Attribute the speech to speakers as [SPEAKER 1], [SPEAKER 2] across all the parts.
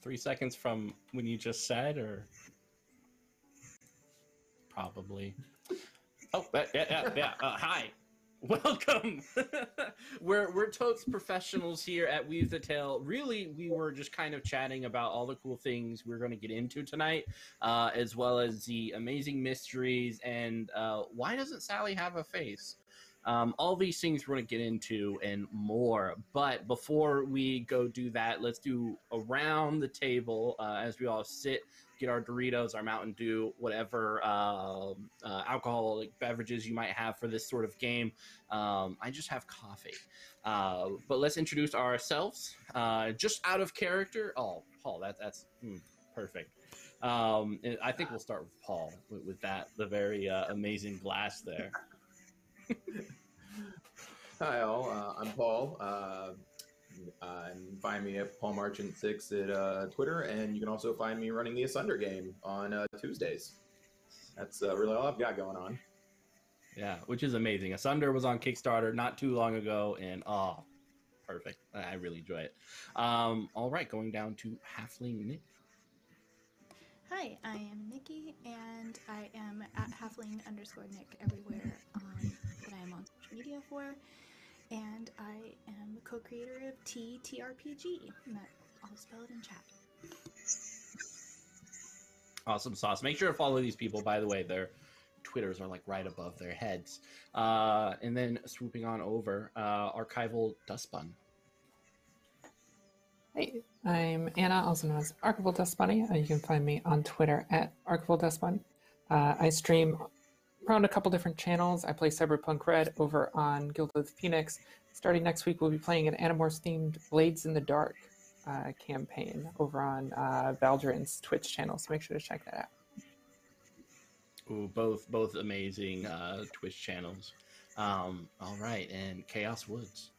[SPEAKER 1] 3 seconds from when you just said, or probably. Oh, yeah. Hi, welcome. we're totes professionals here at Weave the Tale. Really, we were just kind of chatting about all the cool things we're going to get into tonight, as well as the amazing mysteries and why doesn't Sally have a face? All these things we're going to get into and more. But before we go do that, let's do around the table as we all sit, get our Doritos, our Mountain Dew, whatever alcoholic beverages you might have for this sort of game. I just have coffee. But let's introduce ourselves. Just out of character. Oh, Paul, that's perfect. I think we'll start with Paul with that, the very amazing glass there.
[SPEAKER 2] Hi all, I'm Paul. Find me at PaulMarchant6 at Twitter, and you can also find me running the Asunder game on Tuesdays. That's really all I've got going on.
[SPEAKER 1] Yeah, which is amazing. Asunder was on Kickstarter not too long ago, and perfect. I really enjoy it. All right, going down to Halfling Nick.
[SPEAKER 3] Hi, I am Nikki, and I am at Halfling_Nick everywhere that I am on social media for. And I am a co-creator of TTRPG, and that I'll spell it in chat.
[SPEAKER 1] Awesome sauce. Make sure to follow these people, by the way. Their Twitters are like right above their heads. And then swooping on over, Archival Dustbun.
[SPEAKER 4] Hey, I'm Anna, also known as Archival Dust Bunny. You can find me on Twitter at Archival Dust Bunny. I stream around a couple different channels. I play Cyberpunk Red over on Guild of the Phoenix. Starting next week, we'll be playing an Animorphs-themed Blades in the Dark campaign over on Valdrin's Twitch channel, so make sure to check that out.
[SPEAKER 1] Ooh, both amazing Twitch channels. All right, and Chaos Woods.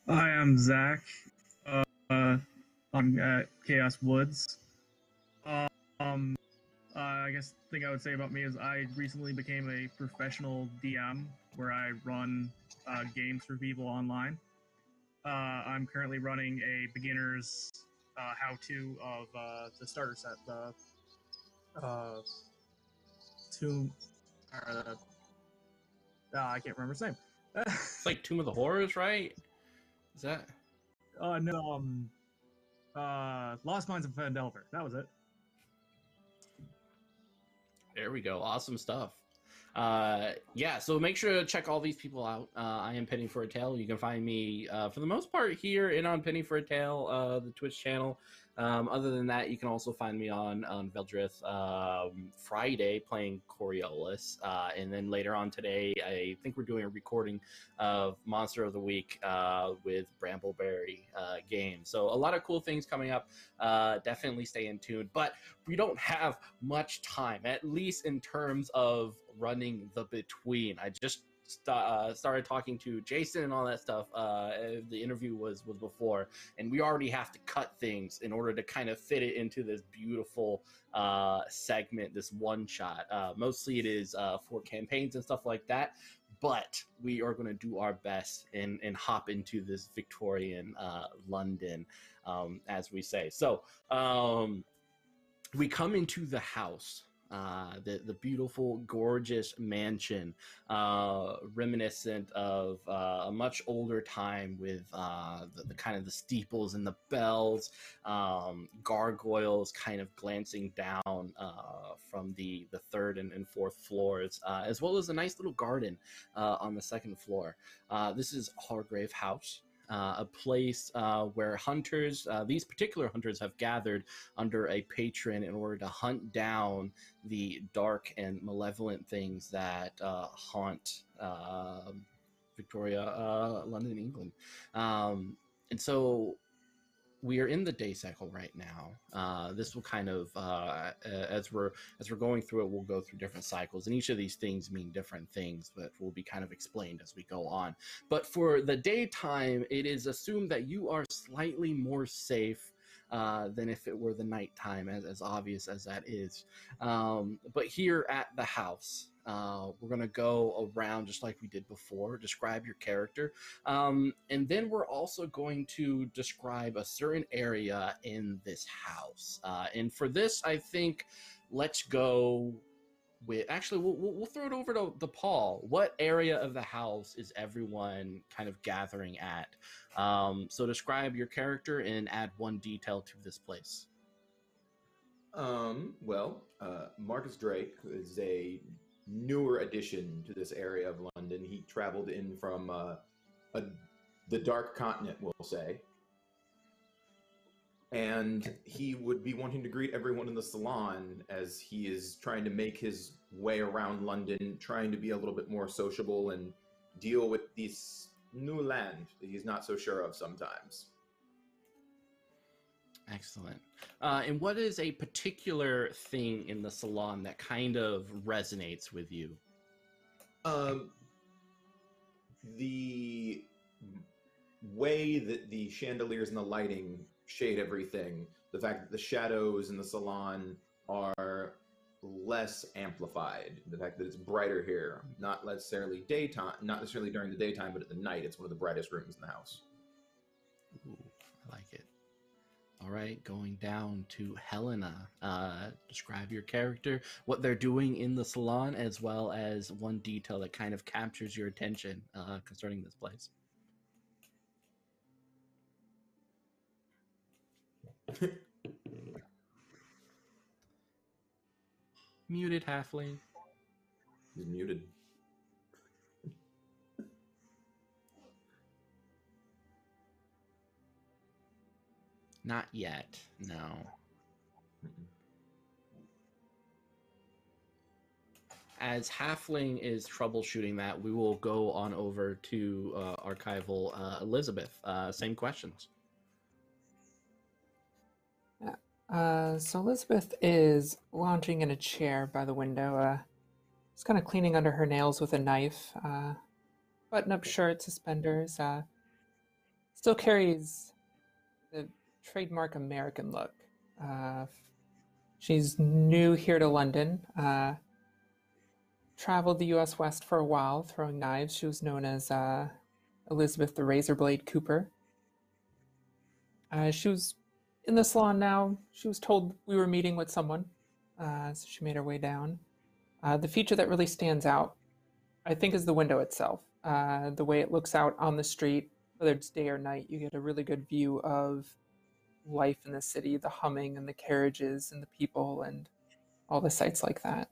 [SPEAKER 5] Hi, I'm Zach. I'm at Chaos Woods. I guess the thing I would say about me is I recently became a professional DM where I run games for people online. I'm currently running a beginner's how-to of the starter set, the Tomb. I can't remember his name.
[SPEAKER 1] It's like Tomb of the Horrors, right? Is that?
[SPEAKER 5] No. Lost Mines of Phandelver. That was it.
[SPEAKER 1] There we go. Awesome stuff. Yeah, so make sure to check all these people out. I am Penny for a Tale. You can find me, for the most part, here and on Penny for a Tale, the Twitch channel. Other than that, you can also find me on Veldrith Friday playing Coriolis. And then later on today, I think we're doing a recording of Monster of the Week with Brambleberry game. So a lot of cool things coming up. Definitely stay in tune. But we don't have much time, at least in terms of running the between. I just started talking to Jason and all that stuff. The interview was before, and we already have to cut things in order to kind of fit it into this beautiful segment, this one shot. Mostly it is for campaigns and stuff like that, but we are going to do our best and hop into this Victorian London, as we say. So we come into the house. The beautiful, gorgeous mansion, reminiscent of a much older time with the kind of the steeples and the bells, gargoyles kind of glancing down from the third and fourth floors, as well as a nice little garden on the second floor. This is Hargrave House. A place where hunters, these particular hunters, have gathered under a patron in order to hunt down the dark and malevolent things that haunt Victoria, London, England. And so we are in the day cycle right now. This will kind of, as we're going through it, we'll go through different cycles, and each of these things mean different things that will be kind of explained as we go on. But for the daytime, it is assumed that you are slightly more safe than if it were the nighttime, as obvious as that is. But here at the house, we're going to go around just like we did before, describe your character. And then we're also going to describe a certain area in this house. And for this, I think let's go with, actually, we'll throw it over to Paul. What area of the house is everyone kind of gathering at? So describe your character and add one detail to this place.
[SPEAKER 2] Marcus Drake is a newer addition to this area of London. He traveled in from the Dark Continent, we'll say. And he would be wanting to greet everyone in the salon as he is trying to make his way around London, trying to be a little bit more sociable and deal with this new land that he's not so sure of sometimes.
[SPEAKER 1] Excellent. And what is a particular thing in the salon that kind of resonates with you?
[SPEAKER 2] The way that the chandeliers and the lighting shade everything, the fact that the shadows in the salon are less amplified, the fact that it's brighter here, not necessarily during the daytime, but at the night, it's one of the brightest rooms in the house.
[SPEAKER 1] Ooh, I like it. All right, going down to Helena. Describe your character, what they're doing in the salon, as well as one detail that kind of captures your attention concerning this place. Muted halfling.
[SPEAKER 2] He's muted.
[SPEAKER 1] Not yet, no. As halfling is troubleshooting that, we will go on over to archival Elizabeth. Same questions.
[SPEAKER 4] So Elizabeth is lounging in a chair by the window, just kind of cleaning under her nails with a knife, button-up shirt, suspenders, still carries the trademark American look. She's new here to London, traveled the US West for a while, throwing knives. She was known as Elizabeth the Razorblade Cooper. She was in the salon now. She was told we were meeting with someone, so she made her way down. The feature that really stands out, I think, is the window itself. The way it looks out on the street, whether it's day or night, you get a really good view of life in the city, the humming and the carriages and the people and all the sights like that.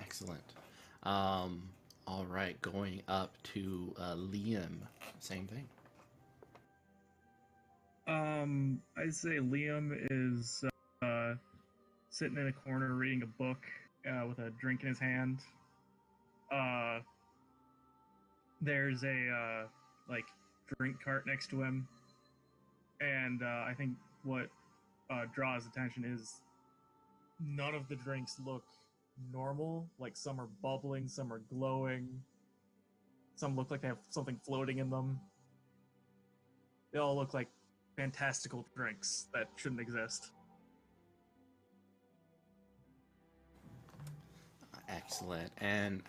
[SPEAKER 1] Excellent. All right, going up to Liam. Same thing.
[SPEAKER 5] I'd say Liam is sitting in a corner reading a book with a drink in his hand. There's a drink cart next to him, and I think what draws attention is none of the drinks look normal. Like, some are bubbling, some are glowing, some look like they have something floating in them. They all look like fantastical drinks that shouldn't exist.
[SPEAKER 1] Excellent. And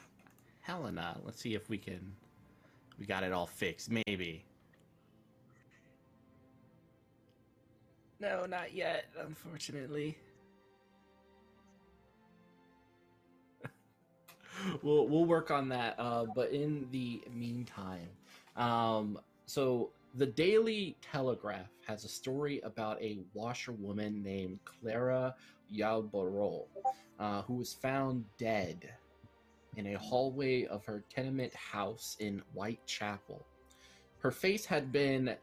[SPEAKER 1] Helena, let's see if we got it all fixed, maybe. No, not yet, unfortunately. We'll work on that, but in the meantime, so the Daily Telegraph has a story about a washerwoman named Clara Yalborough, who was found dead in a hallway of her tenement house in Whitechapel. Her face had been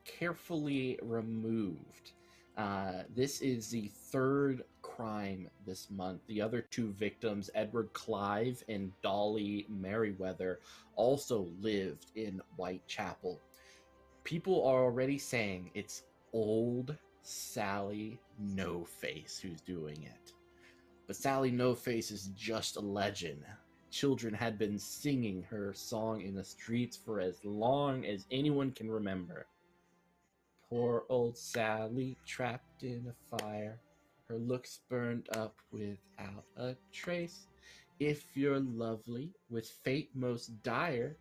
[SPEAKER 1] carefully removed. This is the third crime this month. The other two victims, Edward Clive and Dolly Merriweather, also lived in Whitechapel. People are already saying it's old Sally No Face who's doing it. But Sally No Face is just a legend. children had been singing her song in the streets for as long as anyone can remember. Poor old Sally, trapped in a fire, her looks burned up without a trace. If you're lovely, with fate most dire,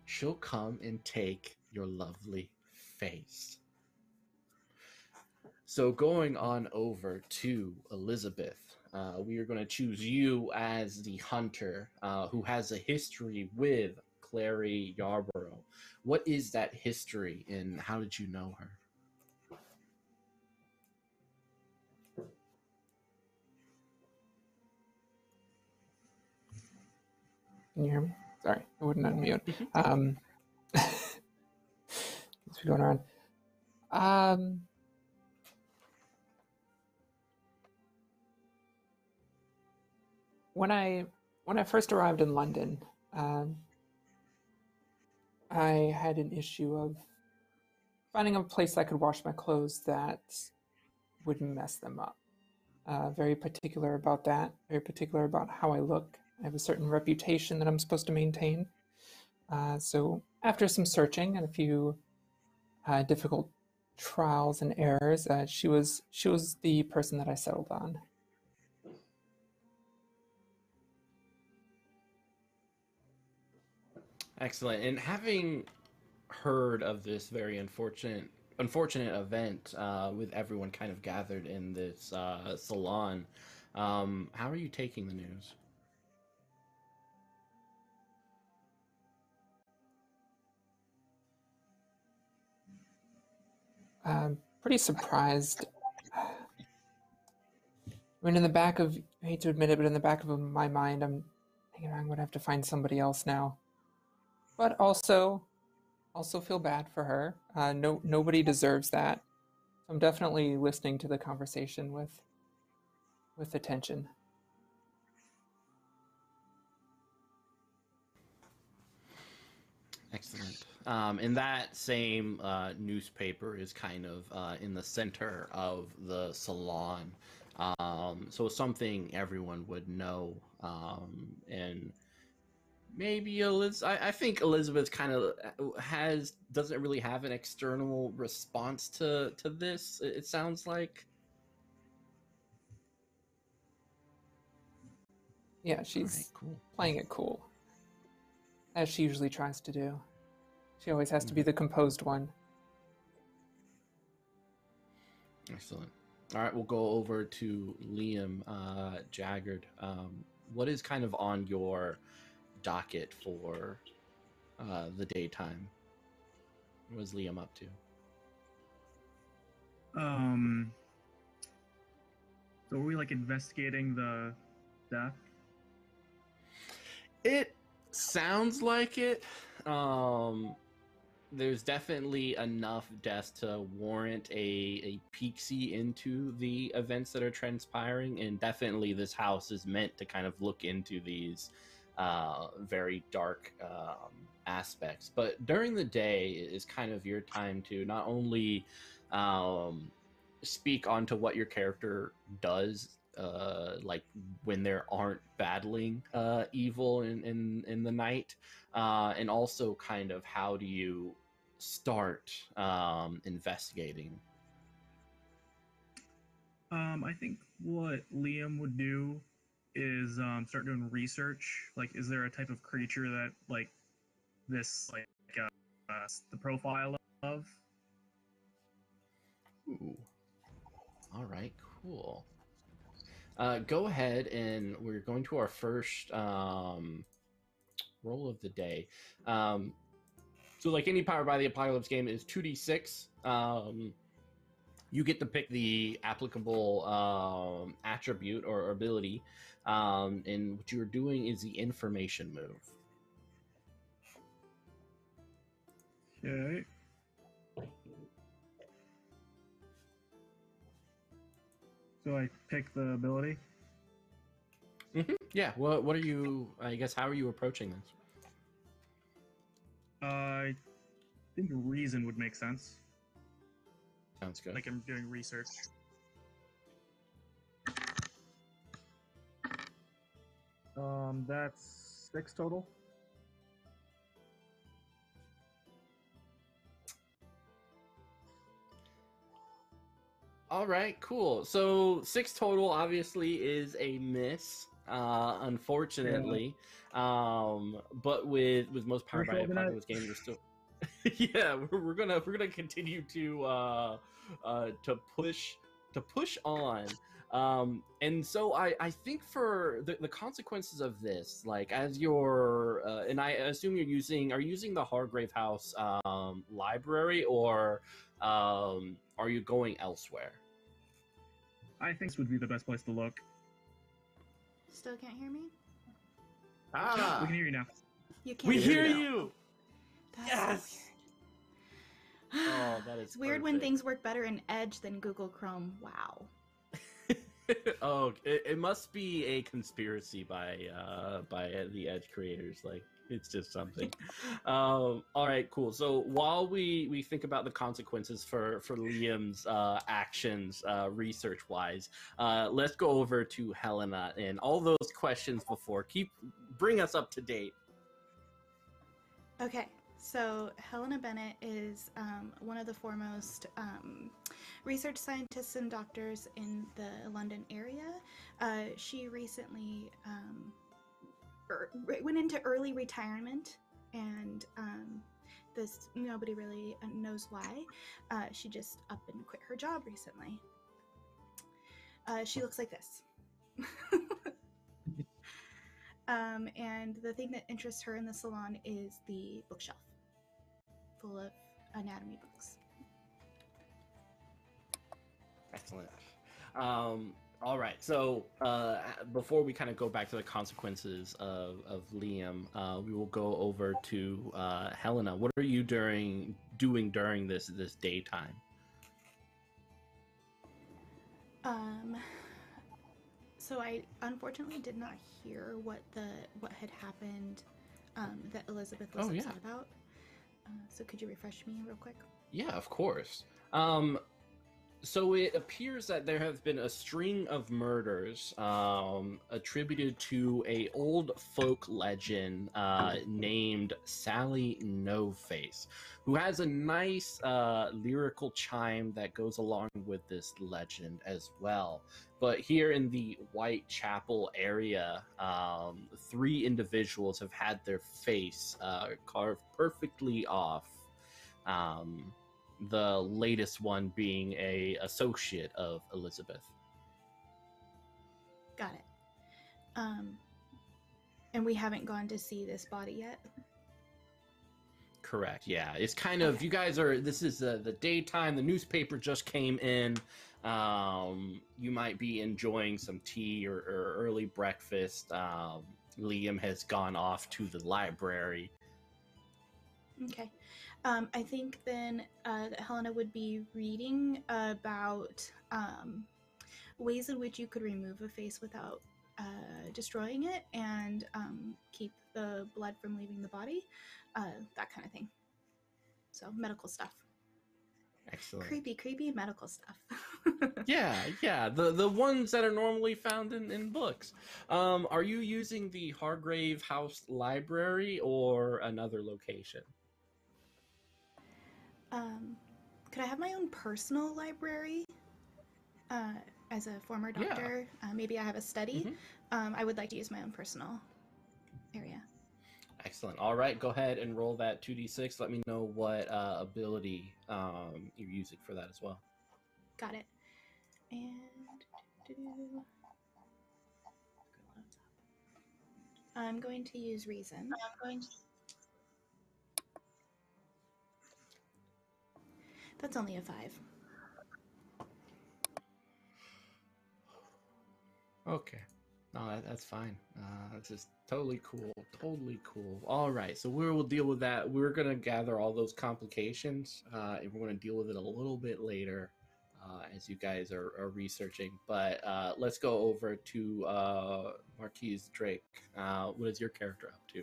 [SPEAKER 1] she'll come and take your lovely face. So going on over to Elizabeth, we are going to choose you as the hunter who has a history with Clary Yarborough. What is that history, and how did you know her?
[SPEAKER 4] Can you hear me? Sorry, I wouldn't unmute. Let's be going around. When I first arrived in London, I had an issue of finding a place I could wash my clothes that wouldn't mess them up. Very particular about that. Very particular about how I look. I have a certain reputation that I'm supposed to maintain. So after some searching and a few difficult trials and errors, she was the person that I settled on.
[SPEAKER 1] Excellent. And having heard of this very unfortunate event with everyone kind of gathered in this salon, how are you taking the news?
[SPEAKER 4] Pretty surprised. I mean, in the back of, I hate to admit it, but in the back of my mind, I'm thinking I'm going to have to find somebody else now. But also feel bad for her. Nobody deserves that. So I'm definitely listening to the conversation with attention.
[SPEAKER 1] Excellent. And that same newspaper is kind of in the center of the salon. So something everyone would know. And maybe I think Elizabeth kind of doesn't really have an external response to this. It sounds like.
[SPEAKER 4] Yeah, she's playing it cool, as she usually tries to do. She always has to be the composed one.
[SPEAKER 1] Excellent. All right, we'll go over to Liam Jaggard. What is kind of on your docket for the daytime? What is Liam up to?
[SPEAKER 5] So are we like investigating the death?
[SPEAKER 1] It sounds like it. There's definitely enough deaths to warrant a peek-see into the events that are transpiring, and definitely this house is meant to kind of look into these very dark aspects. But during the day is kind of your time to not only speak onto what your character does, like when there aren't battling evil in the night, and also kind of how do you start investigating.
[SPEAKER 5] I think what Liam would do is start doing research. Like, is there a type of creature that like this the profile of?
[SPEAKER 1] Ooh. All right, cool. Go ahead, and we're going to our first roll of the day. So like any Powered by the Apocalypse game is 2d6. You get to pick the applicable attribute or ability, and what you're doing is the information move.
[SPEAKER 5] Okay. So I pick the ability?
[SPEAKER 1] Mm-hmm. Yeah, what are you, I guess, how are you approaching this?
[SPEAKER 5] I think reason would make sense.
[SPEAKER 1] Sounds good.
[SPEAKER 5] Like I'm doing research. That's 6 total.
[SPEAKER 1] All right, cool. So 6 total obviously is a miss, unfortunately. But with most powered by Apocalypse games, we're still yeah, we're gonna continue to push on. And so I think for the consequences of this, like as your and I assume are you using the Hargrave House library, or are you going elsewhere?
[SPEAKER 5] I think this would be the best place to look.
[SPEAKER 3] Still can't hear me?
[SPEAKER 2] Ah!
[SPEAKER 5] We can hear you now.
[SPEAKER 3] You can't
[SPEAKER 1] We hear
[SPEAKER 2] now.
[SPEAKER 1] you!
[SPEAKER 3] That's
[SPEAKER 1] Yes!
[SPEAKER 3] so weird.
[SPEAKER 1] Oh, that is
[SPEAKER 3] It's weird when
[SPEAKER 1] perfect.
[SPEAKER 3] things work better in Edge than Google Chrome. Wow.
[SPEAKER 1] Oh, it must be a conspiracy by the Edge creators. Like, it's just something. All right, cool. So while we think about the consequences for Liam's actions research wise, let's go over to Helena and all those questions before. Bring us up to date.
[SPEAKER 3] Okay, so Helena Bennett is one of the foremost research scientists and doctors in the London area. She recently went into early retirement, and this nobody really knows why. She just up and quit her job recently. She looks like this. And the thing that interests her in the salon is the bookshelf full of anatomy books.
[SPEAKER 1] Excellent. All right. So before we kind of go back to the consequences of Liam, we will go over to Helena. What are you doing during this daytime?
[SPEAKER 3] So I unfortunately did not hear what had happened that Elizabeth was upset about. So could you refresh me real quick?
[SPEAKER 1] Yeah, of course. So it appears that there have been a string of murders attributed to a old folk legend named Sally No Face, who has a nice lyrical chime that goes along with this legend as well. But here in the Whitechapel area, 3 individuals have had their face carved perfectly off. The latest one being a associate of Elizabeth.
[SPEAKER 3] Got it. And we haven't gone to see this body yet?
[SPEAKER 1] Correct, yeah. It's kind of, you guys are, this is the daytime, the newspaper just came in. You might be enjoying some tea or early breakfast. Liam has gone off to the library.
[SPEAKER 3] Okay. I think then that Helena would be reading about ways in which you could remove a face without destroying it and keep the blood from leaving the body, that kind of thing. So medical stuff.
[SPEAKER 1] Excellent.
[SPEAKER 3] Creepy medical stuff.
[SPEAKER 1] Yeah. The ones that are normally found in books. Are you using the Hargrave House library or another location?
[SPEAKER 3] Could I have my own personal library? As a former doctor, maybe I have a study.
[SPEAKER 1] Mm-hmm.
[SPEAKER 3] I would like to use my own personal area.
[SPEAKER 1] Excellent. All right, go ahead and roll that 2d6. Let me know what ability you're using for that as well.
[SPEAKER 3] Got it. And I'm going to use reason. That's only a 5.
[SPEAKER 1] Okay. No, that's fine. That's just totally cool. All right, so we will deal with that. We're going to gather all those complications, and we're going to deal with it a little bit later as you guys are researching. But let's go over to Marquise Drake. What is your character up to?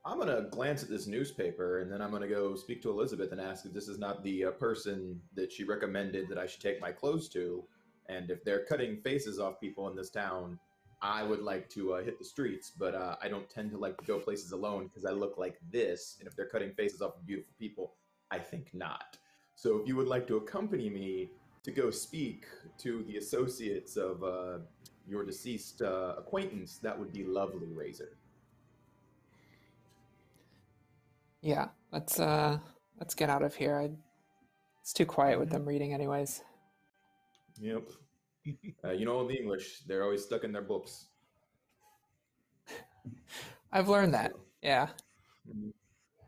[SPEAKER 2] I'm going to glance at this newspaper, and then I'm going to go speak to Elizabeth and ask if this is not the person that she recommended that I should take my clothes to. And if they're cutting faces off people in this town, I would like to hit the streets, but I don't tend to like to go places alone because I look like this. And if they're cutting faces off of beautiful people, I think not. So if you would like to accompany me to go speak to the associates of your deceased acquaintance, that would be lovely, Razor.
[SPEAKER 4] Yeah, let's get out of here. It's too quiet with them reading anyways.
[SPEAKER 2] Yep. You know the English, they're always stuck in their books.
[SPEAKER 4] I've learned that. Yeah.
[SPEAKER 2] Mhm.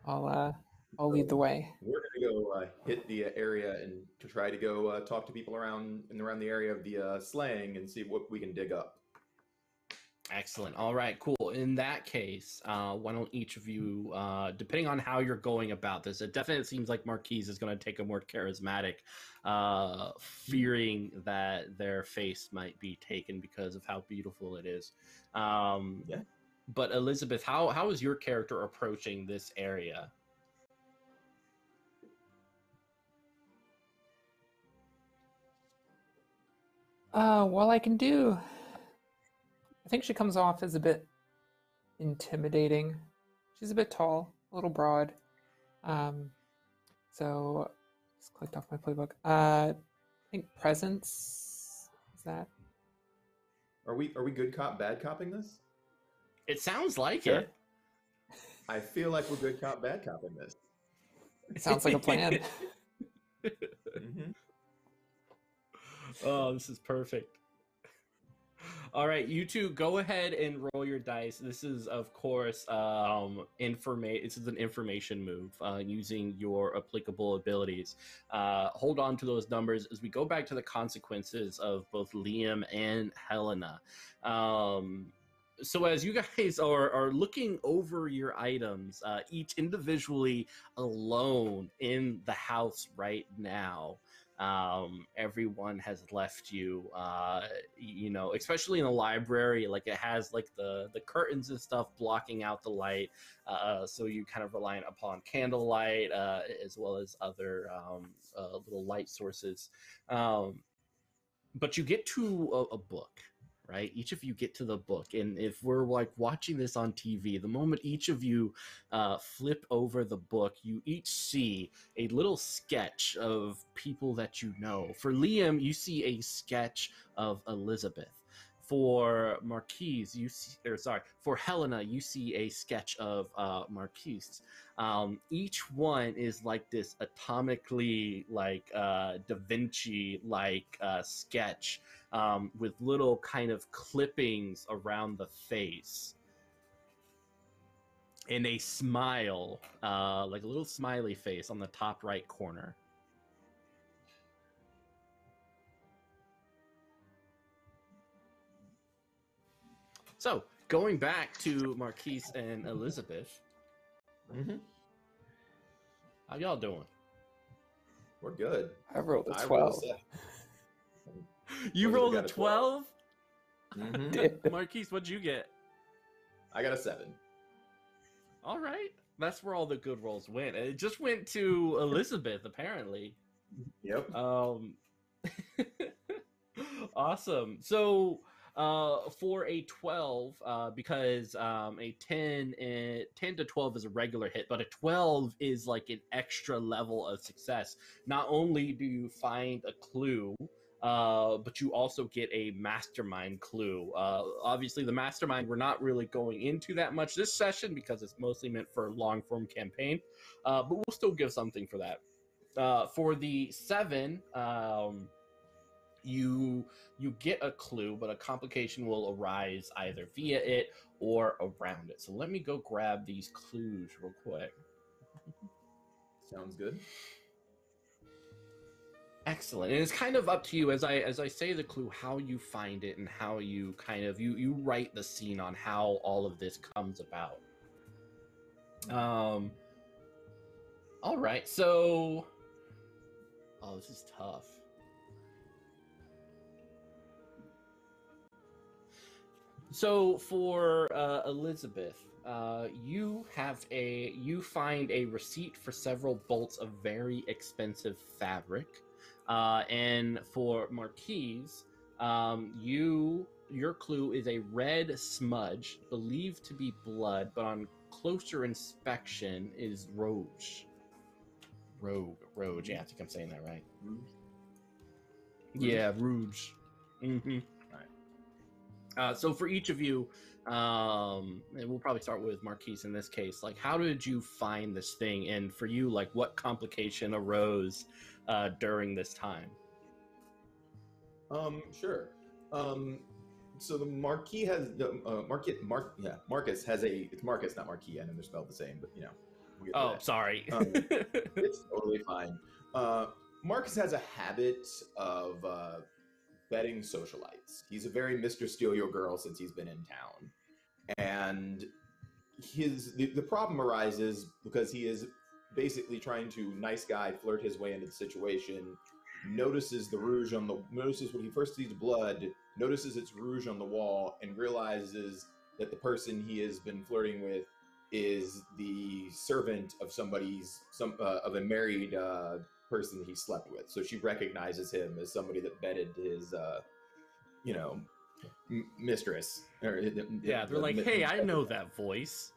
[SPEAKER 4] I'll lead the way.
[SPEAKER 2] We're gonna go hit the area and to try to go talk to people around the area of the slang and see what we can dig up.
[SPEAKER 1] Excellent. All right, cool. In that case, why don't each of you, depending on how you're going about this, it definitely seems like Marquise is going to take a more charismatic, fearing that their face might be taken because of how beautiful it is.
[SPEAKER 2] Yeah.
[SPEAKER 1] But Elizabeth, how is your character approaching this area?
[SPEAKER 4] Well, I can do. I think she comes off as a bit intimidating. She's a bit tall, a little broad. So just clicked off my playbook. I think presence is that.
[SPEAKER 2] Are we good cop, bad copping this?
[SPEAKER 1] It sounds like
[SPEAKER 4] Sure.
[SPEAKER 1] it.
[SPEAKER 2] I feel like we're good cop, bad copping this.
[SPEAKER 4] Sounds like a plan.
[SPEAKER 2] Mm-hmm.
[SPEAKER 1] Oh, this is perfect. All right, you two, go ahead and roll your dice. This is, of course, This is an information move using your applicable abilities. Hold on to those numbers as we go back to the consequences of both Liam and Helena. So as you guys are looking over your items, each individually alone in the house right now, everyone has left you, especially in the library, like it has like the curtains and stuff blocking out the light, so you kind of reliant upon candlelight as well as other little light sources, but you get to a book, right? Each of you get to the book, and if we're like watching this on TV, the moment each of you flip over the book, you each see a little sketch of people that you know. For Liam, you see a sketch of Elizabeth. For Marquise, for Helena, you see a sketch of Marquise. Each one is like this atomically, like Da Vinci, like sketch, with little kind of clippings around the face, and a smile, like a little smiley face on the top right corner. So, going back to Marquise and Elizabeth,
[SPEAKER 2] Mm-hmm.
[SPEAKER 1] how y'all doing?
[SPEAKER 2] We're good.
[SPEAKER 4] I rolled a
[SPEAKER 2] I
[SPEAKER 4] 12.
[SPEAKER 1] You
[SPEAKER 2] Elizabeth
[SPEAKER 1] rolled a
[SPEAKER 2] got a 12.
[SPEAKER 1] 12?
[SPEAKER 2] Mm-hmm.
[SPEAKER 1] Marquise, what'd you get?
[SPEAKER 2] I got a 7.
[SPEAKER 1] All right. That's where all the good rolls went. It just went to Elizabeth, apparently.
[SPEAKER 2] Yep.
[SPEAKER 1] Awesome. So, for a 12, because a 10 to 12 is a regular hit, but a 12 is like an extra level of success. Not only do you find a clue, but you also get a mastermind clue. Obviously, the mastermind, we're not really going into that much this session because it's mostly meant for a long-form campaign, but we'll still give something for that. For the 7, you get a clue, but a complication will arise either via it or around it. So let me go grab these clues real quick.
[SPEAKER 2] Sounds good.
[SPEAKER 1] Excellent. And it's kind of up to you as I say the clue, how you find it and how you kind of you write the scene on how all of this comes about. All right. So, this is tough. So for Elizabeth, you find a receipt for several bolts of very expensive fabric, and for Marquise, you your clue is a red smudge, believed to be blood, but on closer inspection is rouge. Rouge. Yeah, I think I'm saying that right.
[SPEAKER 2] Rouge?
[SPEAKER 1] Yeah, rouge. Mm-hmm.
[SPEAKER 2] All right.
[SPEAKER 1] So for each of you, and we'll probably start with Marquise in this case. Like, how did you find this thing? And for you, like, what complication arose during this time?
[SPEAKER 2] Sure. So the Marquis has Marcus has it's Marcus, not Marquis. I know they're spelled the same, but you know. We'll get to that.
[SPEAKER 1] Sorry.
[SPEAKER 2] It's totally fine. Marcus has a habit of betting socialites. He's a very Mr. Steal Your Girl since he's been in town, and the problem arises because he is basically trying to nice guy flirt his way into the situation. Notices when he first sees blood, notices it's rouge on the wall, and realizes that the person he has been flirting with is the servant of of a married person that he slept with. So she recognizes him as somebody that betted his mistress.
[SPEAKER 1] Yeah, they're like, hey, I know that voice.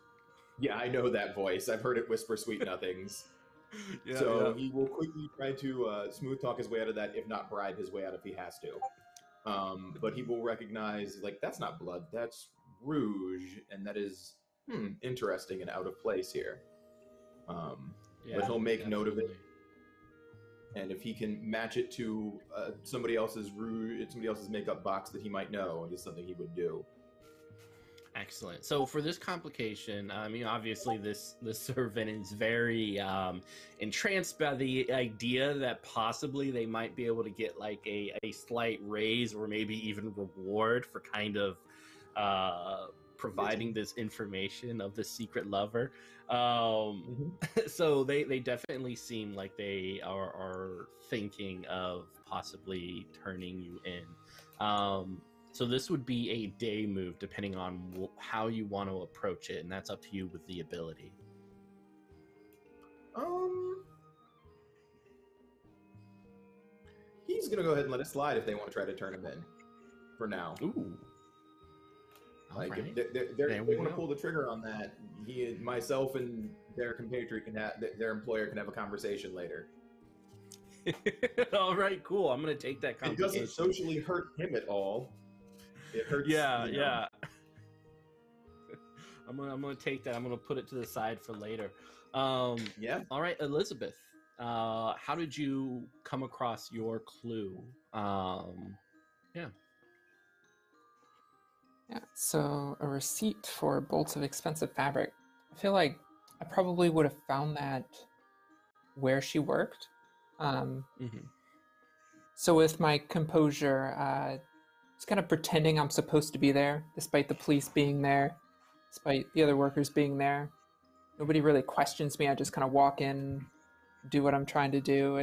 [SPEAKER 2] Yeah, I know that voice. I've heard it whisper sweet nothings. He will quickly try to smooth talk his way out of that, if not bribe his way out if he has to. But he will recognize, like, that's not blood, that's rouge, and that is interesting and out of place here. But he'll make note of it, and if he can match it to somebody else's makeup box that he might know, it is something he would do.
[SPEAKER 1] Excellent. So for this complication, I mean, obviously this servant is very entranced by the idea that possibly they might be able to get like a slight raise or maybe even reward for kind of providing this information of the secret lover. So they definitely seem like they are thinking of possibly turning you in. So this would be a day move, depending on how you want to approach it, and that's up to you with the ability.
[SPEAKER 2] He's gonna go ahead and let it slide if they want to try to turn him in. For now.
[SPEAKER 1] Ooh.
[SPEAKER 2] Like
[SPEAKER 1] right.
[SPEAKER 2] if they want to pull the trigger on that, myself and their compatriot their employer can have a conversation later.
[SPEAKER 1] All right, cool. I'm gonna take that complication.
[SPEAKER 2] It doesn't socially hurt him at all. It hurts.
[SPEAKER 1] Yeah. I'm gonna take that. I'm gonna put it to the side for later.
[SPEAKER 2] Yeah.
[SPEAKER 1] All right, Elizabeth. How did you come across your clue? Yeah.
[SPEAKER 4] So a receipt for bolts of expensive fabric. I feel like I probably would have found that where she worked. So with my composure, just kind of pretending I'm supposed to be there, despite the police being there, despite the other workers being there. Nobody really questions me. I just kind of walk in, do what I'm trying to do.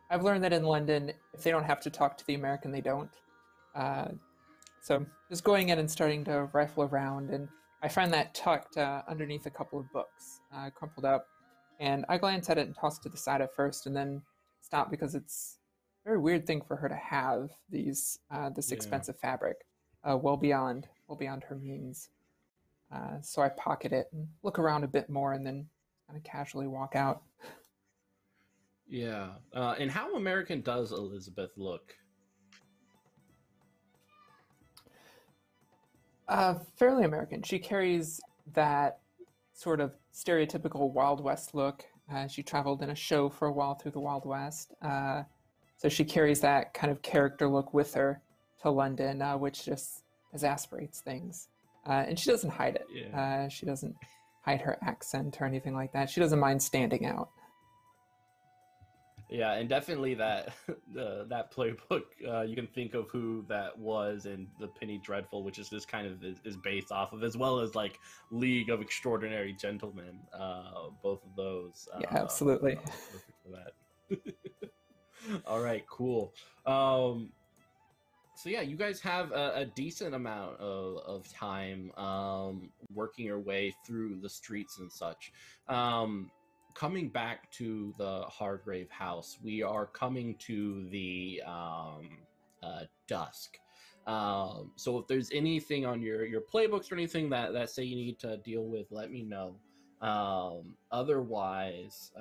[SPEAKER 4] I've learned that in London, if they don't have to talk to the American, they don't. So just going in and starting to rifle around, and I find that tucked underneath a couple of books, crumpled up. And I glance at it and toss it to the side at first, and then stop because it's a very weird thing for her to have this expensive fabric, well beyond her means. So I pocket it and look around a bit more, and then kind of casually walk out.
[SPEAKER 1] Yeah. And how American does Elizabeth look?
[SPEAKER 4] Fairly American. She carries that sort of stereotypical Wild West look. She traveled in a show for a while through the Wild West. So she carries that kind of character look with her to London, which just exasperates things. And she doesn't hide it.
[SPEAKER 1] Yeah.
[SPEAKER 4] She doesn't hide her accent or anything like that. She doesn't mind standing out.
[SPEAKER 1] Yeah, and definitely that that playbook, you can think of who that was in the Penny Dreadful, which is this kind of is based off of, as well as like League of Extraordinary Gentlemen. Both of those.
[SPEAKER 4] Yeah, absolutely.
[SPEAKER 1] Perfect for that. All right, cool. So yeah, you guys have a decent amount of time working your way through the streets and such. Coming back to the Hargrave House, we are coming to the dusk. So if there's anything on your playbooks or anything that say you need to deal with, let me know. Otherwise,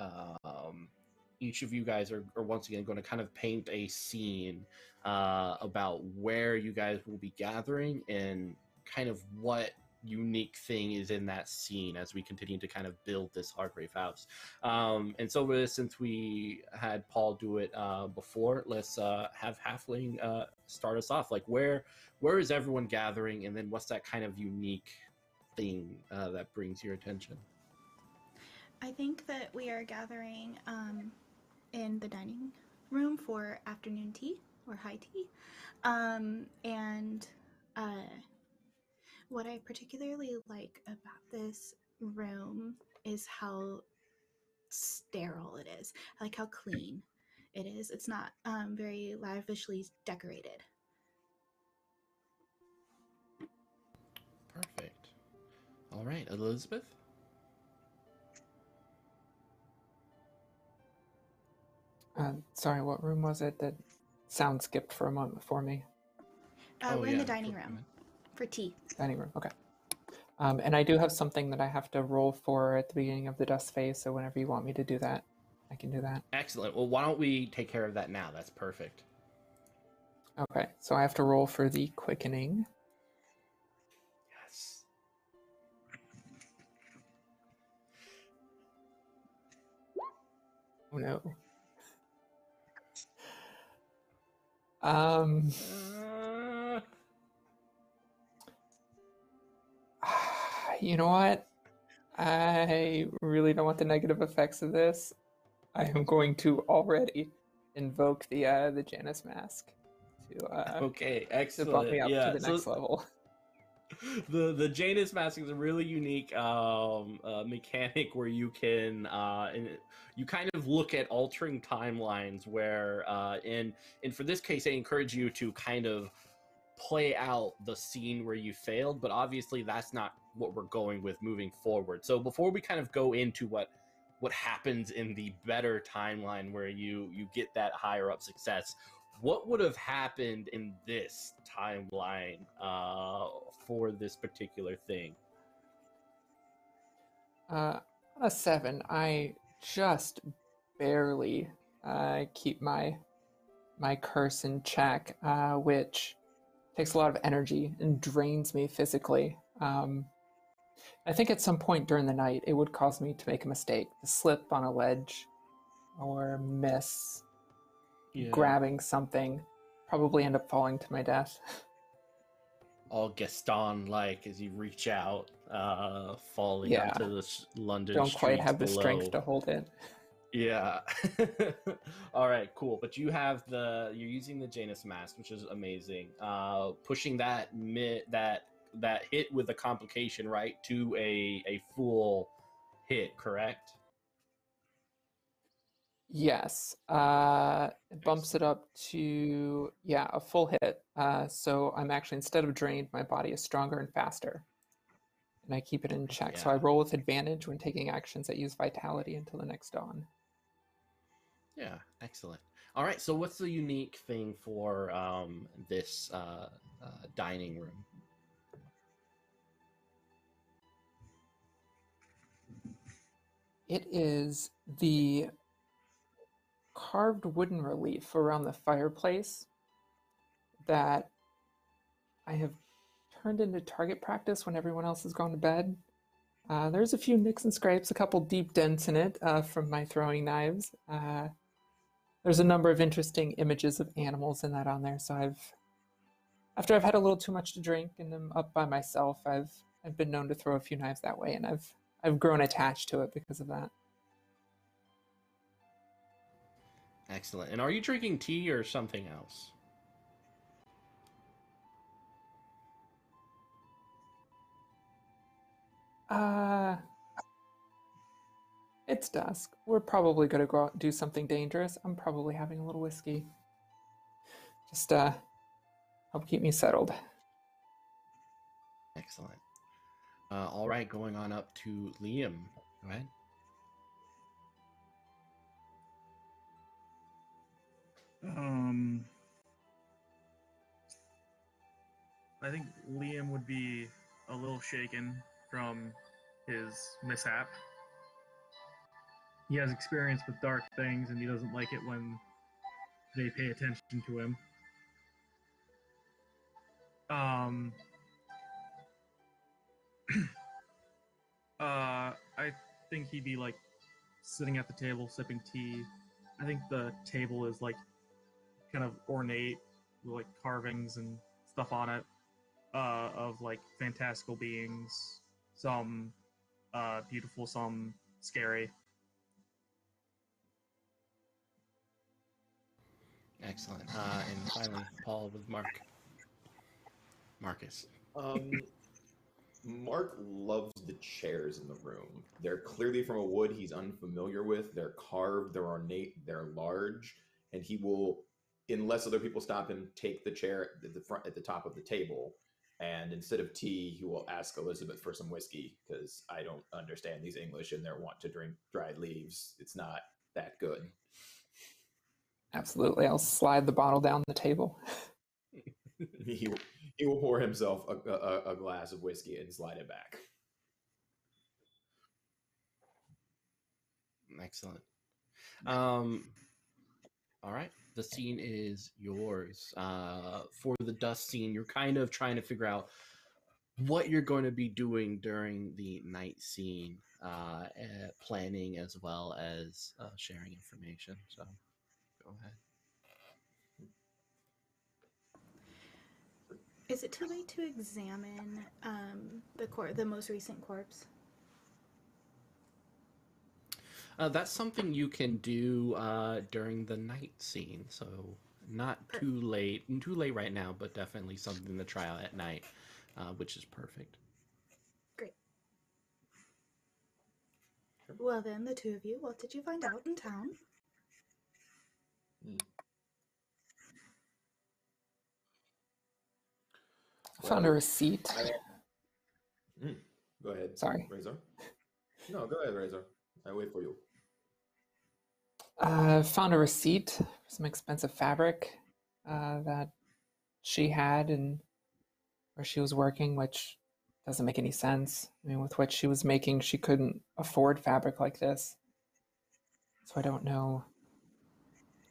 [SPEAKER 1] each of you guys are once again going to kind of paint a scene about where you guys will be gathering and kind of what unique thing is in that scene as we continue to kind of build this Hargrave House. And so since we had Paul do it before, let's have Halfling start us off. Like where is everyone gathering, and then what's that kind of unique thing that brings your attention?
[SPEAKER 3] I think that we are gathering in the dining room for afternoon tea or high tea. And what I particularly like about this room is how sterile it is. I like how clean it is. It's not very lavishly decorated.
[SPEAKER 1] Perfect. All right, Elizabeth?
[SPEAKER 4] Sorry, what room was it? That sound skipped for a moment for me.
[SPEAKER 3] We're in the dining room for tea.
[SPEAKER 4] Dining room, okay. And I do have something that I have to roll for at the beginning of the dust phase, so whenever you want me to do that, I can do that.
[SPEAKER 1] Excellent. Well, why don't we take care of that now? That's perfect.
[SPEAKER 4] Okay, so I have to roll for the quickening.
[SPEAKER 1] Yes.
[SPEAKER 4] Oh no. You know what? I really don't want the negative effects of this. I am going to already invoke the Janus mask to
[SPEAKER 1] okay, excellent.
[SPEAKER 4] to bump me up to the next level.
[SPEAKER 1] The Janus mask is a really unique mechanic where you can you kind of look at altering timelines where and for this case I encourage you to kind of play out the scene where you failed, but obviously that's not what we're going with moving forward. So before we kind of go into what happens in the better timeline where you get that higher up success, what would have happened in this timeline for this particular thing?
[SPEAKER 4] A 7. I just barely keep my curse in check, which takes a lot of energy and drains me physically. I think at some point during the night it would cause me to make a mistake, to slip on a ledge or miss grabbing something, probably end up falling to my death.
[SPEAKER 1] All Gaston-like as you reach out, falling onto the London
[SPEAKER 4] Don't
[SPEAKER 1] streets
[SPEAKER 4] quite have
[SPEAKER 1] below.
[SPEAKER 4] the strength to hold it.
[SPEAKER 1] Yeah. All right, cool. But you're using the Janus mask, which is amazing. Pushing that hit with a complication, right, to a full hit, correct?
[SPEAKER 4] Yes. It bumps it up to a full hit. So I'm actually, instead of drained, my body is stronger and faster. And I keep it in check. So I roll with advantage when taking actions that use vitality until the next dawn.
[SPEAKER 1] Yeah, excellent. All right, so what's the unique thing for this dining room?
[SPEAKER 4] It is the carved wooden relief around the fireplace that I have turned into target practice when everyone else has gone to bed. There's a few nicks and scrapes, a couple deep dents in it from my throwing knives. There's a number of interesting images of animals in that on there. So after I've had a little too much to drink and I'm up by myself, I've been known to throw a few knives that way, and I've grown attached to it because of that.
[SPEAKER 1] Excellent. And are you drinking tea or something else?
[SPEAKER 4] It's dusk. We're probably going to go out and do something dangerous. I'm probably having a little whiskey. Just help keep me settled.
[SPEAKER 1] Excellent. All right, going on up to Liam. Go ahead.
[SPEAKER 5] I think Liam would be a little shaken from his mishap. He has experience with dark things, and he doesn't like it when they pay attention to him. I think he'd be like sitting at the table sipping tea. I think the table is like kind of ornate with like carvings and stuff on it of like fantastical beings, some beautiful, some scary.
[SPEAKER 1] Excellent. And finally, Paul with Marcus.
[SPEAKER 2] Mark loves the chairs in the room. They're clearly from a wood he's unfamiliar with. They're carved, they're ornate, they're large, and he will, unless other people stop him, take the chair at the front at the top of the table. And instead of tea, he will ask Elizabeth for some whiskey because I don't understand these English and their want to drink dried leaves. It's not that good.
[SPEAKER 4] Absolutely. I'll slide the bottle down the table.
[SPEAKER 2] He will pour himself a glass of whiskey and slide it back.
[SPEAKER 1] Excellent. All right. The scene is yours. For the dust scene, you're kind of trying to figure out what you're going to be doing during the night scene, planning as well as sharing information. So go ahead.
[SPEAKER 3] Is it too late to examine the most recent corpse?
[SPEAKER 1] That's something you can do during the night scene. So not too late right now, but definitely something to try out at night, which is perfect.
[SPEAKER 3] Great. Well then, the two of you, what did you find out in town?
[SPEAKER 4] I found a receipt.
[SPEAKER 2] Go ahead.
[SPEAKER 4] Sorry.
[SPEAKER 2] Razor. No, go ahead, Razor. I wait for you.
[SPEAKER 4] Found a receipt for some expensive fabric that she had and where she was working, which doesn't make any sense. I mean, with what she was making, she couldn't afford fabric like this. So I don't know.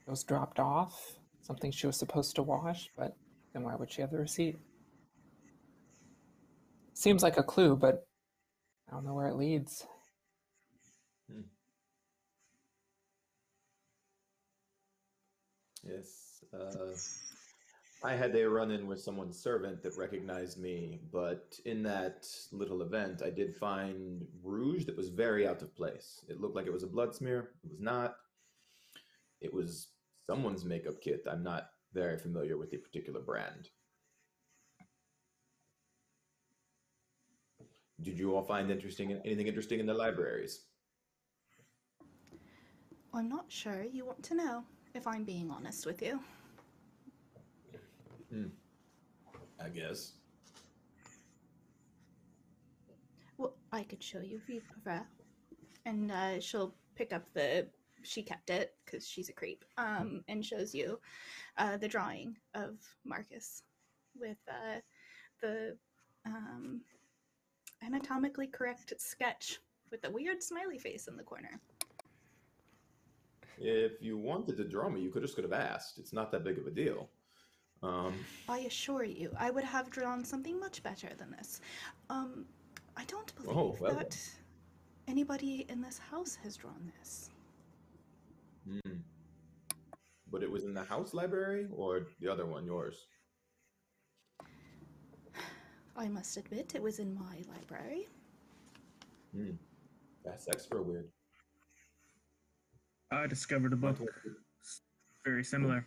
[SPEAKER 4] It was dropped off, something she was supposed to wash, but then why would she have the receipt? Seems like a clue, but I don't know where it leads.
[SPEAKER 2] Yes. I had a run-in with someone's servant that recognized me, but in that little event, I did find rouge that was very out of place. It looked like it was a blood smear. It was not. It was someone's makeup kit. I'm not very familiar with the particular brand. Did you all find anything interesting in the libraries?
[SPEAKER 3] I'm not sure you want to know, if I'm being honest with you.
[SPEAKER 2] I guess.
[SPEAKER 3] Well, I could show you if you prefer. And she'll pick up she kept it because she's a creep, and shows you the drawing of Marcus with the anatomically correct sketch with the weird smiley face in the corner.
[SPEAKER 2] If you wanted to draw me, you could have asked. It's not that big of a deal.
[SPEAKER 3] I assure you, I would have drawn something much better than this. I don't believe that anybody in this house has drawn this.
[SPEAKER 2] But it was in the house library or the other one, yours?
[SPEAKER 3] I must admit, it was in my library.
[SPEAKER 2] That's extra weird.
[SPEAKER 5] I discovered a book very similar.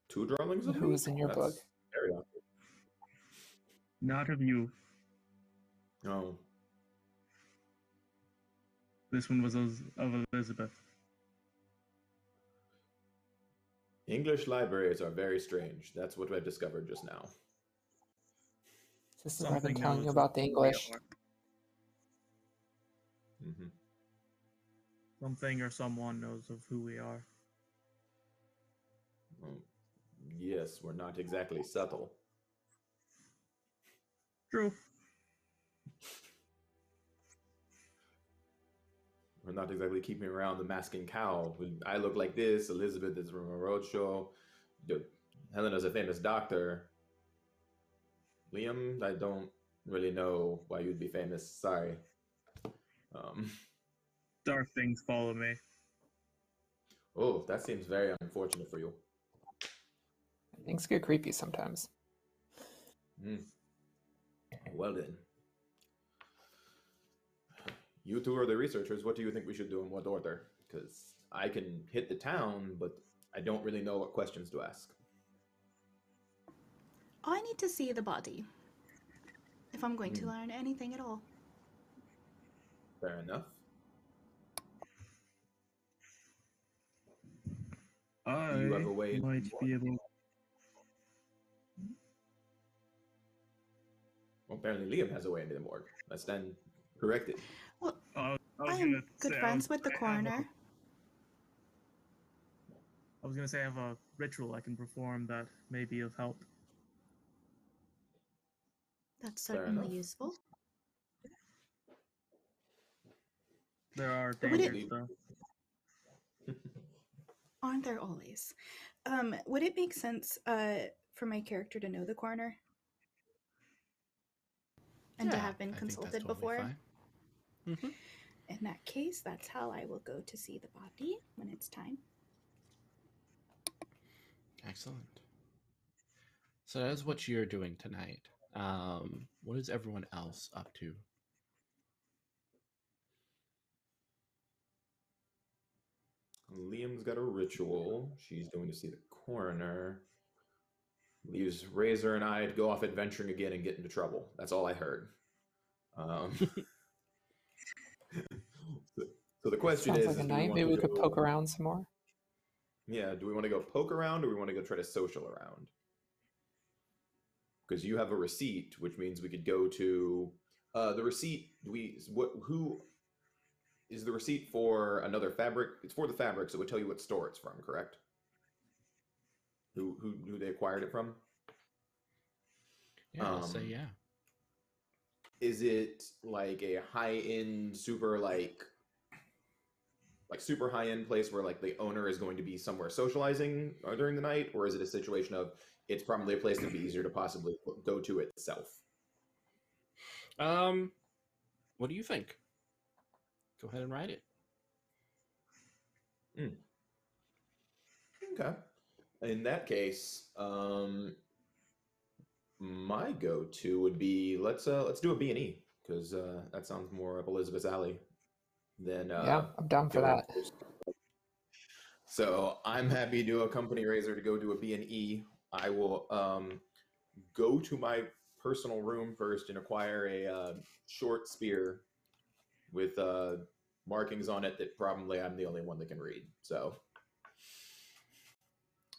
[SPEAKER 2] Two drawings of
[SPEAKER 4] Who was in your book?
[SPEAKER 2] Very awkward.
[SPEAKER 5] Not of you.
[SPEAKER 2] Oh.
[SPEAKER 5] This one was of Elizabeth.
[SPEAKER 2] English libraries are very strange. That's what I discovered just now.
[SPEAKER 4] This is what I've been telling you about the English.
[SPEAKER 5] Something or someone knows of who we are.
[SPEAKER 2] Um, yes, we're not exactly subtle.
[SPEAKER 5] True.
[SPEAKER 2] We're not exactly keeping around the masking cow. I look like this. Elizabeth is from a roadshow. Helena's a famous doctor. Liam, I don't really know why you'd be famous. Sorry.
[SPEAKER 5] Dark things follow me.
[SPEAKER 2] Oh, that seems very unfortunate for you.
[SPEAKER 4] Things get creepy sometimes.
[SPEAKER 2] Well then. You two are the researchers. What do you think we should do in what order? Because I can hit the town, but I don't really know what questions to ask.
[SPEAKER 3] I need to see the body if I'm going to learn anything at all.
[SPEAKER 2] Fair enough.
[SPEAKER 5] I
[SPEAKER 2] You have a way
[SPEAKER 5] might be able.
[SPEAKER 2] Well, apparently Liam has a way into the morgue. That's then corrected.
[SPEAKER 3] Well,
[SPEAKER 5] I
[SPEAKER 3] I am good friends with the coroner.
[SPEAKER 5] I was gonna say I have a ritual I can perform that may be of help.
[SPEAKER 3] That's certainly useful.
[SPEAKER 5] There are
[SPEAKER 3] Would it-
[SPEAKER 5] dangers, though.
[SPEAKER 3] Aren't there always? Would it make sense for my character to know the coroner? And to have been consulted before?
[SPEAKER 1] Mm-hmm.
[SPEAKER 3] In that case, that's how I will go to see the body when it's time.
[SPEAKER 1] Excellent. So that is what you're doing tonight. What is everyone else up to?
[SPEAKER 2] Liam's got a ritual. She's going to see the coroner. Leaves Razor and I to go off adventuring again and get into trouble. That's all I heard. So the question
[SPEAKER 4] Sounds
[SPEAKER 2] is,
[SPEAKER 4] like a
[SPEAKER 2] do
[SPEAKER 4] night.
[SPEAKER 2] want
[SPEAKER 4] Maybe
[SPEAKER 2] to
[SPEAKER 4] we could
[SPEAKER 2] go-
[SPEAKER 4] poke around some more.
[SPEAKER 2] Yeah, do we want to go poke around or we want to go try to social around? Because you have a receipt, which means we could go to the receipt. Who is the receipt for another fabric? It's for the fabric, so it would tell you what store it's from, correct? Who they acquired it from?
[SPEAKER 1] Yeah, I'll say yeah.
[SPEAKER 2] Is it like a high-end, super like super high-end place where like the owner is going to be somewhere socializing during the night, or is it a situation of it's probably a place that'd be easier to possibly go to itself?
[SPEAKER 1] What do you think? Go ahead and write it.
[SPEAKER 2] Okay. In that case, my go-to would be let's do a B&E because that sounds more up Elizabeth's alley than
[SPEAKER 4] Yeah, I'm down for that.
[SPEAKER 2] So I'm happy to accompany Razor to go do a B&E. I will go to my personal room first and acquire a short spear with markings on it that probably I'm the only one that can read. So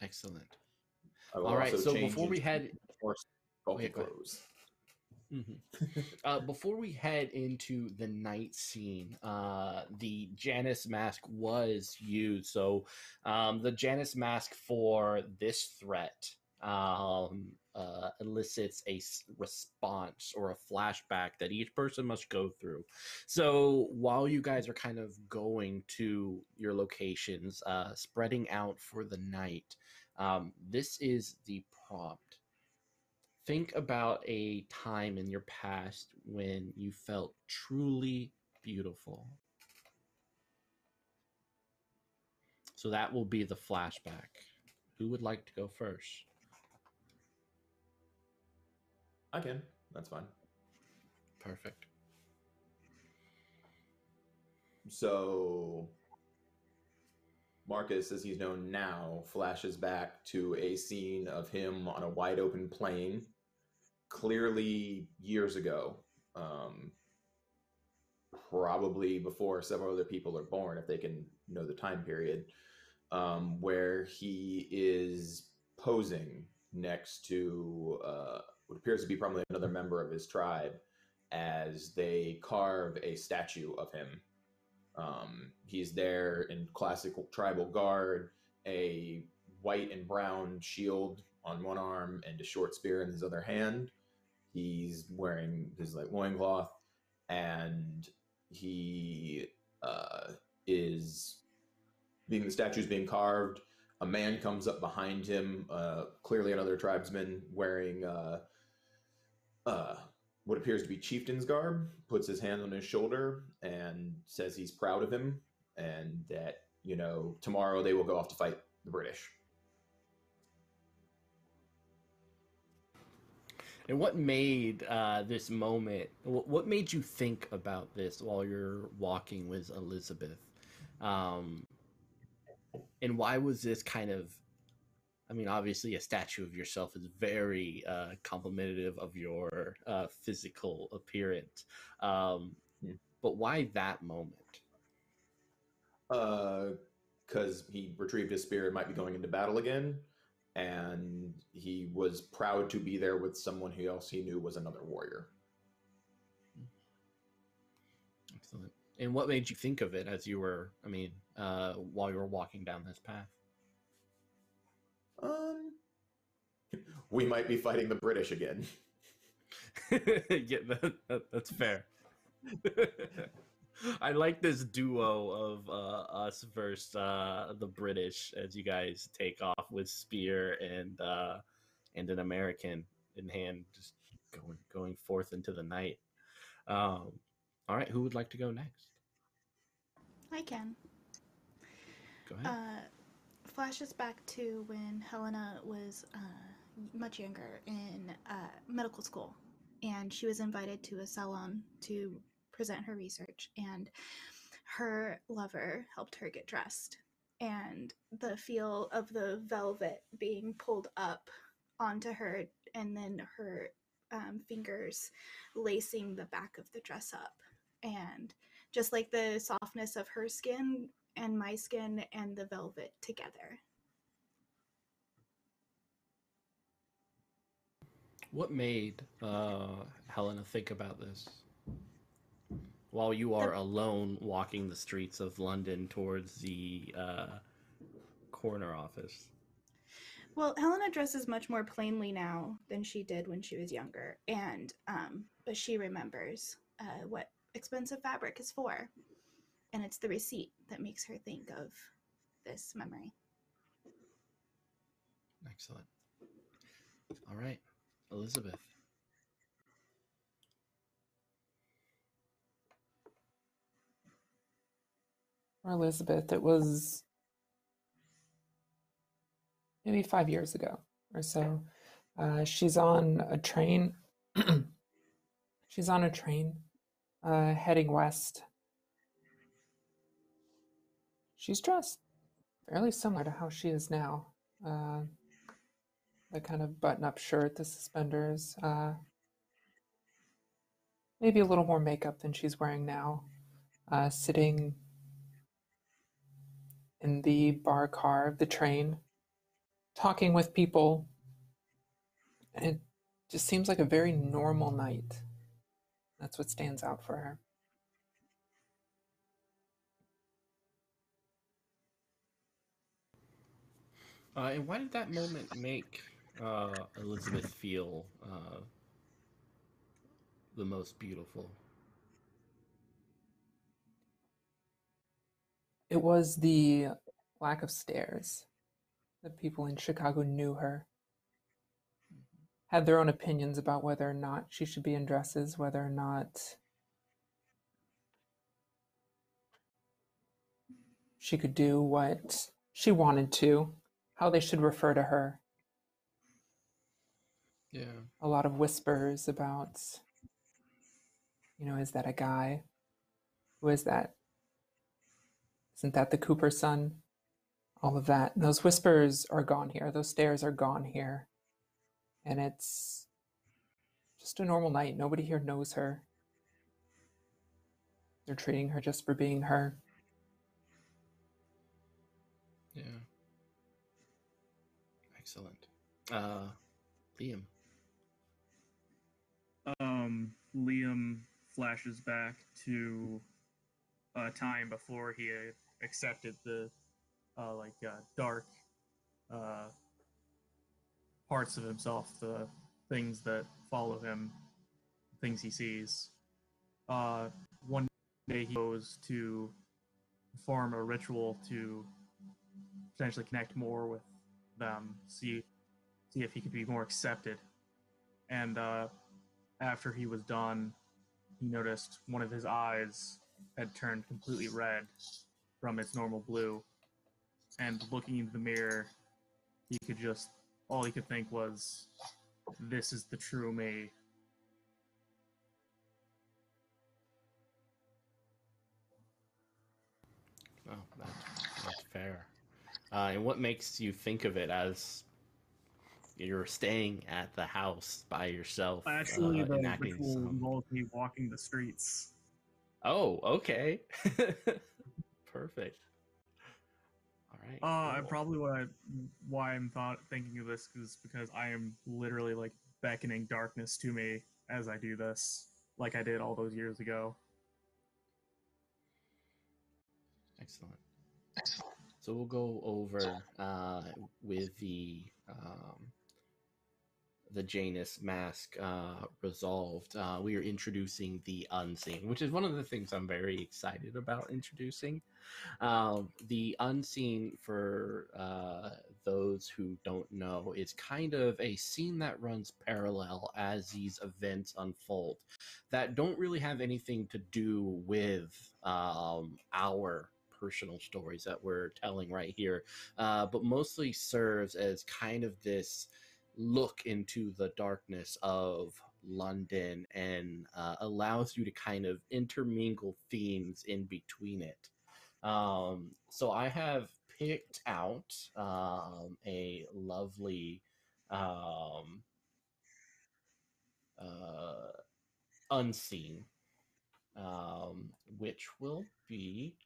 [SPEAKER 1] excellent.
[SPEAKER 2] All right.
[SPEAKER 1] So before we head,
[SPEAKER 2] clothes.
[SPEAKER 1] Before we head into the night scene, the Janus mask was used. So the Janus mask for this threat elicits a response or a flashback that each person must go through. So while you guys are kind of going to your locations, spreading out for the night, this is the prompt. Think about a time in your past when you felt truly beautiful. So that will be the flashback. Who would like to go first?
[SPEAKER 2] I can. That's fine.
[SPEAKER 1] Perfect.
[SPEAKER 2] So Marcus, as he's known now, flashes back to a scene of him on a wide open plain, clearly years ago, probably before several other people are born, if they can know the time period, where he is posing next to what appears to be probably another member of his tribe as they carve a statue of him. He's there in classic tribal garb, a white and brown shield on one arm and a short spear in his other hand. He's wearing his like loincloth, and he is being the statue's being carved. A man comes up behind him, clearly another tribesman wearing what appears to be chieftain's garb, puts his hand on his shoulder and says he's proud of him and that, you know, tomorrow they will go off to fight the British.
[SPEAKER 1] And what made this moment, what made you think about this while you're walking with Elizabeth? And why was this kind of, I mean, obviously a statue of yourself is very complimentary of your physical appearance. But why that moment?
[SPEAKER 2] Because he retrieved his spear and might be going into battle again. And he was proud to be there with someone who else he knew was another warrior.
[SPEAKER 1] Excellent. And what made you think of it as you were, I mean, while you were walking down this path?
[SPEAKER 2] We might be fighting the British again.
[SPEAKER 1] Yeah, that's fair. I like this duo of us versus the British as you guys take off with spear and an American in hand, just going forth into the night. All right, who would like to go next?
[SPEAKER 3] I can.
[SPEAKER 1] Go ahead.
[SPEAKER 3] Flashes back to when Helena was much younger in medical school, and she was invited to a salon to present her research, and her lover helped her get dressed, and the feel of the velvet being pulled up onto her and then her fingers lacing the back of the dress up, and just like the softness of her skin and my skin and the velvet together.
[SPEAKER 1] What made Helena think about this while you are alone walking the streets of London towards the coroner office?
[SPEAKER 3] Well, Helena dresses much more plainly now than she did when she was younger, and but she remembers what expensive fabric is for, and it's the receipt that makes her think of this memory.
[SPEAKER 1] Excellent. All right, Elizabeth.
[SPEAKER 4] For Elizabeth, it was maybe 5 years ago or so. She's on a train. She's on a train heading west. She's dressed fairly similar to how she is now. The kind of button-up shirt, the suspenders, maybe a little more makeup than she's wearing now. Sitting in the bar car of the train, talking with people, and it just seems like a very normal night. That's what stands out for her.
[SPEAKER 1] And why did that moment make Elizabeth feel the most beautiful?
[SPEAKER 4] It was the lack of stairs. The people in Chicago knew her, had their own opinions about whether or not she should be in dresses, whether or not she could do what she wanted to, how they should refer to her.
[SPEAKER 1] Yeah.
[SPEAKER 4] A lot of whispers about, is that a guy? Who is that? Isn't that the Cooper's son? All of that. And those whispers are gone here. Those stares are gone here. And it's just a normal night. Nobody here knows her. They're treating her just for being her.
[SPEAKER 1] Yeah. Excellent. Liam.
[SPEAKER 5] Liam flashes back to a time before he accepted the dark parts of himself, the things that follow him, things he sees. One day he goes to perform a ritual to potentially connect more with them, see if he could be more accepted. And after he was done, he noticed one of his eyes had turned completely red from its normal blue. And looking into the mirror, all he could think was, this is the true me.
[SPEAKER 1] Oh, that's fair. And what makes you think of it as you're staying at the house by yourself,
[SPEAKER 5] Actually, the
[SPEAKER 1] enacting
[SPEAKER 5] ritual
[SPEAKER 1] some...
[SPEAKER 5] involves me walking the streets.
[SPEAKER 1] Oh, okay. Perfect. All right.
[SPEAKER 5] And
[SPEAKER 1] Cool.
[SPEAKER 5] probably why I'm thinking of this is because I am literally like beckoning darkness to me as I do this, like I did all those years ago.
[SPEAKER 1] Excellent. So we'll go over with the Janus mask resolved. We are introducing the unseen, which is one of the things I'm very excited about introducing. The unseen, for those who don't know, is kind of a scene that runs parallel as these events unfold that don't really have anything to do with our personal stories that we're telling right here, but mostly serves as kind of this look into the darkness of London and allows you to kind of intermingle themes in between it. So I have picked out a lovely unseen, which will be...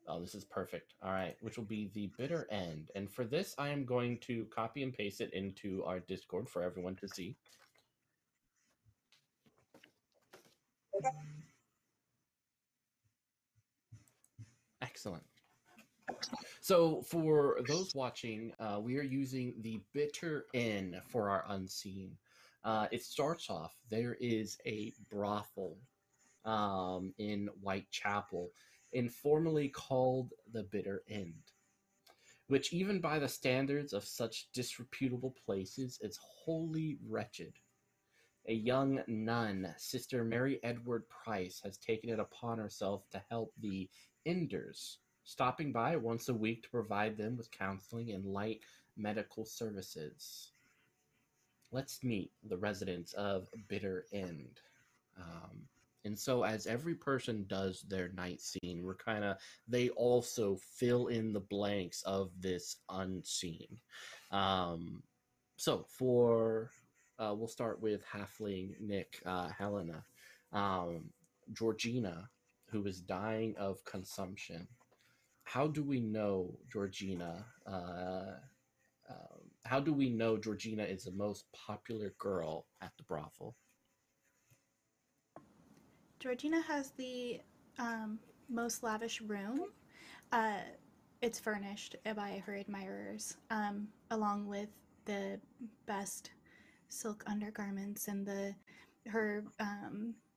[SPEAKER 1] Oh, this is perfect. All right, which will be the bitter end. And for this, I am going to copy and paste it into our Discord for everyone to see. Excellent. So for those watching, we are using the bitter end for our unseen. It starts off, there is a brothel in Whitechapel, informally called the Bitter End, which even by the standards of such disreputable places is wholly wretched. A young nun, Sister Mary Edward Price, has taken it upon herself to help the Enders, stopping by once a week to provide them with counseling and light medical services. Let's meet the residents of Bitter End. And so as every person does their night scene, they also fill in the blanks of this unseen. So we'll start with Halfling Nick, Helena, Georgina, who is dying of consumption. How do we know Georgina? How do we know Georgina is the most popular girl at the brothel?
[SPEAKER 3] Georgina has the most lavish room. It's furnished by her admirers, along with the best silk undergarments, and her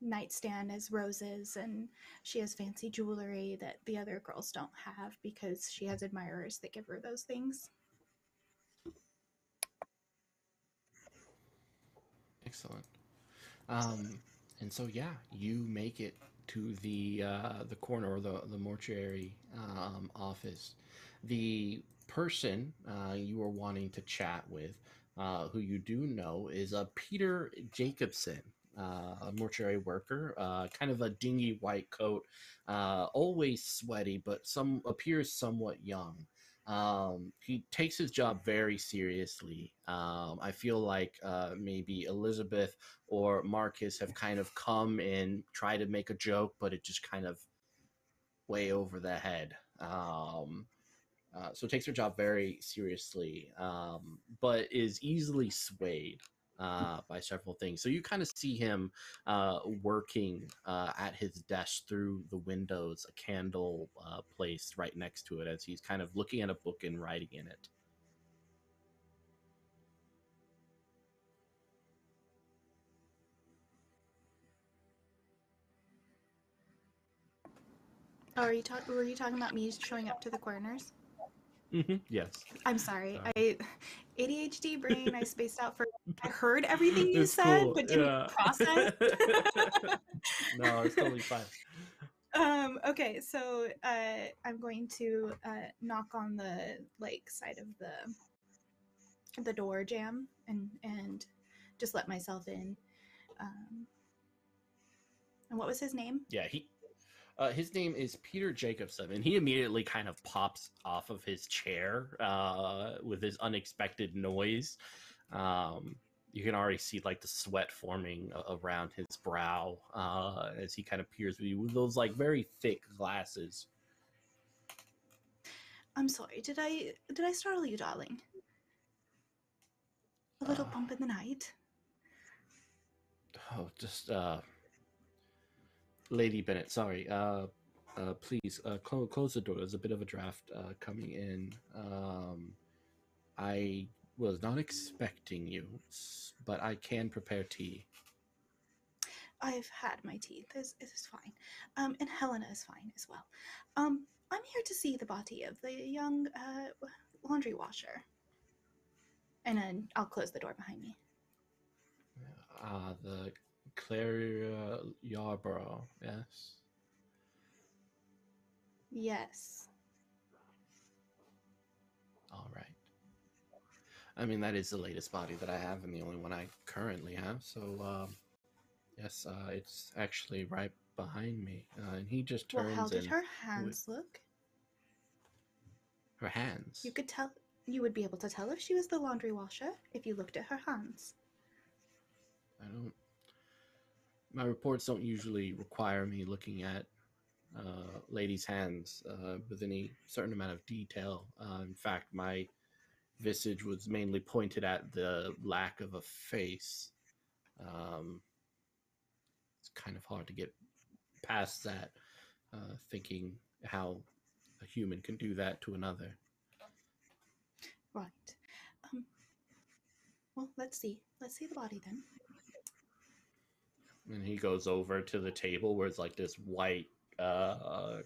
[SPEAKER 3] nightstand is roses, and she has fancy jewelry that the other girls don't have because she has admirers that give her those things.
[SPEAKER 1] Excellent. And so you make it to the corner, or the mortuary office. The person you are wanting to chat with, who you do know, is Peter Jacobson, a mortuary worker, kind of a dingy white coat, always sweaty, but appears somewhat young. He takes his job very seriously. I feel like maybe Elizabeth or Marcus have kind of come and tried to make a joke, but it just kind of way over the head. So takes her job very seriously, but is easily swayed by several things. So you kind of see him working at his desk through the windows, a candle placed right next to it as he's kind of looking at a book and writing in it.
[SPEAKER 3] Oh, were you talking about me showing up to the corners?
[SPEAKER 1] Yes.
[SPEAKER 3] I'm sorry. ADHD brain, I spaced out for... I heard everything you
[SPEAKER 1] It's
[SPEAKER 3] said,
[SPEAKER 1] cool.
[SPEAKER 3] but didn't process.
[SPEAKER 1] No, it's totally fine.
[SPEAKER 3] Okay, so I'm going to knock on the side of the door jamb and just let myself in. And what was his name?
[SPEAKER 1] Yeah, his name is Peter Jacobson, and he immediately kind of pops off of his chair with his unexpected noise. You can already see like the sweat forming around his brow as he kind of peers at you with those like very thick glasses.
[SPEAKER 3] I'm sorry. Did I startle you, darling? A little bump in the night.
[SPEAKER 1] Oh, just Lady Bennett. Sorry. Please close the door. There's a bit of a draft coming in. I was not expecting you, but I can prepare tea.
[SPEAKER 3] I've had my tea. This is fine. And Helena is fine as well. I'm here to see the body of the young laundry washer. And then I'll close the door behind me.
[SPEAKER 1] The Claire Yarborough, yes?
[SPEAKER 3] Yes.
[SPEAKER 1] All right. I mean, that is the latest body that I have and the only one I currently have. So, yes, it's actually right behind me. And he just turns.
[SPEAKER 3] Well, how did her hands look?
[SPEAKER 1] Her hands?
[SPEAKER 3] You could tell. You would be able to tell if she was the laundry washer if you looked at her hands.
[SPEAKER 1] I don't. My reports don't usually require me looking at ladies' hands with any certain amount of detail. In fact, my visage was mainly pointed at the lack of a face. It's kind of hard to get past that, thinking how a human can do that to another.
[SPEAKER 3] Right. Well, let's see. Let's see the body then.
[SPEAKER 1] And he goes over to the table where it's like this white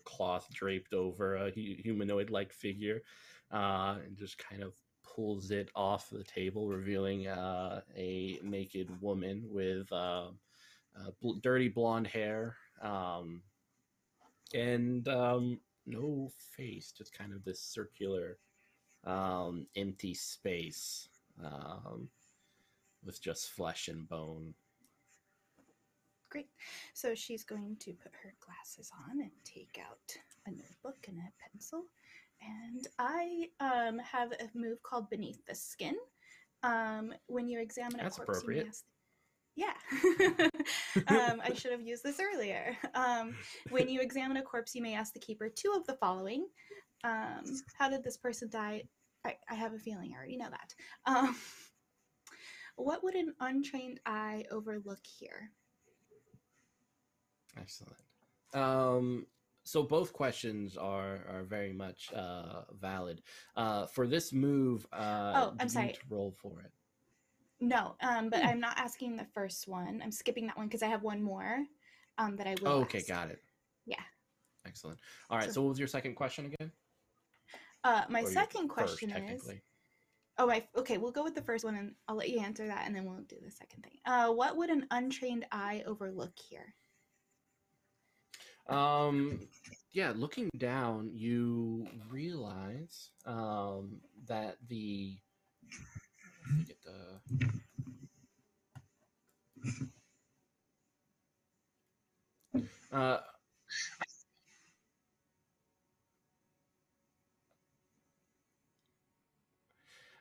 [SPEAKER 1] cloth draped over a humanoid-like figure, and just kind of pulls it off the table, revealing a naked woman with dirty blonde hair and no face, just kind of this circular empty space with just flesh and bone.
[SPEAKER 3] Great. So she's going to put her glasses on and take out a notebook and a pencil. And I have a move called Beneath the Skin. When you examine a
[SPEAKER 1] That's
[SPEAKER 3] corpse,
[SPEAKER 1] appropriate.
[SPEAKER 3] you may ask... I should have used this earlier. When you examine a corpse, you may ask the keeper two of the following. How did this person die? I have a feeling I already know that. What would an untrained eye overlook here?
[SPEAKER 1] Excellent. So both questions are very much valid. For this move,
[SPEAKER 3] I'm sorry.
[SPEAKER 1] need to roll for it.
[SPEAKER 3] No, but I'm not asking the first one. I'm skipping that one because I have one more that I will
[SPEAKER 1] okay,
[SPEAKER 3] ask.
[SPEAKER 1] got it.
[SPEAKER 3] Yeah.
[SPEAKER 1] Excellent. All right, so what was your second question again?
[SPEAKER 3] My second question is... Okay, we'll go with the first one, and I'll let you answer that, and then we'll do the second thing. What would an untrained eye overlook here?
[SPEAKER 1] Yeah, looking down, you realize that the...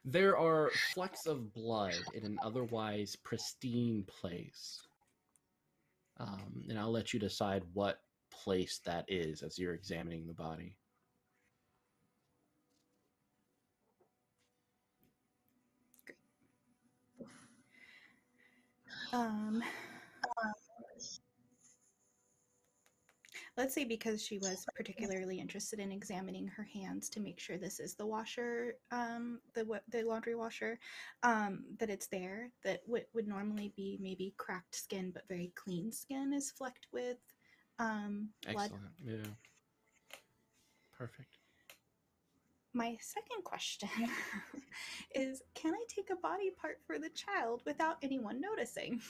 [SPEAKER 1] there are flecks of blood in an otherwise pristine place. And I'll let you decide what place that is as you're examining the body.
[SPEAKER 3] Um, let's say because she was particularly interested in examining her hands to make sure this is the washer, the laundry washer, that it's there. That would normally be maybe cracked skin, but very clean skin is flecked with blood.
[SPEAKER 1] Excellent. Yeah. Perfect.
[SPEAKER 3] My second question is, can I take a body part for the child without anyone noticing?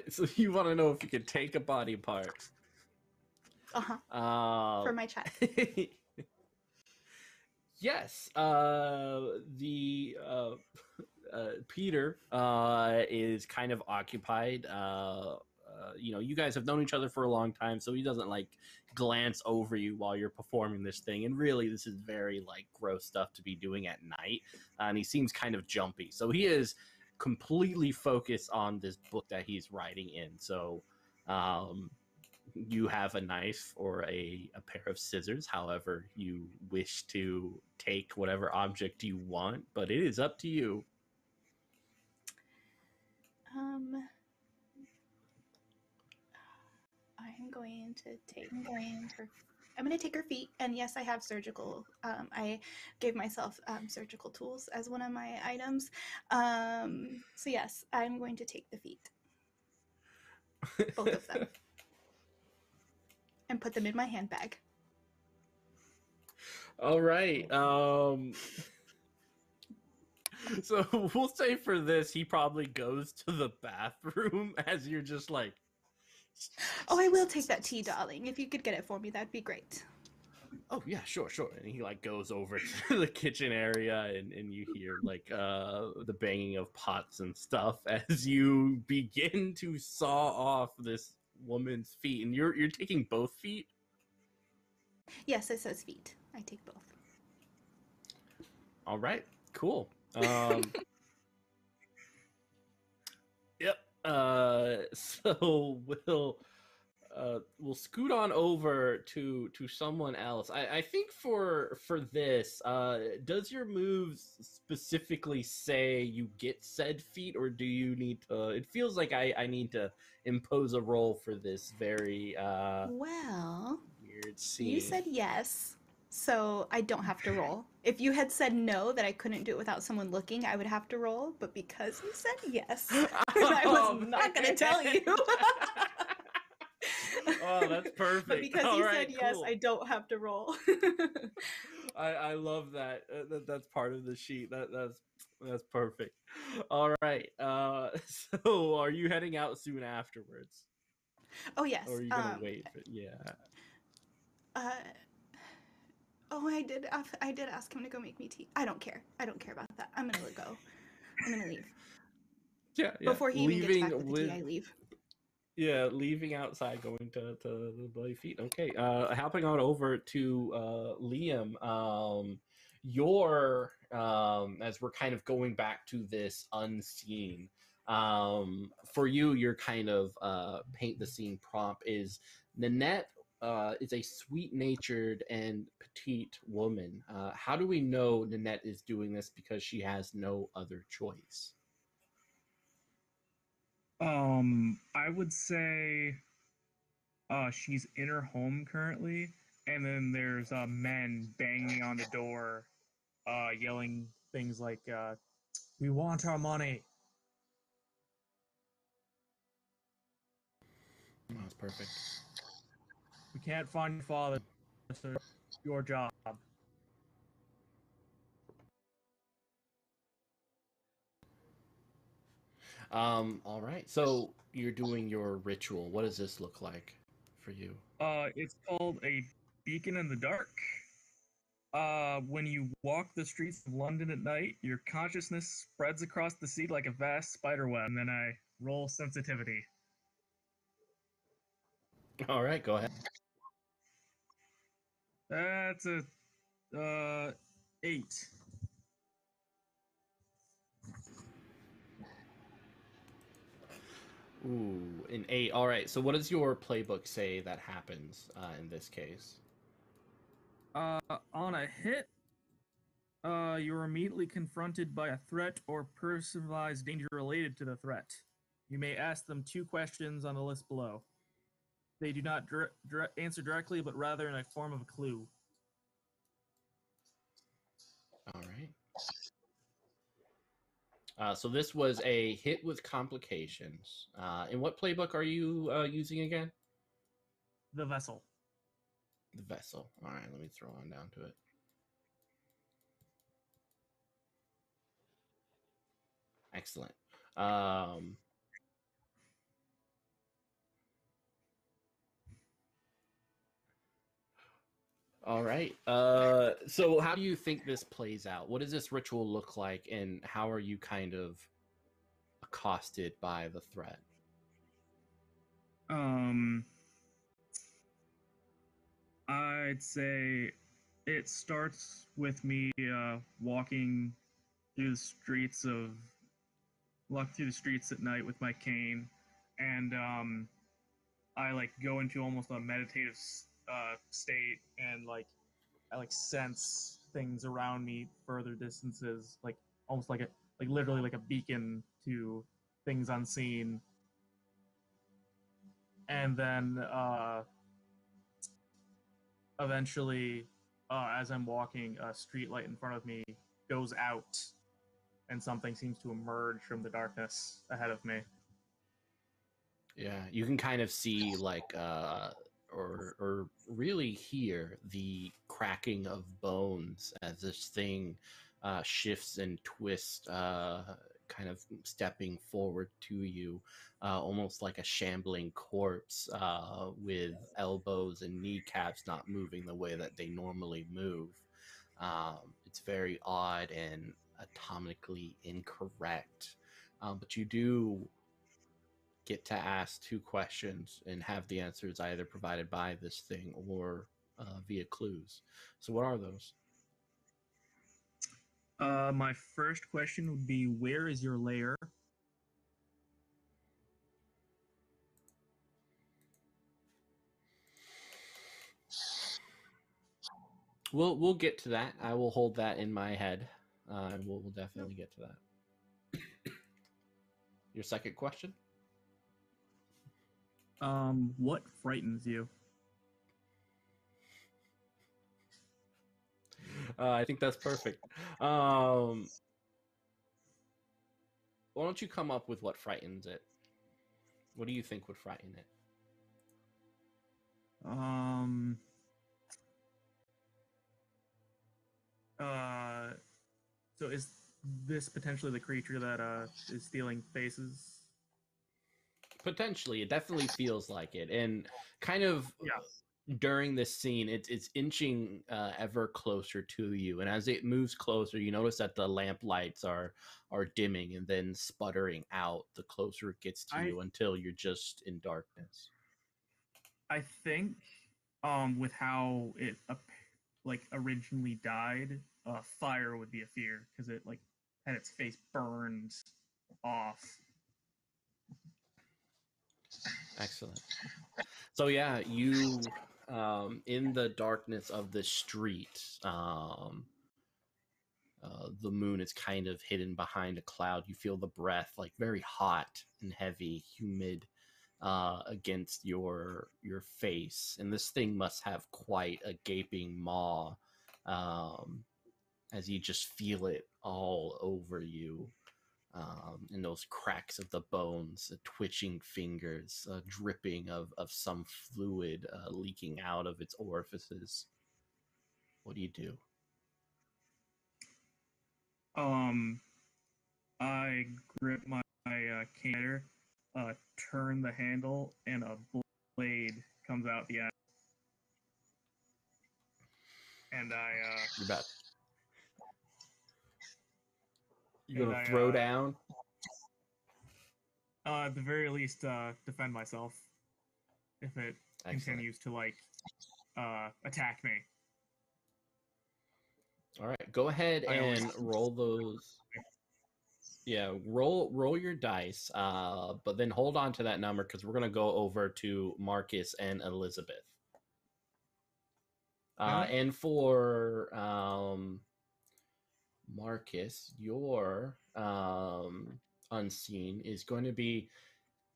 [SPEAKER 1] So you want to know if you could take a body part?
[SPEAKER 3] For my child.
[SPEAKER 1] Yes. Peter is kind of occupied. You guys have known each other for a long time, so he doesn't like glance over you while you're performing this thing. And really, this is very like gross stuff to be doing at night. And he seems kind of jumpy, so he is completely focused on this book that he's writing in. So, you have a knife or a pair of scissors, however you wish to take whatever object you want, but it is up to you.
[SPEAKER 3] I'm going to take her feet, and yes, I have surgical. I gave myself surgical tools as one of my items. So yes, I'm going to take the feet, both of them, and put them in my handbag.
[SPEAKER 1] All right. So we'll say for this, he probably goes to the bathroom as you're just like.
[SPEAKER 3] Oh, I will take that tea, darling. If you could get it for me, that'd be great.
[SPEAKER 1] Oh yeah, sure. And he like goes over to the kitchen area, and you hear like the banging of pots and stuff as you begin to saw off this woman's feet. And you're taking both feet?
[SPEAKER 3] Yes, it says feet. I take both.
[SPEAKER 1] All right, cool. Yep. So we'll scoot on over to someone else. I think for this, does your moves specifically say you get said feat, or do you need to? It feels like I need to impose a roll for this very
[SPEAKER 3] well,
[SPEAKER 1] weird scene.
[SPEAKER 3] You said yes, so I don't have to roll. If you had said no, that I couldn't do it without someone looking, I would have to roll. But because you said yes, I was not going to tell you.
[SPEAKER 1] Oh, that's perfect.
[SPEAKER 3] But because you said yes, I don't have to roll.
[SPEAKER 1] I love that. That's part of the sheet. That's perfect. All right. So are you heading out soon afterwards?
[SPEAKER 3] Oh yes.
[SPEAKER 1] Or are you gonna wait? Yeah.
[SPEAKER 3] Oh, I did ask him to go make me tea. I don't care about that. I'm gonna go. I'm gonna leave.
[SPEAKER 1] Yeah.
[SPEAKER 3] Before he even gets back with the tea, I leave.
[SPEAKER 1] Yeah, leaving outside, going to the bloody feet. Okay, hopping on over to Liam. You're as we're kind of going back to this unseen. For you, your kind of paint the scene prompt is Nanette is a sweet-natured and petite woman. How do we know Nanette is doing this because she has no other choice?
[SPEAKER 5] I would say she's in her home currently, and then there's men banging on the door, yelling things like, "We want our money."
[SPEAKER 1] Oh, that's perfect.
[SPEAKER 5] We can't find your father, so your job.
[SPEAKER 1] All right. So you're doing your ritual. What does this look like for you?
[SPEAKER 5] It's called a beacon in the dark. When you walk the streets of London at night, your consciousness spreads across the sea like a vast spider web. And then I roll sensitivity.
[SPEAKER 1] All right, go ahead.
[SPEAKER 5] That's a 8.
[SPEAKER 1] Ooh, an 8. All right. So what does your playbook say that happens in this case?
[SPEAKER 5] On a hit, You're immediately confronted by a threat or personalized danger related to the threat. You may ask them 2 questions on the list below. They do not answer directly, but rather in a form of a clue.
[SPEAKER 1] All right. So this was a hit with complications. And what playbook are you using again?
[SPEAKER 5] The vessel.
[SPEAKER 1] The vessel. All right, let me throw on down to it. Excellent. All right. So how do you think this plays out? What does this ritual look like, and how are you kind of accosted by the threat?
[SPEAKER 5] I'd say it starts with me walking through the streets at night with my cane, and I like go into almost a meditative state, and I sense things around me further distances, like almost like literally like a beacon to things unseen. And then eventually, as I'm walking, a street light in front of me goes out, and something seems to emerge from the darkness ahead of me.
[SPEAKER 1] Yeah, you can kind of see or really hear the cracking of bones as this thing shifts and twists, kind of stepping forward to you, almost like a shambling corpse, with elbows and kneecaps not moving the way that they normally move. It's very odd and atomically incorrect, but you do get to ask 2 questions and have the answers either provided by this thing or via clues. So what are those?
[SPEAKER 5] My first question would be, where is your lair?
[SPEAKER 1] We'll get to that. I will hold that in my head, and we'll definitely get to that. Your second question?
[SPEAKER 5] What frightens you?
[SPEAKER 1] I think that's perfect. Why don't you come up with what frightens it? What do you think would frighten it?
[SPEAKER 5] So is this potentially the creature that is stealing faces?
[SPEAKER 1] Potentially, it definitely feels like it, and kind of during this scene, it's inching ever closer to you, and as it moves closer, you notice that the lamp lights are dimming and then sputtering out the closer it gets to you until you're just in darkness.
[SPEAKER 5] I think, with how it originally died, fire would be a fear because it had its face burned off.
[SPEAKER 1] Excellent. So yeah, you in the darkness of the street, the moon is kind of hidden behind a cloud. You feel the breath like very hot and heavy, humid, against your face, and this thing must have quite a gaping maw, as you just feel it all over you. And those cracks of the bones, the twitching fingers, dripping of some fluid leaking out of its orifices. What do you do?
[SPEAKER 5] I grip my cane, turn the handle, and a blade comes out the end. And
[SPEAKER 1] You bet. You gonna throw down?
[SPEAKER 5] At the very least, defend myself if it continues to attack me.
[SPEAKER 1] All right, go ahead and roll those. Yeah, roll your dice, but then hold on to that number because we're gonna go over to Marcus and Elizabeth. And for Marcus, your unseen is going to be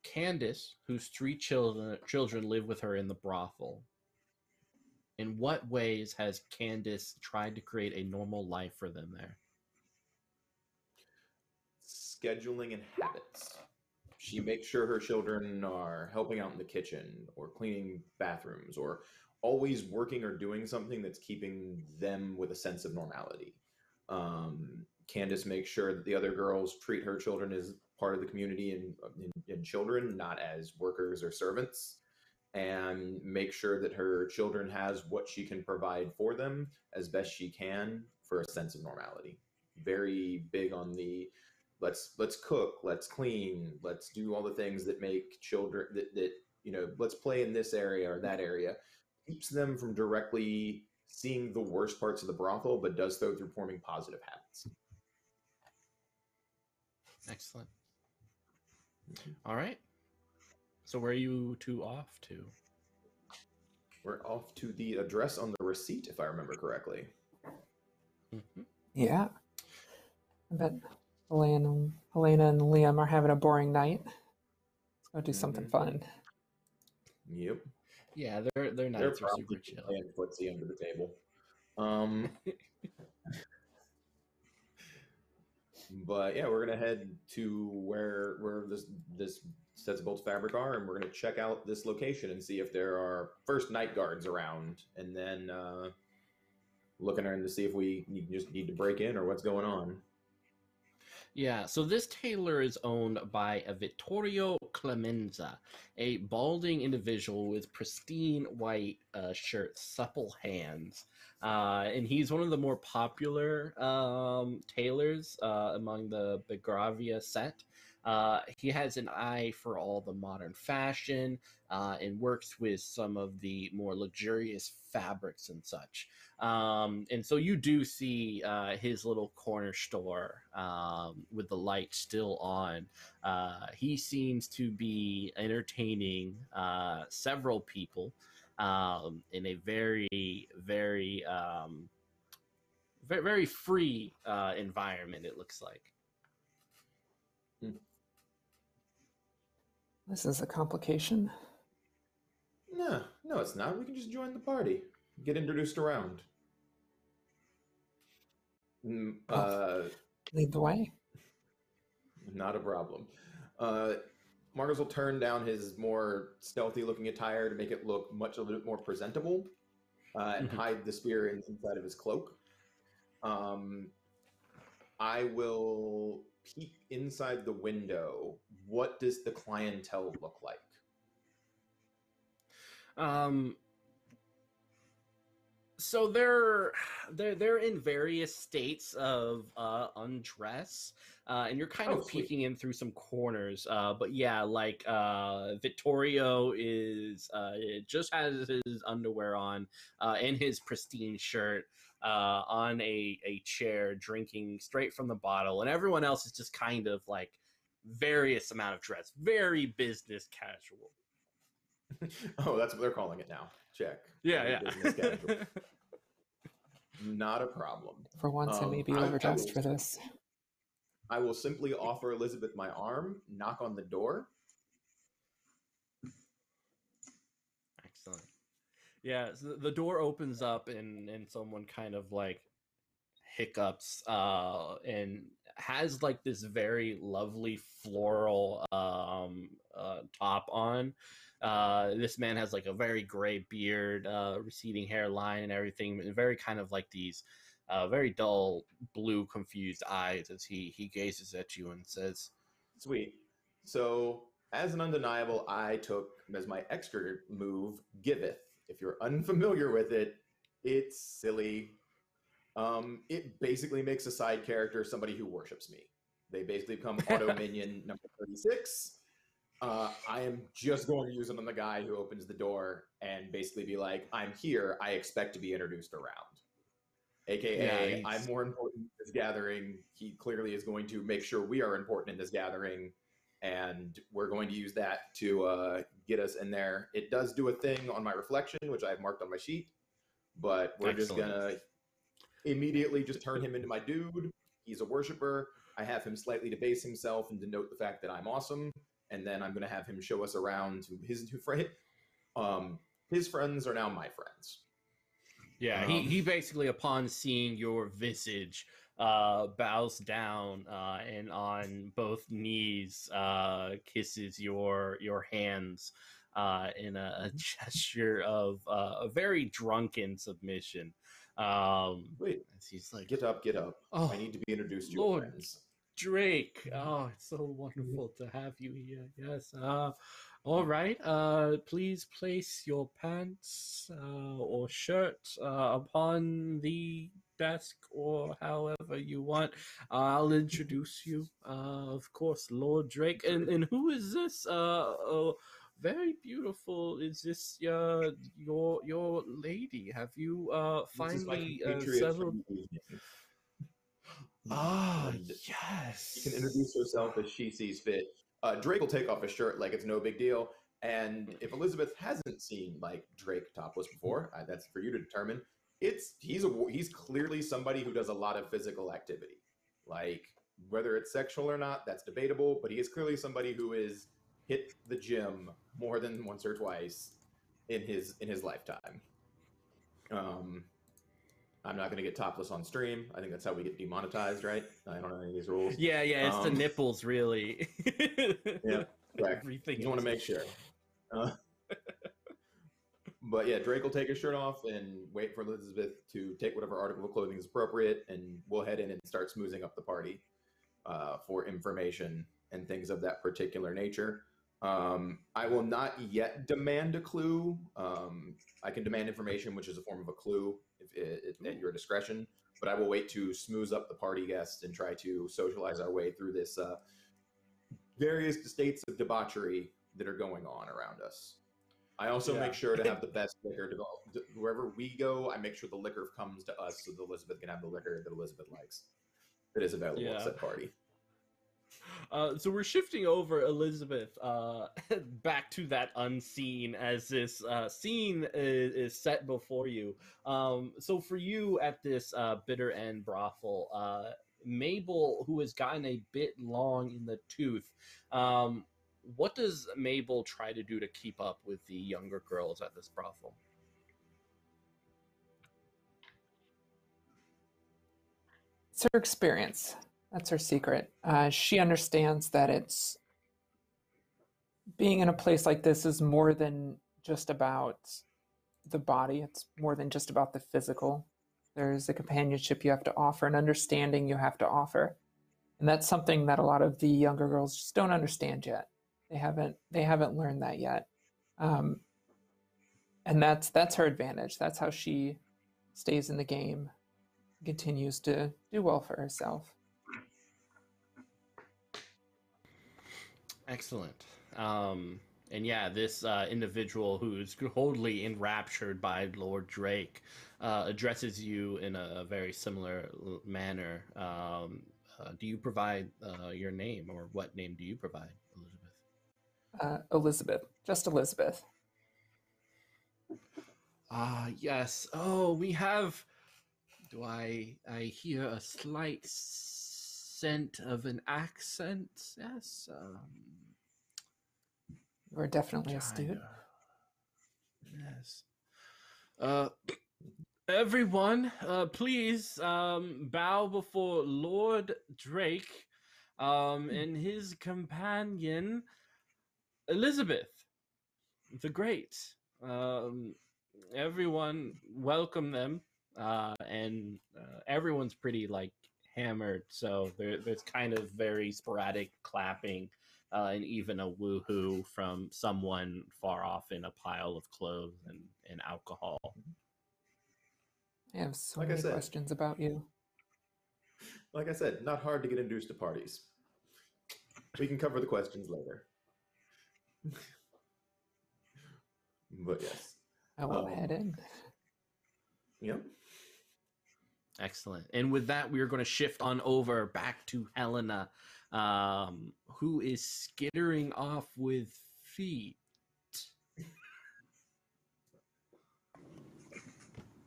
[SPEAKER 1] Candace, whose three children live with her in the brothel. In what ways has Candace tried to create a normal life for them there?
[SPEAKER 2] Scheduling and habits. She makes sure her children are helping out in the kitchen or cleaning bathrooms or always working or doing something that's keeping them with a sense of normality. Candace makes sure that the other girls treat her children as part of the community and children, not as workers or servants, and make sure that her children has what she can provide for them as best she can for a sense of normality. Very big on the let's cook, let's clean, let's do all the things that make children that let's play in this area or that area. Keeps them from directly seeing the worst parts of the brothel, but does so through forming positive habits.
[SPEAKER 1] Excellent. All right. So where are you two off to?
[SPEAKER 2] We're off to the address on the receipt, if I remember correctly.
[SPEAKER 1] Mm-hmm.
[SPEAKER 4] Yeah. I bet Helena and Liam are having a boring night. Let's go do something fun.
[SPEAKER 2] Yep.
[SPEAKER 1] Yeah, their nights are super chill.
[SPEAKER 2] Playing footsie under the table. But yeah, we're gonna head to where this sets of bolts fabric are, and we're gonna check out this location and see if there are first night guards around, and then looking around to see if we just need to break in or what's going on.
[SPEAKER 1] Yeah, so this tailor is owned by a Vittorio Clemenza, a balding individual with pristine white shirt, supple hands. And he's one of the more popular tailors among the Begravia set. He has an eye for all the modern fashion and works with some of the more luxurious fabrics and such. And so you do see his little corner store with the light still on. He seems to be entertaining several people in a very, very, very, very free environment, it looks like.
[SPEAKER 4] This is a complication.
[SPEAKER 2] No, it's not. We can just join the party. Get introduced around.
[SPEAKER 4] Lead the way.
[SPEAKER 2] Not a problem. Marcus will turn down his more stealthy-looking attire to make it look a little bit more presentable, and hide the spear inside of his cloak. I will peek inside the window. What does the clientele look like?
[SPEAKER 1] So they're in various states of undress, and you're kind of peeking in through some corners. But yeah, like Vittorio is just has his underwear on and his pristine shirt on a chair, drinking straight from the bottle, and everyone else is just kind of like various amount of dress, very business casual.
[SPEAKER 2] Oh, that's what they're calling it now. Check.
[SPEAKER 1] Yeah.
[SPEAKER 2] Business casual. Not a problem.
[SPEAKER 4] For once, I may be overdressed for this.
[SPEAKER 2] I will simply offer Elizabeth my arm, knock on the door.
[SPEAKER 1] Excellent. Yeah, so the door opens up and someone kind of like hiccups and has like this very lovely floral top on. This man has like a very gray beard, receding hairline and everything, and very kind of like these very dull blue confused eyes as he gazes at you and says,
[SPEAKER 2] "Sweet. So as an undeniable, I took as my extra move Giveth. If you're unfamiliar with it, it's silly. It basically makes a side character somebody who worships me. They basically become auto minion number 36. I am just going to use it on the guy who opens the door and basically be like, I'm here. I expect to be introduced around. AKA, I'm more important in this gathering. He clearly is going to make sure we are important in this gathering. And we're going to use that to get us in there. It does do a thing on my reflection, which I have marked on my sheet. But we're just going to immediately just turn him into my dude. he's a worshiper. I have him slightly debase himself and denote the fact that I'm awesome, and then I'm going to have him show us around to his new friend. His friends are now my friends.
[SPEAKER 1] Yeah, he basically, upon seeing your visage, bows down and on both knees kisses your hands in a gesture of a very drunken submission.
[SPEAKER 2] Wait,
[SPEAKER 1] he's like,
[SPEAKER 2] get up.
[SPEAKER 1] Oh,
[SPEAKER 2] I need to be introduced to
[SPEAKER 1] Lord
[SPEAKER 2] your friends.
[SPEAKER 1] Drake. Oh, it's so wonderful to have you here. Yes. All right. Please place your pants or shirt upon the desk or however you want. I'll introduce you. Of course, Lord Drake. And who is this? Very beautiful. Is this your lady? Have you finally settled? Ah, yes.
[SPEAKER 2] She can introduce herself as she sees fit. Drake will take off his shirt like it's no big deal. And if Elizabeth hasn't seen like Drake topless before, that's for you to determine. He's clearly somebody who does a lot of physical activity. Like whether it's sexual or not, that's debatable. But he is clearly somebody who is hit the gym more than once or twice in his lifetime. I'm not going to get topless on stream. I think that's how we get demonetized, right? I don't know any of these rules.
[SPEAKER 1] Yeah, it's the nipples, really.
[SPEAKER 2] Yeah, correct.
[SPEAKER 1] Everything.
[SPEAKER 2] Just want to make sure. But yeah, Drake will take his shirt off and wait for Elizabeth to take whatever article of clothing is appropriate, and we'll head in and start smoozing up the party for information and things of that particular nature. I will not yet demand a clue. I can demand information, which is a form of a clue at your discretion, but I will wait to smooth up the party guests and try to socialize our way through this various states of debauchery that are going on around us. I also make sure to have the best liquor. Wherever we go, I make sure the liquor comes to us so that Elizabeth can have the liquor that Elizabeth likes that is available at said party.
[SPEAKER 1] So we're shifting over, Elizabeth, back to that unseen as this scene is set before you. So for you at this bitter end brothel, Mabel, who has gotten a bit long in the tooth, what does Mabel try to do to keep up with the younger girls at this brothel?
[SPEAKER 4] It's her experience. That's her secret. She understands that it's being in a place like this is more than just about the body. It's more than just about the physical. There's a companionship you have to offer, an understanding you have to offer. And that's something that a lot of the younger girls just don't understand yet. They haven't learned that yet. And that's her advantage. That's how she stays in the game, continues to do well for herself.
[SPEAKER 1] Excellent. And yeah, this individual who's wholly enraptured by Lord Drake addresses you in a very similar manner. Do you provide your name, or what name do you provide, Elizabeth?
[SPEAKER 4] Elizabeth. Just Elizabeth.
[SPEAKER 1] Yes. Oh, we have... Do I hear a slight scent of an accent? Yes.
[SPEAKER 4] You're definitely astute.
[SPEAKER 1] Yes. Everyone, please bow before Lord Drake and his companion, Elizabeth the Great. Everyone welcome them. And everyone's pretty like hammered, so there's kind of very sporadic clapping and even a woohoo from someone far off in a pile of clothes and alcohol.
[SPEAKER 4] I have so many questions about you.
[SPEAKER 2] Like I said, not hard to get introduced to parties. We can cover the questions later. But yes.
[SPEAKER 4] I will head in.
[SPEAKER 2] Yep.
[SPEAKER 1] Excellent. And with that, we are going to shift on over back to Helena, who is skittering off with feet.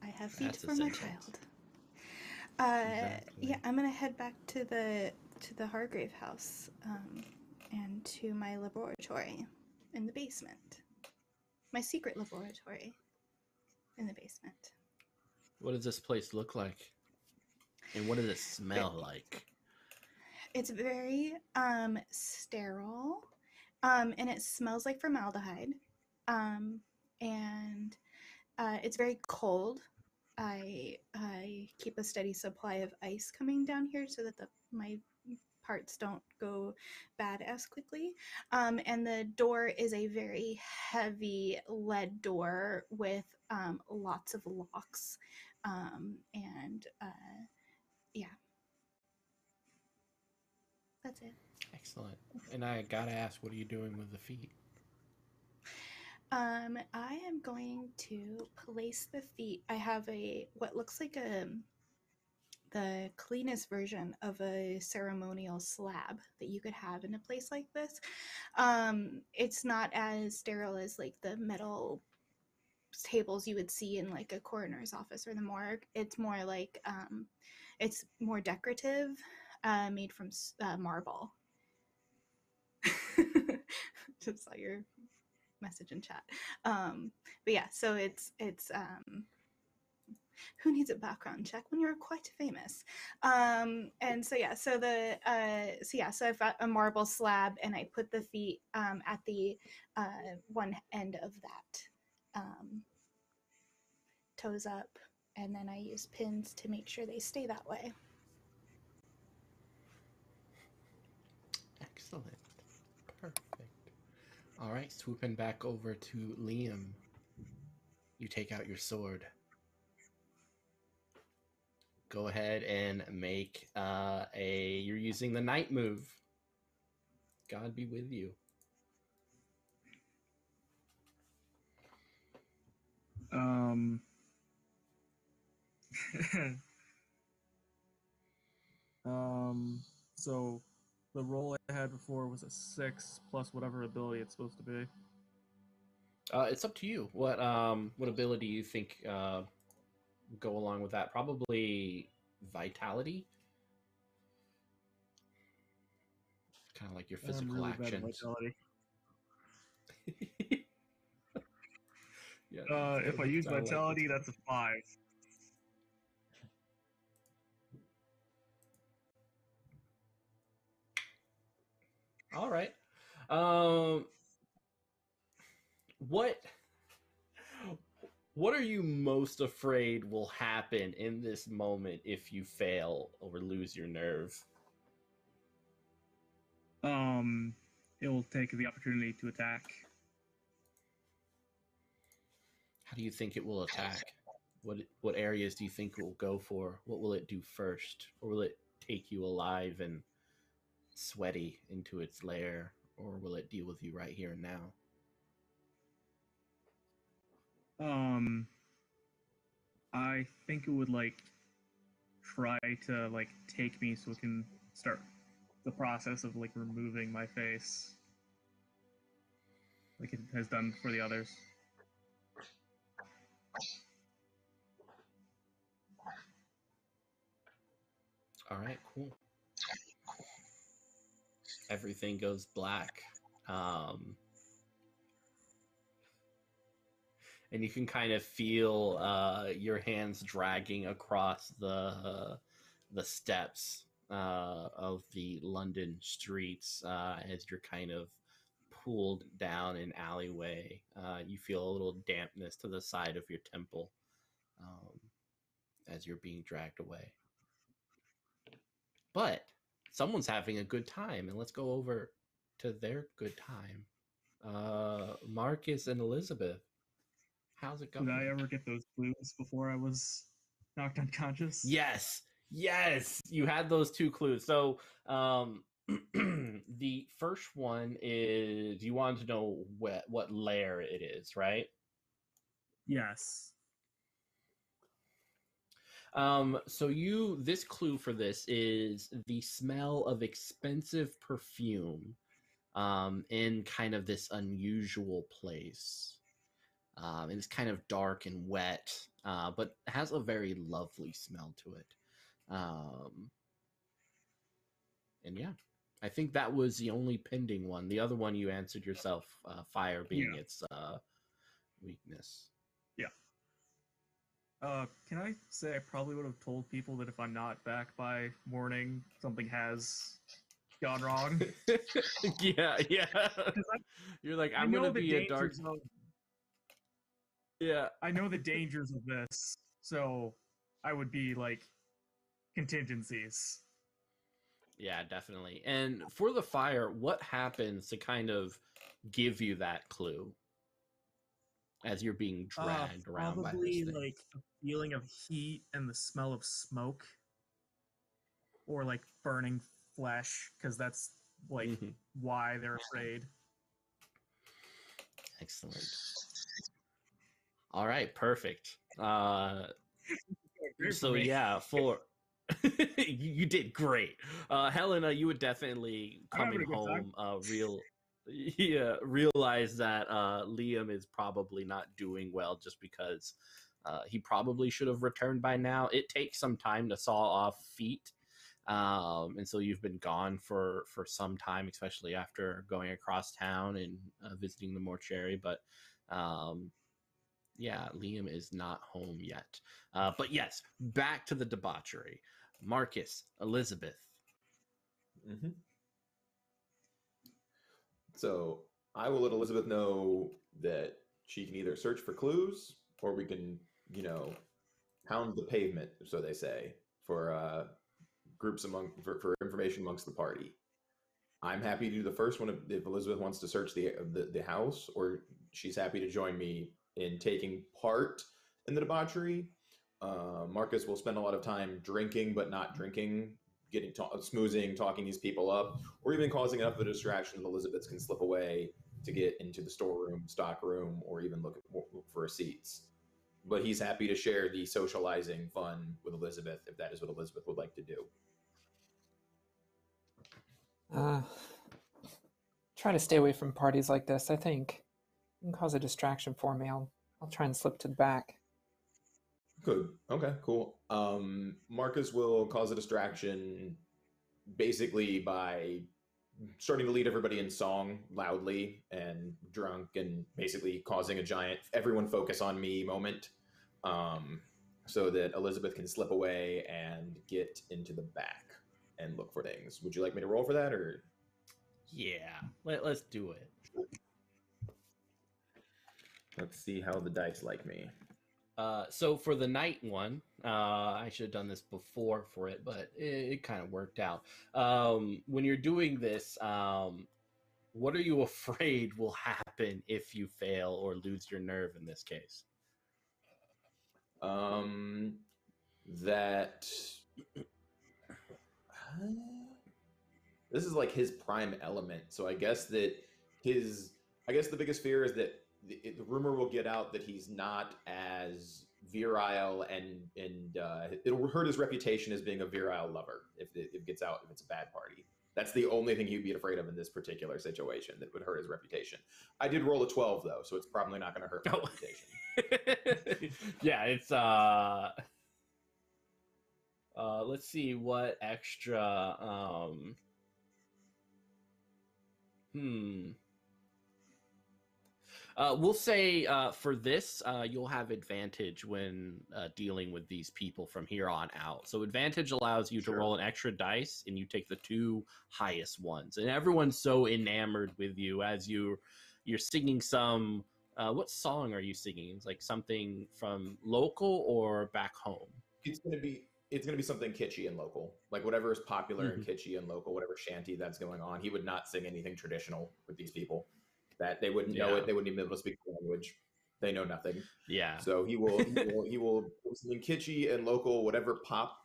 [SPEAKER 3] I have feet for my child. Yeah, I'm gonna head back to the Hargrave House, and to my laboratory in the basement. My secret laboratory in the basement.
[SPEAKER 1] What does this place look like? And what does it smell like?
[SPEAKER 3] It's very sterile, and it smells like formaldehyde, and it's very cold. I keep a steady supply of ice coming down here so that my parts don't go bad as quickly. And the door is a very heavy lead door with lots of locks, and yeah, that's it.
[SPEAKER 1] Excellent. And I gotta ask, what are you doing with the feet?
[SPEAKER 3] I am going to place the feet. I have what looks like the cleanest version of a ceremonial slab that you could have in a place like this. It's not as sterile as like the metal tables you would see in like a coroner's office or the morgue. It's more like it's more decorative, made from marble. Just saw your message in chat. But yeah, so it's who needs a background check when you're quite famous? And so yeah, so so I've got a marble slab, and I put the feet at the one end of that, toes up, and then I use pins to make sure they stay that way.
[SPEAKER 1] Excellent. Perfect. All right, swooping back over to Liam. You take out your sword. Go ahead and make you're using the night move. God be with you.
[SPEAKER 5] So the roll I had before was a 6 plus whatever ability it's supposed to be.
[SPEAKER 1] It's up to you. What ability you think go along with that? Probably vitality. Kind of like your physical
[SPEAKER 5] really
[SPEAKER 1] actions.
[SPEAKER 5] Yeah, if I use vitality, that's a 5.
[SPEAKER 1] All right. What are you most afraid will happen in this moment if you fail or lose your nerve?
[SPEAKER 5] It will take the opportunity to attack.
[SPEAKER 1] How do you think it will attack? What areas do you think it will go for? What will it do first? Or will it take you alive and sweaty into its lair? Or will it deal with you right here and now?
[SPEAKER 5] I think it would try to take me so it can start the process of removing my face, like it has done for the others.
[SPEAKER 1] All right, cool. Everything goes black. And you can kind of feel your hands dragging across the steps of the London streets as you're kind of pulled down an alleyway. You feel a little dampness to the side of your temple as you're being dragged away. But someone's having a good time, and let's go over to their good time. Marcus and Elizabeth. How's it going?
[SPEAKER 5] Did I ever get those clues before I was knocked unconscious?
[SPEAKER 1] Yes. You had those 2 clues. So the first one is you wanted to know what layer it is, right?
[SPEAKER 5] Yes.
[SPEAKER 1] So this clue for this is the smell of expensive perfume in kind of this unusual place. It's kind of dark and wet, but has a very lovely smell to it. And yeah, I think that was the only pending one. The other one you answered yourself, fire being its weakness.
[SPEAKER 5] Yeah. Can I say I probably would have told people that if I'm not back by morning, something has gone wrong?
[SPEAKER 1] Yeah. You're like, I'm going to be a dark... Yeah.
[SPEAKER 5] I know the dangers of this, so I would be, like, contingencies.
[SPEAKER 1] Yeah, definitely. And for the fire, what happens to kind of give you that clue as you're being dragged around by this thing?
[SPEAKER 5] Probably, like, a feeling of heat and the smell of smoke. Or, like, burning flesh, because that's, like, why they're afraid.
[SPEAKER 1] Excellent. All right, perfect. So, yeah, for... you did great. Helena, you would definitely, coming home, realize that Liam is probably not doing well just because he probably should have returned by now. It takes some time to saw off feet. And so you've been gone for some time, especially after going across town and visiting the mortuary. But yeah, Liam is not home yet. But yes, back to the debauchery. Marcus, Elizabeth.
[SPEAKER 2] So I will let Elizabeth know that she can either search for clues or we can, pound the pavement, so they say, for groups for information amongst the party. I'm happy to do the first one if Elizabeth wants to search the house, or she's happy to join me in taking part in the debauchery. Marcus will spend a lot of time drinking, but not drinking, smoozing, talking these people up, or even causing enough of a distraction that Elizabeth can slip away to get into the storeroom, stockroom, or even look for seats. But he's happy to share the socializing fun with Elizabeth if that is what Elizabeth would like to do.
[SPEAKER 4] Try to stay away from parties like this, I think. It can cause a distraction for me. I'll try and slip to the back.
[SPEAKER 2] Good. Okay, cool. Marcus will cause a distraction basically by starting to lead everybody in song loudly and drunk and basically causing a giant everyone focus on me moment, so that Elizabeth can slip away and get into the back and look for things. Would you like me to roll for that, or?
[SPEAKER 1] Yeah, let's do it.
[SPEAKER 2] Let's see how the dice like me.
[SPEAKER 1] So for the night one, I should have done this before for it, but it kind of worked out. When you're doing this, what are you afraid will happen if you fail or lose your nerve in this case?
[SPEAKER 2] That this is like his prime element, so I guess the biggest fear is that the rumor will get out that he's not as virile, and it'll hurt his reputation as being a virile lover if it gets out, if it's a bad party. That's the only thing he'd be afraid of in this particular situation that would hurt his reputation. I did roll a 12 though, so it's probably not going to hurt my reputation.
[SPEAKER 1] Yeah, it's let's see what extra we'll say for this, you'll have advantage when dealing with these people from here on out. So advantage allows you to roll an extra dice, and you take the two highest ones. And everyone's so enamored with you as you're singing some. What song are you singing? It's like something from local or back home?
[SPEAKER 2] It's gonna be something kitschy and local, like whatever is popular and kitschy and local, whatever shanty that's going on. He would not sing anything traditional with these people. That they wouldn't know it. They wouldn't even be able to speak the language. They know nothing.
[SPEAKER 1] Yeah.
[SPEAKER 2] So he will something kitschy and local, whatever pop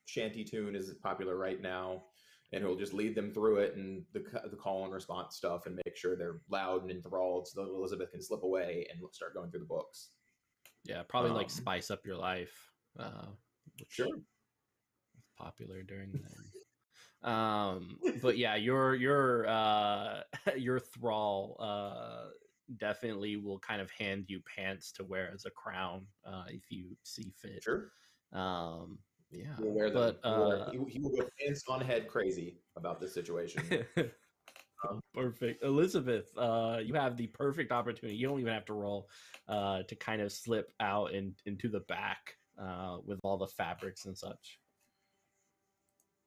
[SPEAKER 2] shanty tune is popular right now, and he'll just lead them through it and the call and response stuff, and make sure they're loud and enthralled so that Elizabeth can slip away and start going through the books.
[SPEAKER 1] Yeah, probably like Spice Up Your Life. Which
[SPEAKER 2] is
[SPEAKER 1] popular during then. But yeah, your thrall definitely will kind of hand you pants to wear as a crown if you see fit.
[SPEAKER 2] Sure.
[SPEAKER 1] Yeah,
[SPEAKER 2] He will wear them.
[SPEAKER 1] but
[SPEAKER 2] He will go pants on head crazy about this situation.
[SPEAKER 1] perfect. Elizabeth, you have the perfect opportunity. You don't even have to roll to kind of slip out into the back with all the fabrics and such.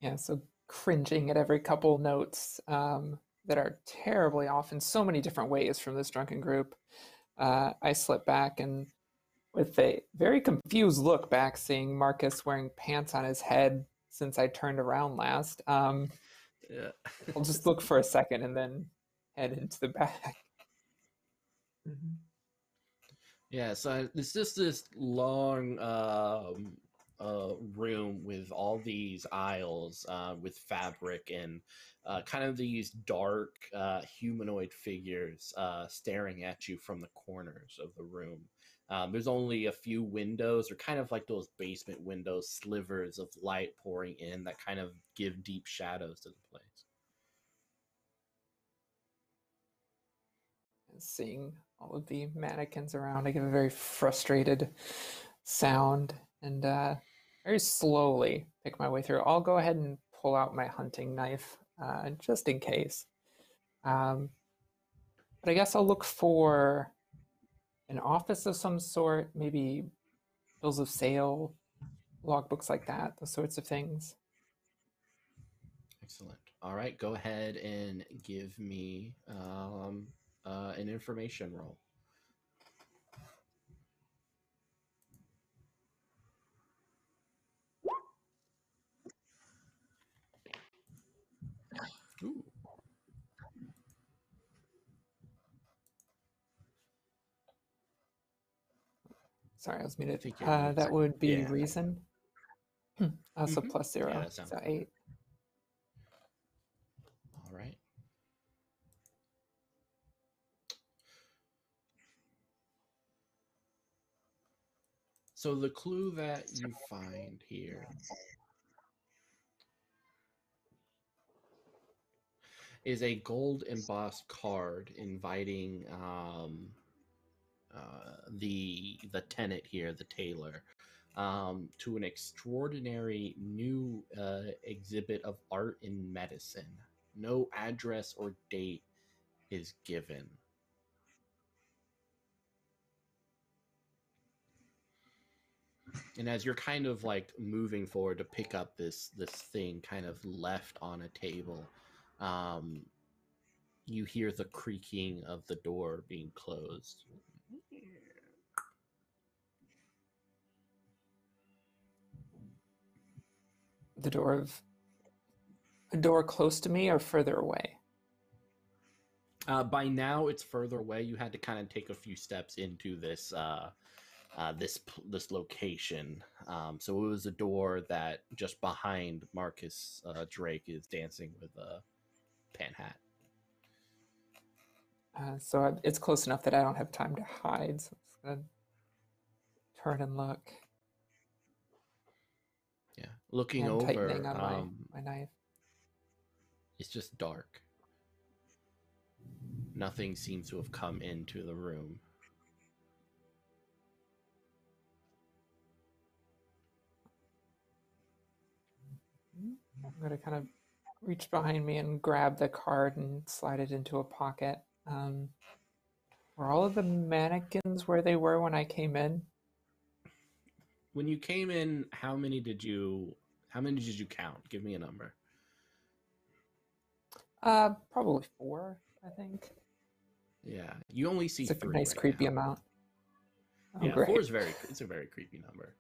[SPEAKER 4] Yeah, so cringing at every couple notes that are terribly off in so many different ways from this drunken group. I slip back and with a very confused look back, seeing Marcus wearing pants on his head since I turned around last.
[SPEAKER 1] Yeah.
[SPEAKER 4] I'll just look for a second and then head into the back.
[SPEAKER 1] Mm-hmm. Yeah, so it's just this long room with all these aisles with fabric and kind of these dark humanoid figures staring at you from the corners of the room. There's only a few windows, or kind of like those basement windows, slivers of light pouring in that kind of give deep shadows to the place.
[SPEAKER 4] Seeing all of the mannequins around, I give a very frustrated sound and very slowly pick my way through. I'll go ahead and pull out my hunting knife just in case. But I guess I'll look for an office of some sort, maybe bills of sale, logbooks like that, those sorts of things.
[SPEAKER 1] Excellent. All right, go ahead and give me an information roll. Ooh.
[SPEAKER 4] Sorry, I was muted.
[SPEAKER 1] think you're
[SPEAKER 4] That would be
[SPEAKER 1] yeah.
[SPEAKER 4] reason. So plus 0.
[SPEAKER 1] Yeah, that sounds
[SPEAKER 4] so
[SPEAKER 1] good.
[SPEAKER 4] 8.
[SPEAKER 1] All right. So the clue that you find here is a gold embossed card inviting the tenant here, the tailor, to an extraordinary new exhibit of art and medicine. No address or date is given. And as you're kind of like moving forward to pick up this thing kind of left on a table, you hear the creaking of the door being closed.
[SPEAKER 4] The door of a door close to me or further away?
[SPEAKER 1] By now, it's further away. You had to kind of take a few steps into this this location. So it was a door that just behind Marcus Drake is dancing with a pan hat.
[SPEAKER 4] So it's close enough that I don't have time to hide. So I'm just gonna turn and look.
[SPEAKER 1] Yeah, looking
[SPEAKER 4] and
[SPEAKER 1] over,
[SPEAKER 4] tightening on my knife.
[SPEAKER 1] It's just dark. Nothing seems to have come into the room.
[SPEAKER 4] I'm gonna kind of reach behind me and grab the card and slide it into a pocket. Were all of the mannequins where they were when I came in?
[SPEAKER 1] When you came in, how many did you count? Give me a number.
[SPEAKER 4] Probably 4, I think.
[SPEAKER 1] Yeah, you only see
[SPEAKER 4] it's
[SPEAKER 1] 3.
[SPEAKER 4] A nice
[SPEAKER 1] right
[SPEAKER 4] creepy
[SPEAKER 1] now.
[SPEAKER 4] amount. Oh,
[SPEAKER 1] Yeah,
[SPEAKER 4] great.
[SPEAKER 1] 4 is it's a very creepy number.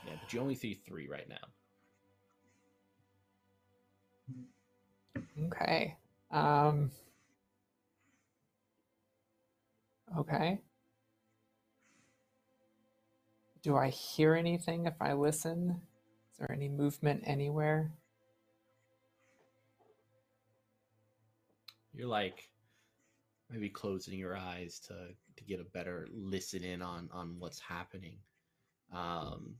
[SPEAKER 1] Yeah, but you only see 3 right now.
[SPEAKER 4] Okay. Okay. Do I hear anything if I listen? Is there any movement anywhere?
[SPEAKER 1] You're like maybe closing your eyes to get a better listen in on what's happening. And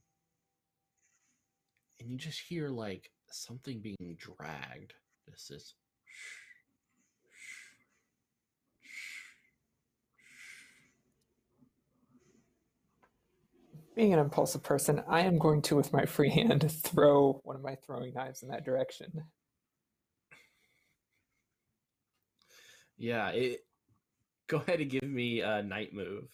[SPEAKER 1] you just hear like something being dragged. This is
[SPEAKER 4] Being an impulsive person, I am going to, with my free hand, throw one of my throwing knives in that direction.
[SPEAKER 1] Yeah, go ahead and give me a night move.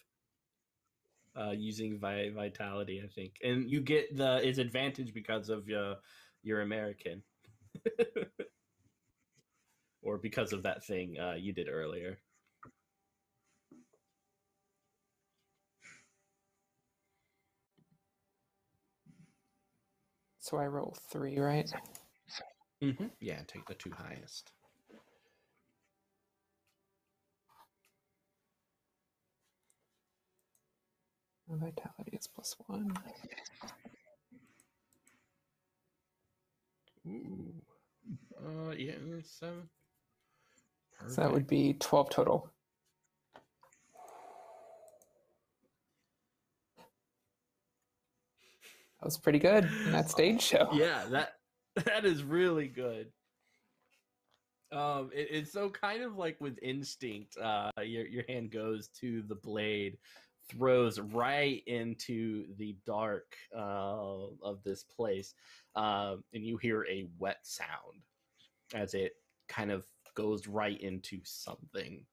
[SPEAKER 1] Using vitality, I think, and you get its advantage because of you're American, or because of that thing you did earlier.
[SPEAKER 4] So I roll 3, right?
[SPEAKER 1] Mm-hmm. Yeah, take the 2 highest.
[SPEAKER 4] Vitality is +1.
[SPEAKER 1] Ooh. Yeah, 7. Perfect.
[SPEAKER 4] So that would be 12 total. That was pretty good in that stage show.
[SPEAKER 1] Yeah, that is really good. It's so kind of like with instinct. Your hand goes to the blade, throws right into the dark of this place, and you hear a wet sound as it kind of goes right into something.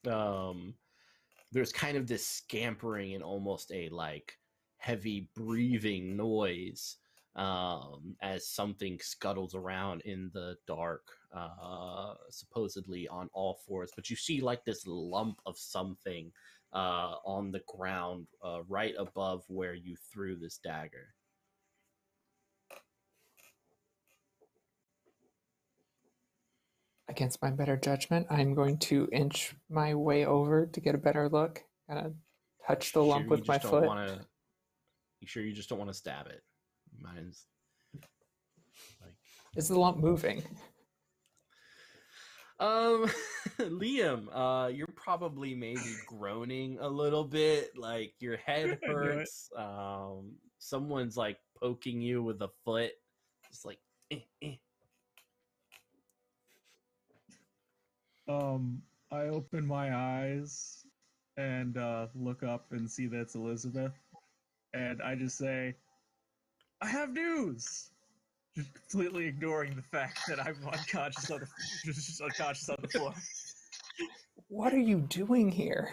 [SPEAKER 1] There's kind of this scampering and almost a like heavy breathing noise as something scuttles around in the dark, supposedly on all fours. But you see like this lump of something on the ground right above where you threw this dagger.
[SPEAKER 4] Against my better judgment, I'm going to inch my way over to get a better look. Kind of touch the lump with my foot.
[SPEAKER 1] You sure you just don't want to stab it? Mine's like...
[SPEAKER 4] Is the lump moving?
[SPEAKER 1] Liam, you're probably maybe groaning a little bit, like your head hurts. Someone's like poking you with a foot. Just like
[SPEAKER 5] I open my eyes and look up and see that it's Elizabeth, and I just say, "I have news," just completely ignoring the fact that I'm unconscious on the floor.
[SPEAKER 4] What are you doing here?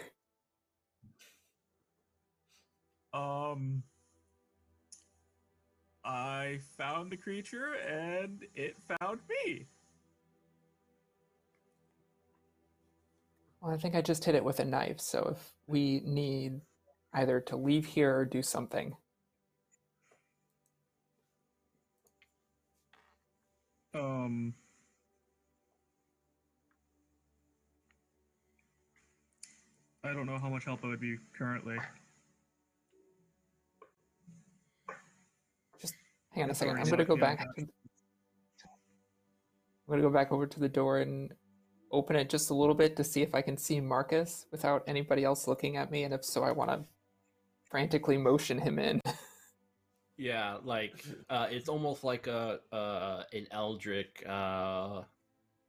[SPEAKER 5] I found the creature and it found me.
[SPEAKER 4] Well, I think I just hit it with a knife, so if we need either to leave here or do something.
[SPEAKER 5] I don't know how much help I would be currently.
[SPEAKER 4] Just hang on a second. I'm going to go back. I'm going to go back over to the door and open it just a little bit to see if I can see Marcus without anybody else looking at me, and if so, I want to frantically motion him in.
[SPEAKER 1] Yeah, like it's almost like an Eldritch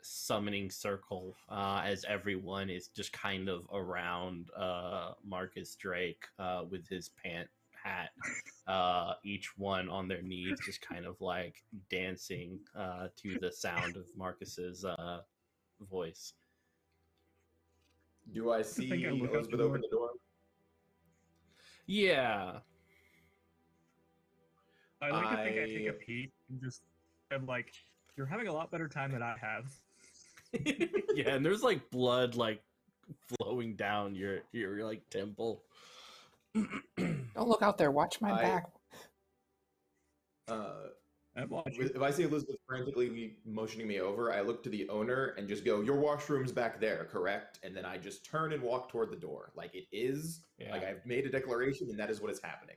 [SPEAKER 1] summoning circle as everyone is just kind of around Marcus Drake with his hat, each one on their knees, just kind of like dancing to the sound of Marcus's voice.
[SPEAKER 2] Do I see Elizabeth open the door?
[SPEAKER 1] Yeah.
[SPEAKER 5] I like to think I take a peek and just am like, "You're having a lot better time than I have."
[SPEAKER 1] Yeah, and there's like blood like flowing down your like temple.
[SPEAKER 4] Don't look out there. Watch my back.
[SPEAKER 2] If I see Elizabeth frantically motioning me over, I look to the owner and just go, "Your washroom's back there, correct?" And then I just turn and walk toward the door. Like it is. Yeah. Like I've made a declaration and that is what is happening.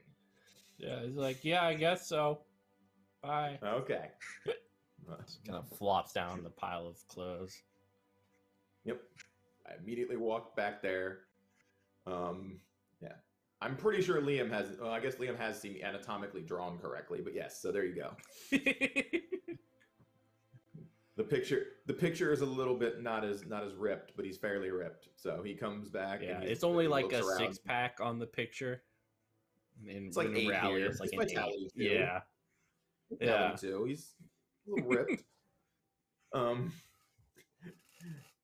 [SPEAKER 1] Yeah, he's like, "Yeah, I guess so. Bye."
[SPEAKER 2] Okay.
[SPEAKER 1] Just kind of flops down the pile of clothes.
[SPEAKER 2] Yep. I immediately walk back there. Yeah. I'm pretty sure Liam has. Well, I guess Liam has seen me anatomically drawn correctly, but yes. So there you go. The picture is a little bit not as ripped, but he's fairly ripped. So he comes back.
[SPEAKER 1] Yeah,
[SPEAKER 2] and
[SPEAKER 1] it's only like a 6-pack on the picture.
[SPEAKER 2] It's like 8
[SPEAKER 1] rally,
[SPEAKER 2] here.
[SPEAKER 1] it's like
[SPEAKER 2] It's
[SPEAKER 1] an 8.
[SPEAKER 2] vitality 2.
[SPEAKER 1] Yeah.
[SPEAKER 2] Vitality 2. He's a little ripped.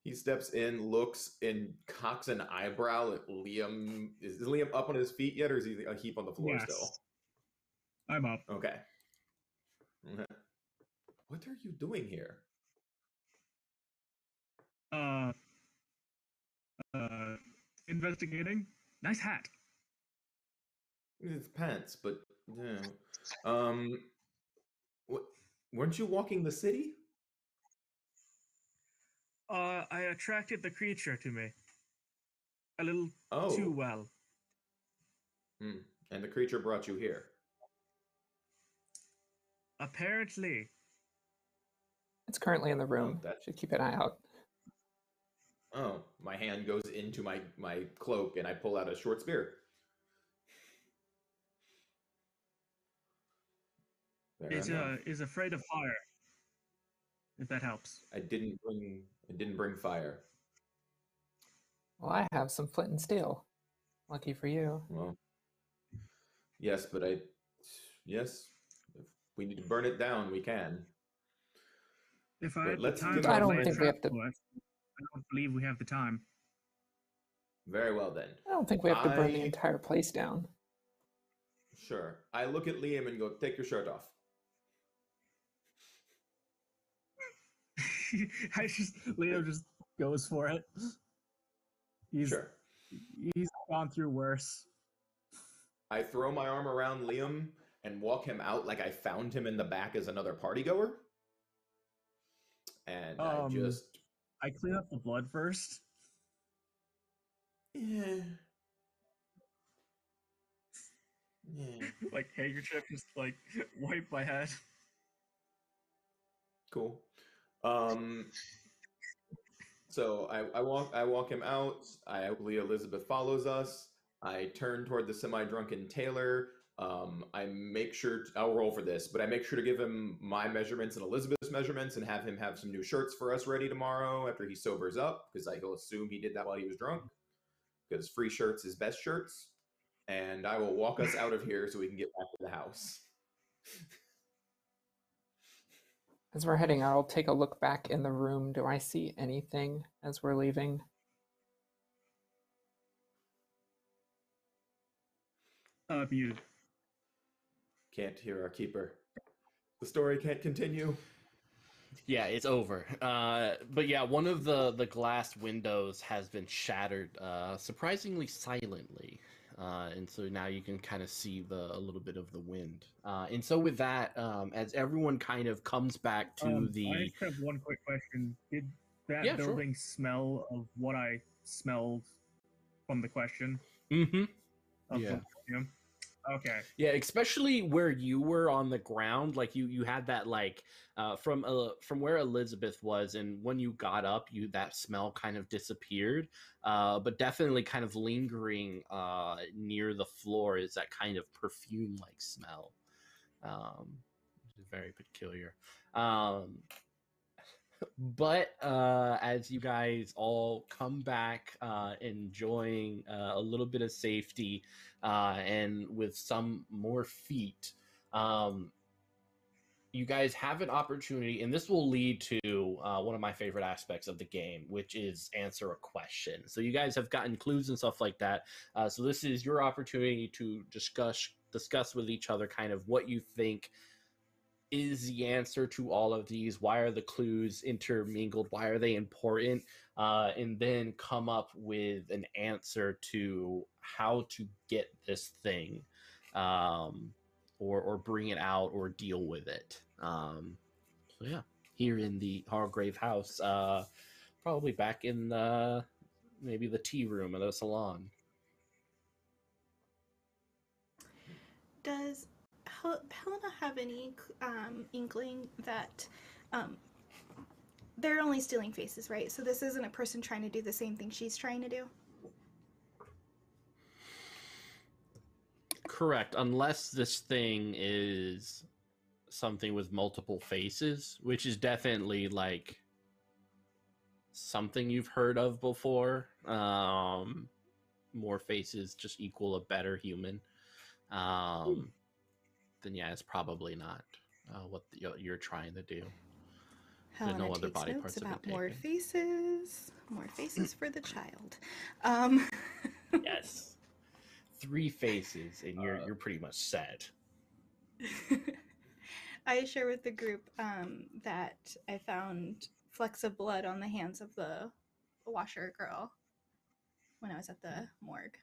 [SPEAKER 2] He steps in, looks, and cocks an eyebrow at Liam. Is Liam up on his feet yet, or is he a heap on the floor
[SPEAKER 5] Yes.
[SPEAKER 2] still?
[SPEAKER 5] I'm up.
[SPEAKER 2] Okay. What are you doing here?
[SPEAKER 5] Investigating. Nice hat.
[SPEAKER 2] It's pants, but yeah. What? Weren't you walking the city?
[SPEAKER 5] I attracted the creature to me. A little
[SPEAKER 2] Oh.
[SPEAKER 5] too well.
[SPEAKER 2] And the creature brought you here.
[SPEAKER 5] Apparently.
[SPEAKER 4] It's currently in the room.
[SPEAKER 2] That
[SPEAKER 4] should keep an eye out.
[SPEAKER 2] Oh, my hand goes into my cloak and I pull out a short spear.
[SPEAKER 5] Is afraid of fire. If that helps.
[SPEAKER 2] I didn't bring fire.
[SPEAKER 4] Well, I have some flint and steel. Lucky for you.
[SPEAKER 2] Well, yes, but yes, if we need to burn it down, we can.
[SPEAKER 5] If I had
[SPEAKER 2] But let's
[SPEAKER 5] the time,
[SPEAKER 2] get
[SPEAKER 4] I
[SPEAKER 2] on
[SPEAKER 4] don't
[SPEAKER 2] my
[SPEAKER 4] think we have to.
[SPEAKER 5] I don't believe we have the time.
[SPEAKER 2] Very well then.
[SPEAKER 4] I don't think we have to burn the entire place down.
[SPEAKER 2] Sure. I look at Liam and go, "Take your shirt off."
[SPEAKER 5] Leo just goes for it.
[SPEAKER 2] Sure.
[SPEAKER 5] He's gone through worse.
[SPEAKER 2] I throw my arm around Liam and walk him out like I found him in the back as another party goer. And
[SPEAKER 5] I clean up the blood first.
[SPEAKER 2] Yeah.
[SPEAKER 5] Like handkerchief, just like wipe my head.
[SPEAKER 2] Cool. So I walk him out. Elizabeth follows us. I turn toward the semi-drunken tailor. I make sure I'll roll for this, but I make sure to give him my measurements and Elizabeth's measurements and have him have some new shirts for us ready tomorrow after he sobers up, because he'll assume he did that while he was drunk, because free shirts is best shirts. And I will walk us out of here so we can get back to the house.
[SPEAKER 4] As we're heading out, I'll take a look back in the room. Do I see anything as we're leaving?
[SPEAKER 5] Muted.
[SPEAKER 2] Can't hear our keeper. The story can't continue.
[SPEAKER 1] Yeah, it's over. But yeah, one of the glass windows has been shattered, surprisingly silently. And so now you can kind of see a little bit of the wind. And so with that, as everyone kind of comes back to the...
[SPEAKER 5] I just have one quick question. Did that building smell of what I smelled from the question?
[SPEAKER 1] Mm-hmm.
[SPEAKER 5] Yeah. Okay.
[SPEAKER 1] Yeah, especially where you were on the ground, like you had that like from where Elizabeth was, and when you got up, that smell kind of disappeared. But definitely kind of lingering near the floor is that kind of perfume-like smell. Which is very peculiar. But as you guys all come back enjoying a little bit of safety and with some more feet, you guys have an opportunity, and this will lead to one of my favorite aspects of the game, which is answer a question. So you guys have gotten clues and stuff like that. So this is your opportunity to discuss with each other kind of what you think is the answer to all of these. Why are the clues intermingled? Why are they important? And then come up with an answer to how to get this thing, or bring it out or deal with it. So yeah, here in the Hargrave House, probably back in maybe the tea room of the salon.
[SPEAKER 3] Does Helena have any inkling that they're only stealing faces, right? So this isn't a person trying to do the same thing she's trying to do?
[SPEAKER 1] Correct, unless this thing is something with multiple faces, which is definitely like something you've heard of before. More faces just equal a better human. then yeah, it's probably not what you're trying to do.
[SPEAKER 3] Helena
[SPEAKER 1] no other
[SPEAKER 3] takes
[SPEAKER 1] body
[SPEAKER 3] notes
[SPEAKER 1] parts have
[SPEAKER 3] about
[SPEAKER 1] been
[SPEAKER 3] more
[SPEAKER 1] taken.
[SPEAKER 3] faces for the child.
[SPEAKER 1] Yes, 3 faces, and you're pretty much set.
[SPEAKER 3] I share with the group that I found flecks of blood on the hands of the washer girl when I was at the morgue.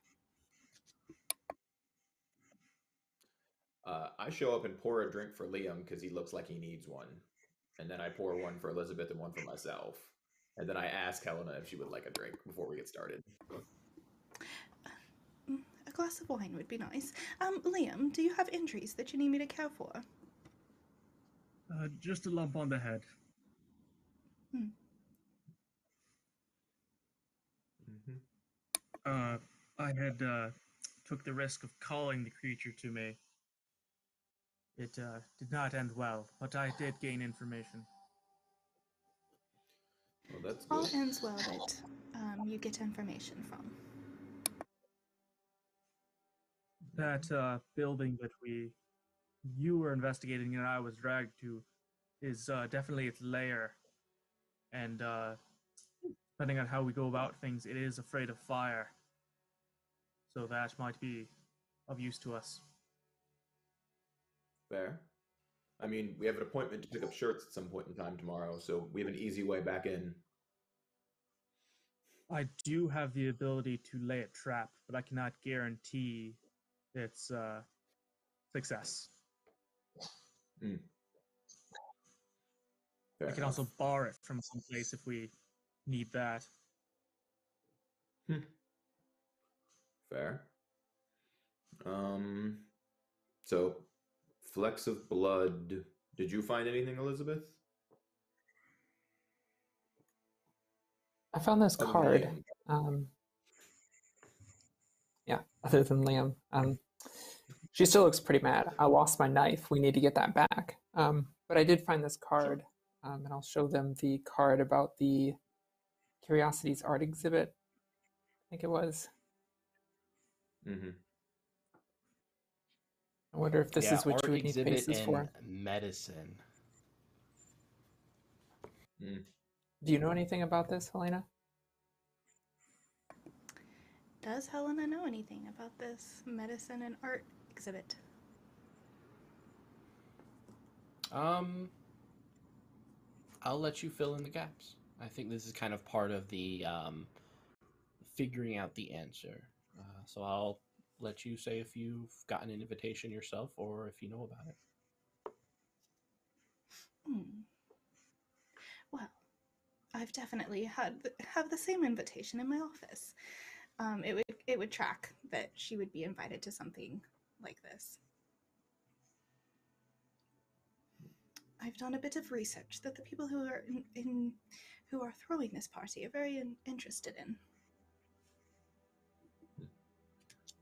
[SPEAKER 2] I show up and pour a drink for Liam because he looks like he needs one. And then I pour one for Elizabeth and one for myself. And then I ask Helena if she would like a drink before we get started.
[SPEAKER 3] A glass of wine would be nice. Liam, do you have injuries that you need me to care for?
[SPEAKER 5] Just a lump on the head. I had took the risk of calling the creature to me. It did not end well, but I did gain information.
[SPEAKER 2] Well, that's
[SPEAKER 3] All
[SPEAKER 2] good.
[SPEAKER 3] ends well that you get information from.
[SPEAKER 5] That building that you were investigating and I was dragged to is definitely its lair. And depending on how we go about things, it is afraid of fire. So that might be of use to us.
[SPEAKER 2] Fair. I mean, we have an appointment to pick up shirts at some point in time tomorrow, so we have an easy way back in.
[SPEAKER 5] I do have the ability to lay a trap, but I cannot guarantee its success.
[SPEAKER 2] Fair
[SPEAKER 5] I can
[SPEAKER 2] enough.
[SPEAKER 5] also bar it from someplace if we need that.
[SPEAKER 2] Fair. So, flecks of blood. Did you find anything, Elizabeth?
[SPEAKER 4] I found this
[SPEAKER 2] Other than
[SPEAKER 4] card.
[SPEAKER 2] Liam.
[SPEAKER 4] Yeah, other than Liam. She still looks pretty mad. I lost my knife. We need to get that back. But I did find this card, and I'll show them the card about the Curiosities art exhibit. I think it was. I wonder if this is what you would need faces for.
[SPEAKER 1] Medicine.
[SPEAKER 4] Do you know anything about this, Helena?
[SPEAKER 3] Does Helena know anything about this medicine and art exhibit?
[SPEAKER 1] I'll let you fill in the gaps. I think this is kind of part of the figuring out the answer. So I'll let you say if you've gotten an invitation yourself or if you know about it.
[SPEAKER 3] Well, I've definitely have the same invitation in my office. It would track that she would be invited to something like this. I've done a bit of research that the people who are who are throwing this party are very interested in.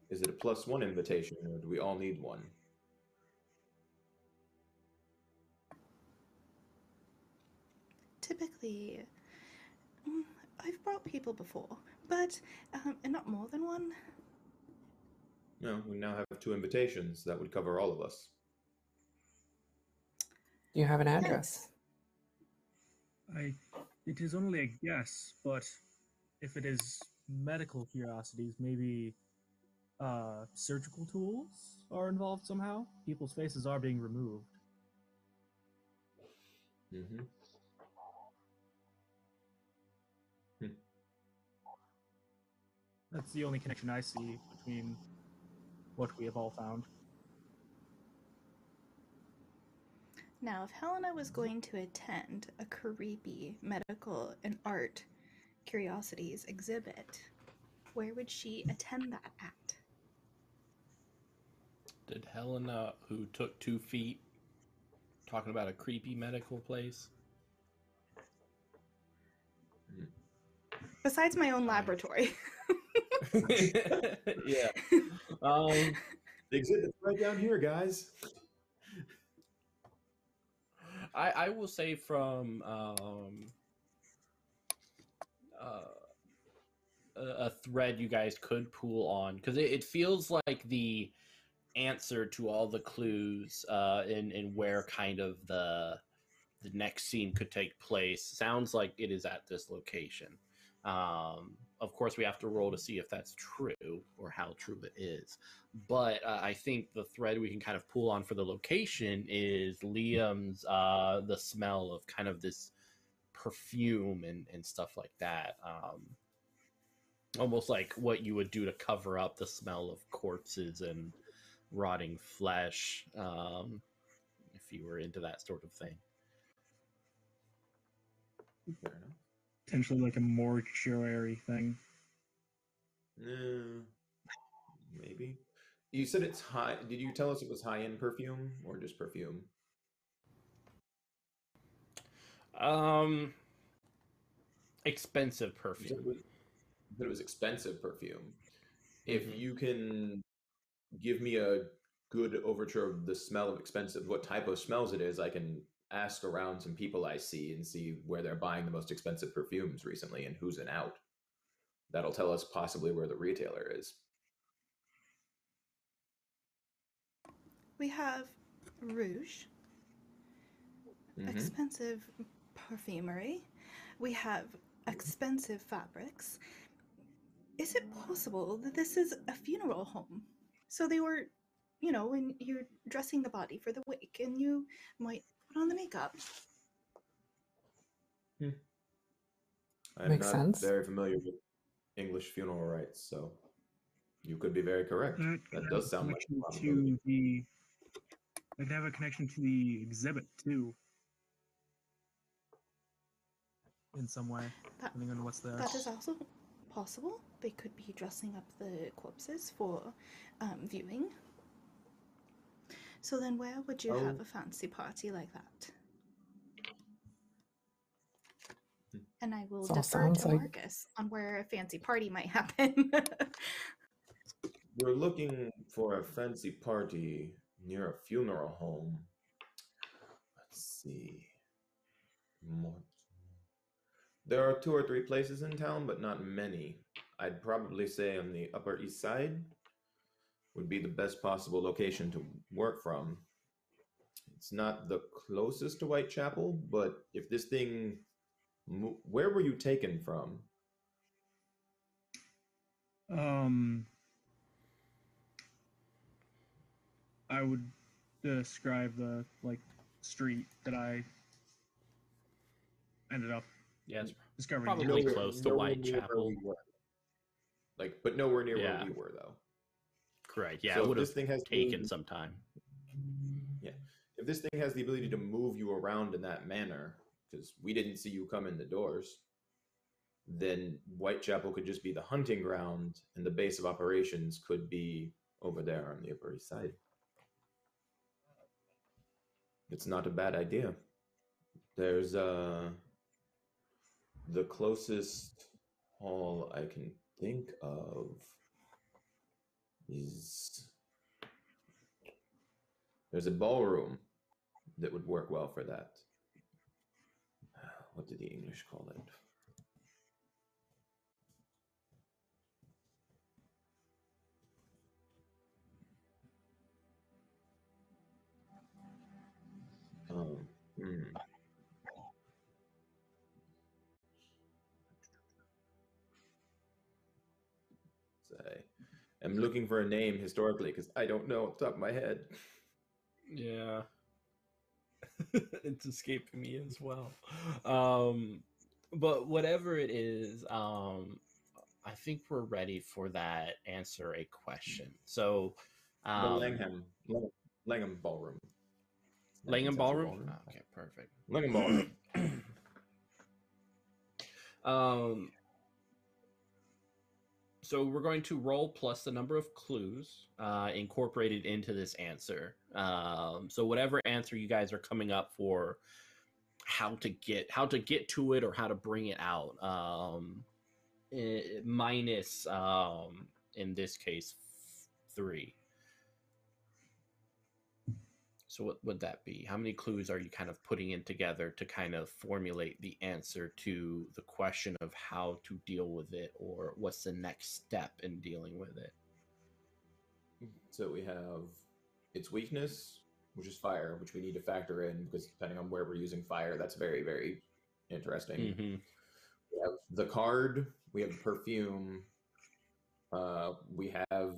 [SPEAKER 2] Is it a +1 invitation, or do we all need one?
[SPEAKER 3] Typically, I've brought people before, but not more than one.
[SPEAKER 2] No, we now have 2 invitations. That would cover all of us.
[SPEAKER 4] Do you have an address?
[SPEAKER 5] It is only a guess, but if it is medical curiosities, maybe surgical tools are involved somehow. People's faces are being removed. That's the only connection I see between what we have all found.
[SPEAKER 3] Now, if Helena was going to attend a creepy medical and art curiosities exhibit, where would she attend that at?
[SPEAKER 1] Did Helena, who took 2 feet, talking about a creepy medical place?
[SPEAKER 3] Besides my own laboratory.
[SPEAKER 1] Yeah.
[SPEAKER 2] The exhibit's right down here, guys.
[SPEAKER 1] I will say from a thread you guys could pull on, because it feels like the answer to all the clues and where kind of the next scene could take place. Sounds like it is at this location. Of course, we have to roll to see if that's true or how true it is. But I think the thread we can kind of pull on for the location is Liam's the smell of kind of this perfume and stuff like that. Almost like what you would do to cover up the smell of corpses and rotting flesh, if you were into that sort of thing.
[SPEAKER 2] Fair enough.
[SPEAKER 5] Potentially like a mortuary thing.
[SPEAKER 2] Maybe. You said it's high. Did you tell us it was high-end perfume or just perfume?
[SPEAKER 1] Expensive
[SPEAKER 2] You
[SPEAKER 1] perfume.
[SPEAKER 2] said it was expensive perfume. If you can give me a good overture of the smell of expensive, what type of smells it is, I can ask around some people I see and see where they're buying the most expensive perfumes recently and who's in out. That'll tell us possibly where the retailer is.
[SPEAKER 3] We have rouge, expensive perfumery. We have expensive fabrics. Is it possible that this is a funeral home? So they were, when you're dressing the body for the wake and you might put on the makeup.
[SPEAKER 2] I'm
[SPEAKER 4] Makes
[SPEAKER 2] not
[SPEAKER 4] sense.
[SPEAKER 2] very familiar with English funeral rites, so you could be very correct. That does sound like a possibility.
[SPEAKER 5] They'd have a connection to the exhibit too, in some way, depending on what's there.
[SPEAKER 3] That is also possible. They could be dressing up the corpses for viewing. So then where would you have a fancy party like that? And I will defer to Marcus on where a fancy party might happen.
[SPEAKER 2] We're looking for a fancy party near a funeral home. Let's see. There are 2 or 3 places in town, but not many. I'd probably say on the Upper East Side would be the best possible location to work from. It's not the closest to Whitechapel, but if this thing... Where were you taken from?
[SPEAKER 5] I would describe the street that I ended up discovering.
[SPEAKER 1] Probably
[SPEAKER 2] Nowhere,
[SPEAKER 1] close to Whitechapel.
[SPEAKER 2] But nowhere near where we were, though.
[SPEAKER 1] Correct. Yeah,
[SPEAKER 2] so
[SPEAKER 1] it would have taken some time.
[SPEAKER 2] Yeah. If this thing has the ability to move you around in that manner, because we didn't see you come in the doors, then Whitechapel could just be the hunting ground, and the base of operations could be over there on the Upper East Side. It's not a bad idea. There's the closest hall I can think of is... There's a ballroom that would work well for that. What did the English call it? I'm looking for a name historically because I don't know off the top of my head.
[SPEAKER 1] Yeah. It's escaping me as well. But whatever it is, I think we're ready for that answer a question. So
[SPEAKER 2] the Langham Ballroom.
[SPEAKER 1] Langham Ballroom? Oh, okay, perfect.
[SPEAKER 2] Langham Ballroom.
[SPEAKER 1] So we're going to roll plus the number of clues incorporated into this answer. So whatever answer you guys are coming up for, how to get to it or how to bring it out, minus in this case 3. So what would that be? How many clues are you kind of putting in together to kind of formulate the answer to the question of how to deal with it, or what's the next step in dealing with it?
[SPEAKER 2] So we have its weakness, which is fire, which we need to factor in because depending on where we're using fire, that's very, very interesting.
[SPEAKER 1] Mm-hmm.
[SPEAKER 2] We have the card, we have the perfume, we have.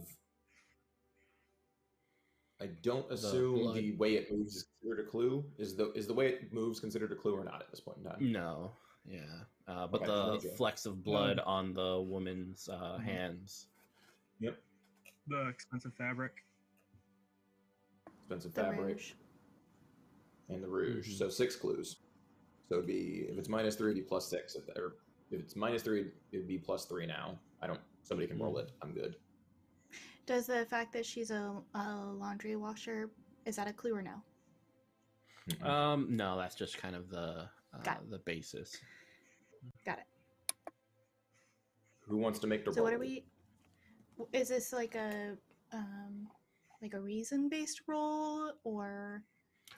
[SPEAKER 2] I don't assume the way it moves is considered a clue. Is the way it moves considered a clue or not at this point in time?
[SPEAKER 1] No, yeah, but
[SPEAKER 2] Okay,
[SPEAKER 1] the
[SPEAKER 2] gotcha.
[SPEAKER 1] flecks of blood on the woman's hands.
[SPEAKER 2] Yep.
[SPEAKER 5] The expensive fabric.
[SPEAKER 2] Expensive
[SPEAKER 3] The
[SPEAKER 2] fabric.
[SPEAKER 3] rouge.
[SPEAKER 2] And the rouge. So 6 clues. So it'd be, if it's -3, it'd be +6. If it's -3, it'd be +3 now. Somebody can roll it. I'm good.
[SPEAKER 3] Does the fact that she's a laundry washer, is that a clue or no?
[SPEAKER 1] No, that's just kind of the basis.
[SPEAKER 3] Got it.
[SPEAKER 2] Who wants to make the roll?
[SPEAKER 3] So what are we? Is this like a reason-based roll or?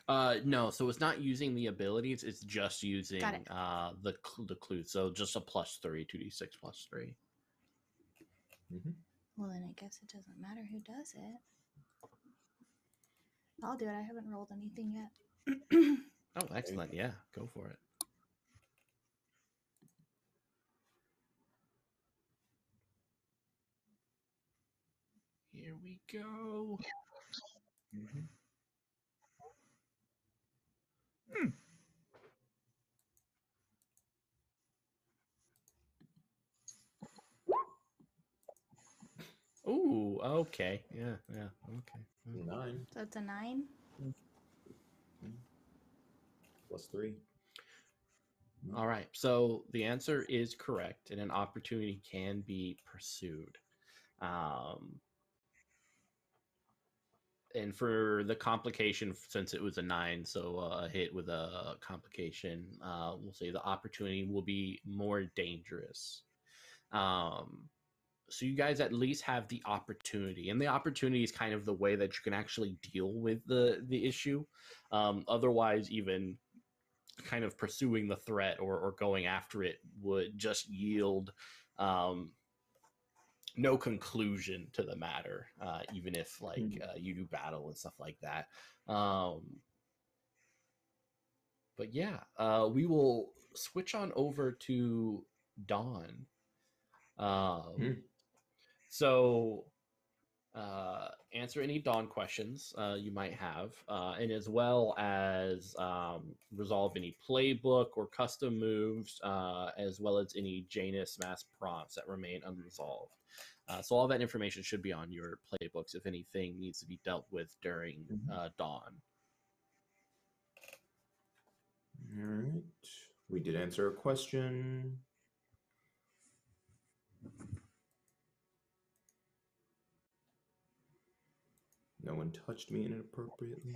[SPEAKER 1] No, so it's not using the abilities. It's just using the clue. So just a +3, 2d6 +3.
[SPEAKER 2] Mm-hmm.
[SPEAKER 3] Well, then I guess it doesn't matter who does it. I'll do it. I haven't rolled anything yet.
[SPEAKER 1] Oh, excellent. Yeah, go for it. Here we go.
[SPEAKER 2] Mm-hmm.
[SPEAKER 1] Ooh, okay. Yeah, okay.
[SPEAKER 2] 9.
[SPEAKER 3] So it's a 9?
[SPEAKER 2] +3.
[SPEAKER 1] All right. So the answer is correct, and an opportunity can be pursued. And for the complication, since it was a 9, so a hit with a complication, we'll say the opportunity will be more dangerous. So you guys at least have the opportunity, and the opportunity is kind of the way that you can actually deal with the issue. Otherwise, even kind of pursuing the threat or going after it would just yield no conclusion to the matter, even if you do battle and stuff like that. But yeah, we will switch on over to Dawn. So answer any Dawn questions you might have, and as well as resolve any playbook or custom moves, as well as any Janus mass prompts that remain unresolved. So all that information should be on your playbooks if anything needs to be dealt with during Dawn.
[SPEAKER 2] All right. We did answer a question. No one touched me inappropriately.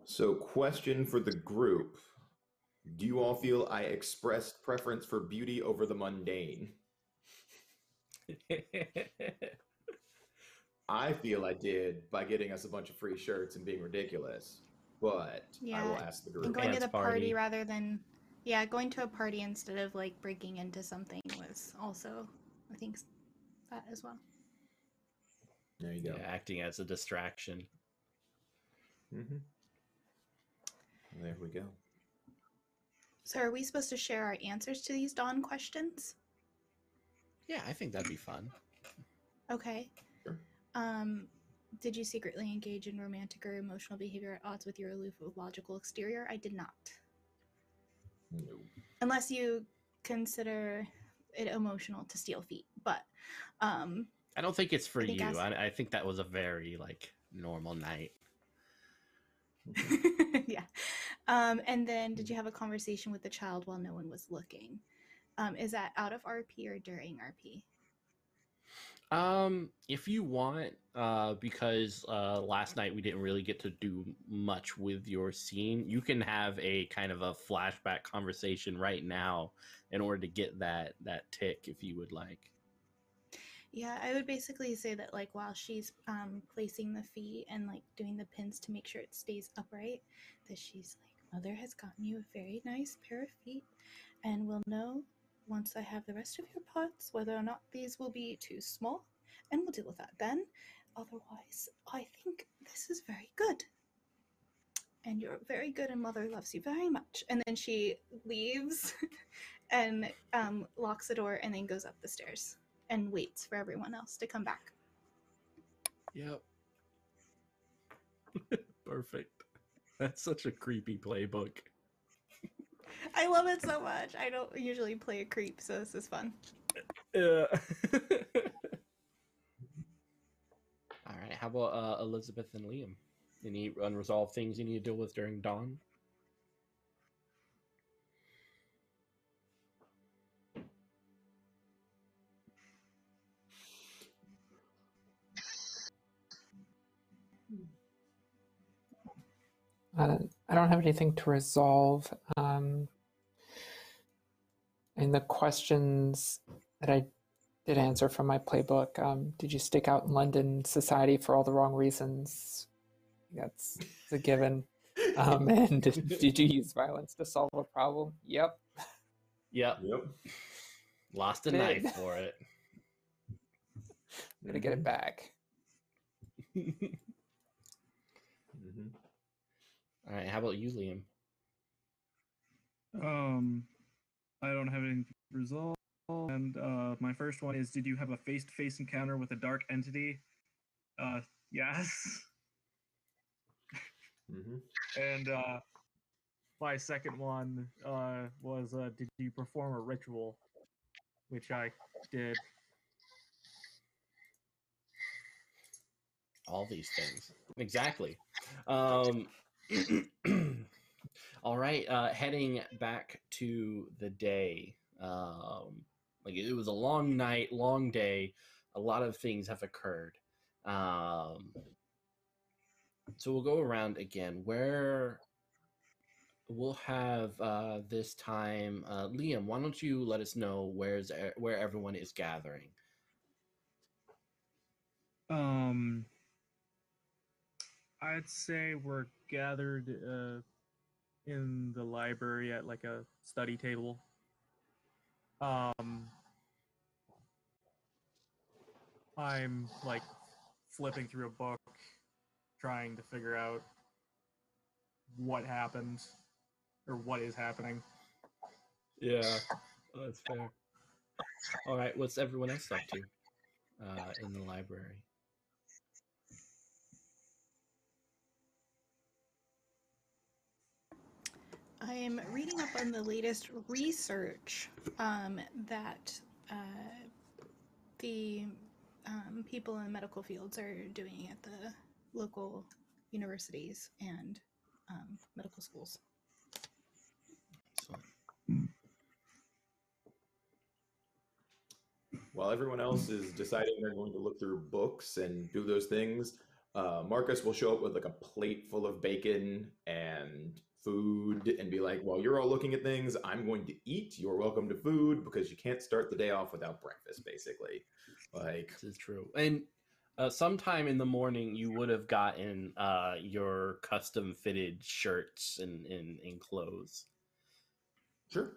[SPEAKER 2] So, question for the group. Do you all feel I expressed preference for beauty over the mundane? I feel I did by getting us a bunch of free shirts and being ridiculous. But I will ask the group.
[SPEAKER 3] And going to the party rather than... Yeah, going to a party instead of breaking into something was also, I think, that as well.
[SPEAKER 2] There you go.
[SPEAKER 1] Yeah, acting as a distraction.
[SPEAKER 2] Mm-hmm. There we go.
[SPEAKER 3] So are we supposed to share our answers to these Dawn questions?
[SPEAKER 1] Yeah, I think that'd be fun.
[SPEAKER 3] Okay.
[SPEAKER 2] Sure.
[SPEAKER 3] Did you secretly engage in romantic or emotional behavior at odds with your aloof logical exterior? I did not.
[SPEAKER 2] No.
[SPEAKER 3] Unless you consider it emotional to steal feet, but
[SPEAKER 1] I don't think it's for you. I think that was a very normal night.
[SPEAKER 3] Yeah. And then did you have a conversation with the child while no one was looking? Is that out of RP or during RP?
[SPEAKER 1] If you want, because last night we didn't really get to do much with your scene, you can have a kind of a flashback conversation right now in order to get that tick if you would like.
[SPEAKER 3] Yeah, I would basically say that while she's placing the feet and doing the pins to make sure it stays upright, that she's Mother has gotten you a very nice pair of feet, and will know once I have the rest of your pots whether or not these will be too small, and we'll deal with that then. Otherwise, I think this is very good. And you're very good, and Mother loves you very much. And then she leaves and locks the door and then goes up the stairs and waits for everyone else to come back.
[SPEAKER 1] Yep. Perfect. That's such a creepy playbook.
[SPEAKER 3] I love it so much. I don't usually play a creep, so this is fun.
[SPEAKER 1] Yeah. All right. How about Elizabeth and Liam? Any unresolved things you need to deal with during dawn?
[SPEAKER 4] I don't have anything to resolve. And the questions that I did answer from my playbook, did you stick out in London society for all the wrong reasons? That's a given. And did you use violence to solve a problem? Yep.
[SPEAKER 1] Yep. Lost a knife for it.
[SPEAKER 4] I'm gonna get it back.
[SPEAKER 1] All right. How about you, Liam?
[SPEAKER 5] I don't have anything to resolve. And my first one is: did you have a face-to-face encounter with a dark entity? Yes. And my second one was: did you perform a ritual? Which I did.
[SPEAKER 1] All these things. Exactly. All right. Heading back to the day. Like it was a long night, long day. A lot of things have occurred. So we'll go around again. Where we'll have this time, Liam. Why don't you let us know where everyone is gathering?
[SPEAKER 5] I'd say we're gathered in the library at like a study table. I'm like flipping through a book, trying to figure out what happened or what is happening.
[SPEAKER 1] Yeah, that's fair. All right, what's everyone else up to in the library?
[SPEAKER 3] I am reading up on the latest research that the people in the medical fields are doing at the local universities and medical schools.
[SPEAKER 1] Excellent.
[SPEAKER 2] While everyone else is deciding they're going to look through books and do those things, Marcus will show up with like a plate full of bacon and food and be like, while you're all looking at things, I'm going to eat. You're welcome to food because you can't start the day off without breakfast, basically. Like,
[SPEAKER 1] this is true. And sometime in the morning, you would have gotten your custom fitted shirts and clothes.
[SPEAKER 2] Sure.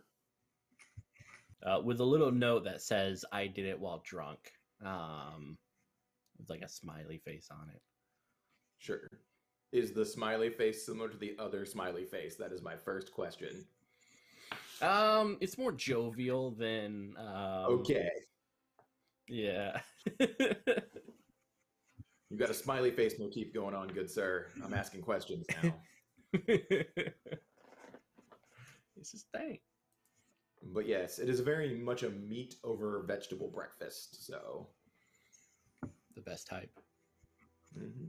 [SPEAKER 1] With a little note that says, I did it while drunk. With like a smiley face on it.
[SPEAKER 2] Sure. Is the smiley face similar to the other smiley face? That is my first question.
[SPEAKER 1] It's more jovial than...
[SPEAKER 2] Okay.
[SPEAKER 1] Yeah.
[SPEAKER 2] You've got a smiley face motif going on, good sir. I'm asking questions now.
[SPEAKER 1] It's his thing.
[SPEAKER 2] But yes, it is very much a meat over vegetable breakfast, so...
[SPEAKER 1] The best type.
[SPEAKER 2] Mm-hmm.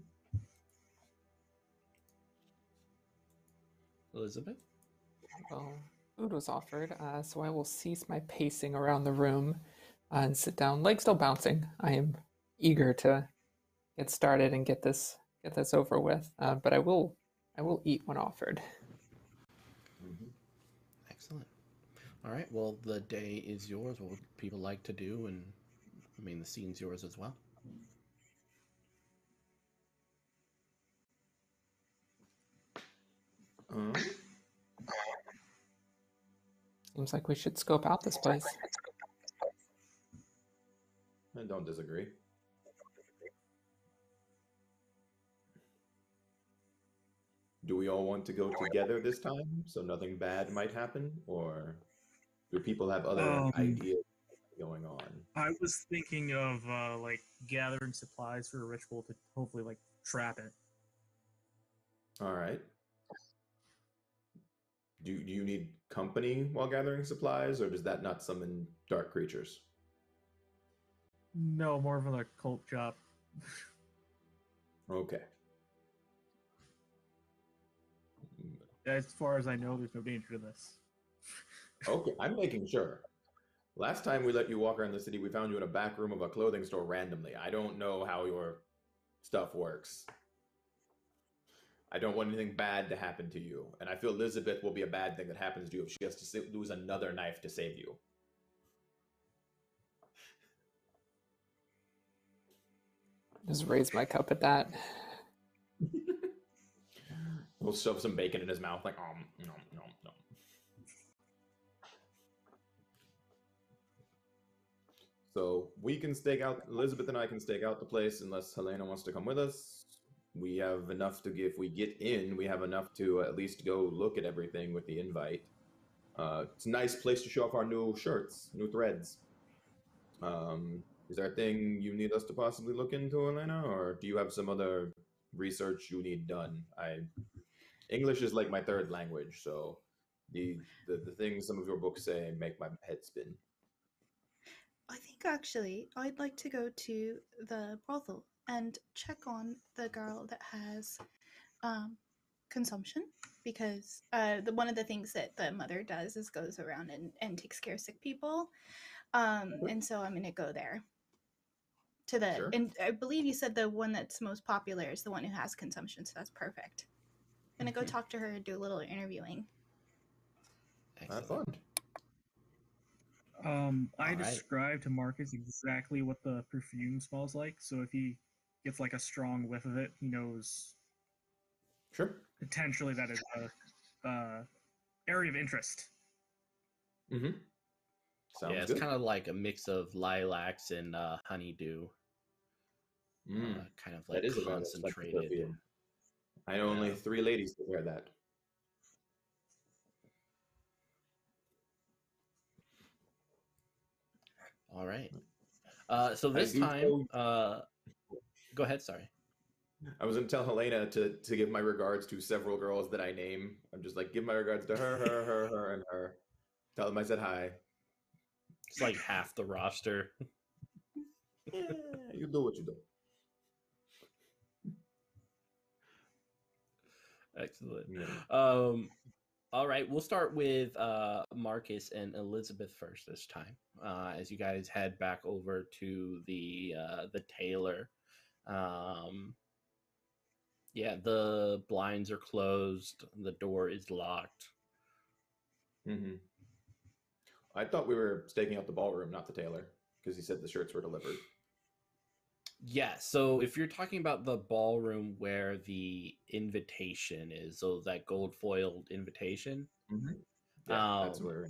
[SPEAKER 1] Elizabeth?
[SPEAKER 4] Well, food was offered, so I will cease my pacing around the room and sit down, legs still bouncing. I am eager to get started and get this over with, but I will eat when offered.
[SPEAKER 1] Mm-hmm. Excellent. All right. Well, the day is yours. What would people like to do? And I mean, the scene's yours as well.
[SPEAKER 4] Seems like we should scope out this place.
[SPEAKER 2] I don't disagree. Do we all want to go together this time so nothing bad might happen? Or do people have other ideas going on?
[SPEAKER 5] I was thinking of like gathering supplies for a ritual to hopefully like trap it.
[SPEAKER 2] All right. Do you need company while gathering supplies, or does that not summon dark creatures?
[SPEAKER 5] No, more of a cult job.
[SPEAKER 2] Okay.
[SPEAKER 5] As far as I know, there's no danger to this.
[SPEAKER 2] Okay, I'm making sure. Last time we let you walk around the city, we found you in a back room of a clothing store randomly. I don't know how your stuff works. I don't want anything bad to happen to you. And I feel Elizabeth will be a bad thing that happens to you if she has to lose another knife to save you.
[SPEAKER 4] Just raise my cup at that.
[SPEAKER 2] We'll shove some bacon in his mouth, like, no, no, no. So we can stake out, Elizabeth and I can stake out the place unless Helena wants to come with us. We have enough to if we get in, we have enough to at least go look at everything with the invite. It's a nice place to show off our new shirts, new threads. Is there a thing you need us to possibly look into, Helena, or do you have some other research you need done? English is like my third language, so the things some of your books say make my head spin.
[SPEAKER 3] I think actually I'd like to go to the brothel and check on the girl that has consumption, because one of the things that the mother does is goes around and takes care of sick people. And so I'm going to go there. To the
[SPEAKER 2] Sure.
[SPEAKER 3] And I believe you said the one that's most popular is the one who has consumption, so that's perfect. I'm going to go talk to her and do a little interviewing.
[SPEAKER 2] Have fun.
[SPEAKER 5] I described to Marcus exactly what the perfume smells like, so if he gets like a strong whiff of it, he knows
[SPEAKER 2] Sure.
[SPEAKER 5] potentially that is a area of interest.
[SPEAKER 2] Mm-hmm. Sounds
[SPEAKER 1] yeah, it's
[SPEAKER 2] good.
[SPEAKER 1] kind of like a mix of lilacs and honeydew. Kind of like
[SPEAKER 2] That is
[SPEAKER 1] concentrated.
[SPEAKER 2] a perfume. I know only 3 ladies that wear that.
[SPEAKER 1] All right. So this time, go ahead. Sorry.
[SPEAKER 2] I was going to tell Helena to give my regards to several girls that I name. I'm just like, give my regards to her, and her. Tell them I said hi.
[SPEAKER 1] It's like half the roster.
[SPEAKER 2] Yeah, you do what you do.
[SPEAKER 1] Excellent.
[SPEAKER 2] Yeah.
[SPEAKER 1] All right, we'll start with Marcus and Elizabeth first this time, as you guys head back over to the tailor. Yeah, the blinds are closed. The door is locked.
[SPEAKER 2] Mm-hmm. I thought we were staking out the ballroom, not the tailor, because he said the shirts were delivered.
[SPEAKER 1] Yeah, so if you're talking about the ballroom where the invitation is, so that gold foiled invitation.
[SPEAKER 2] Mm-hmm. Yeah, that's where.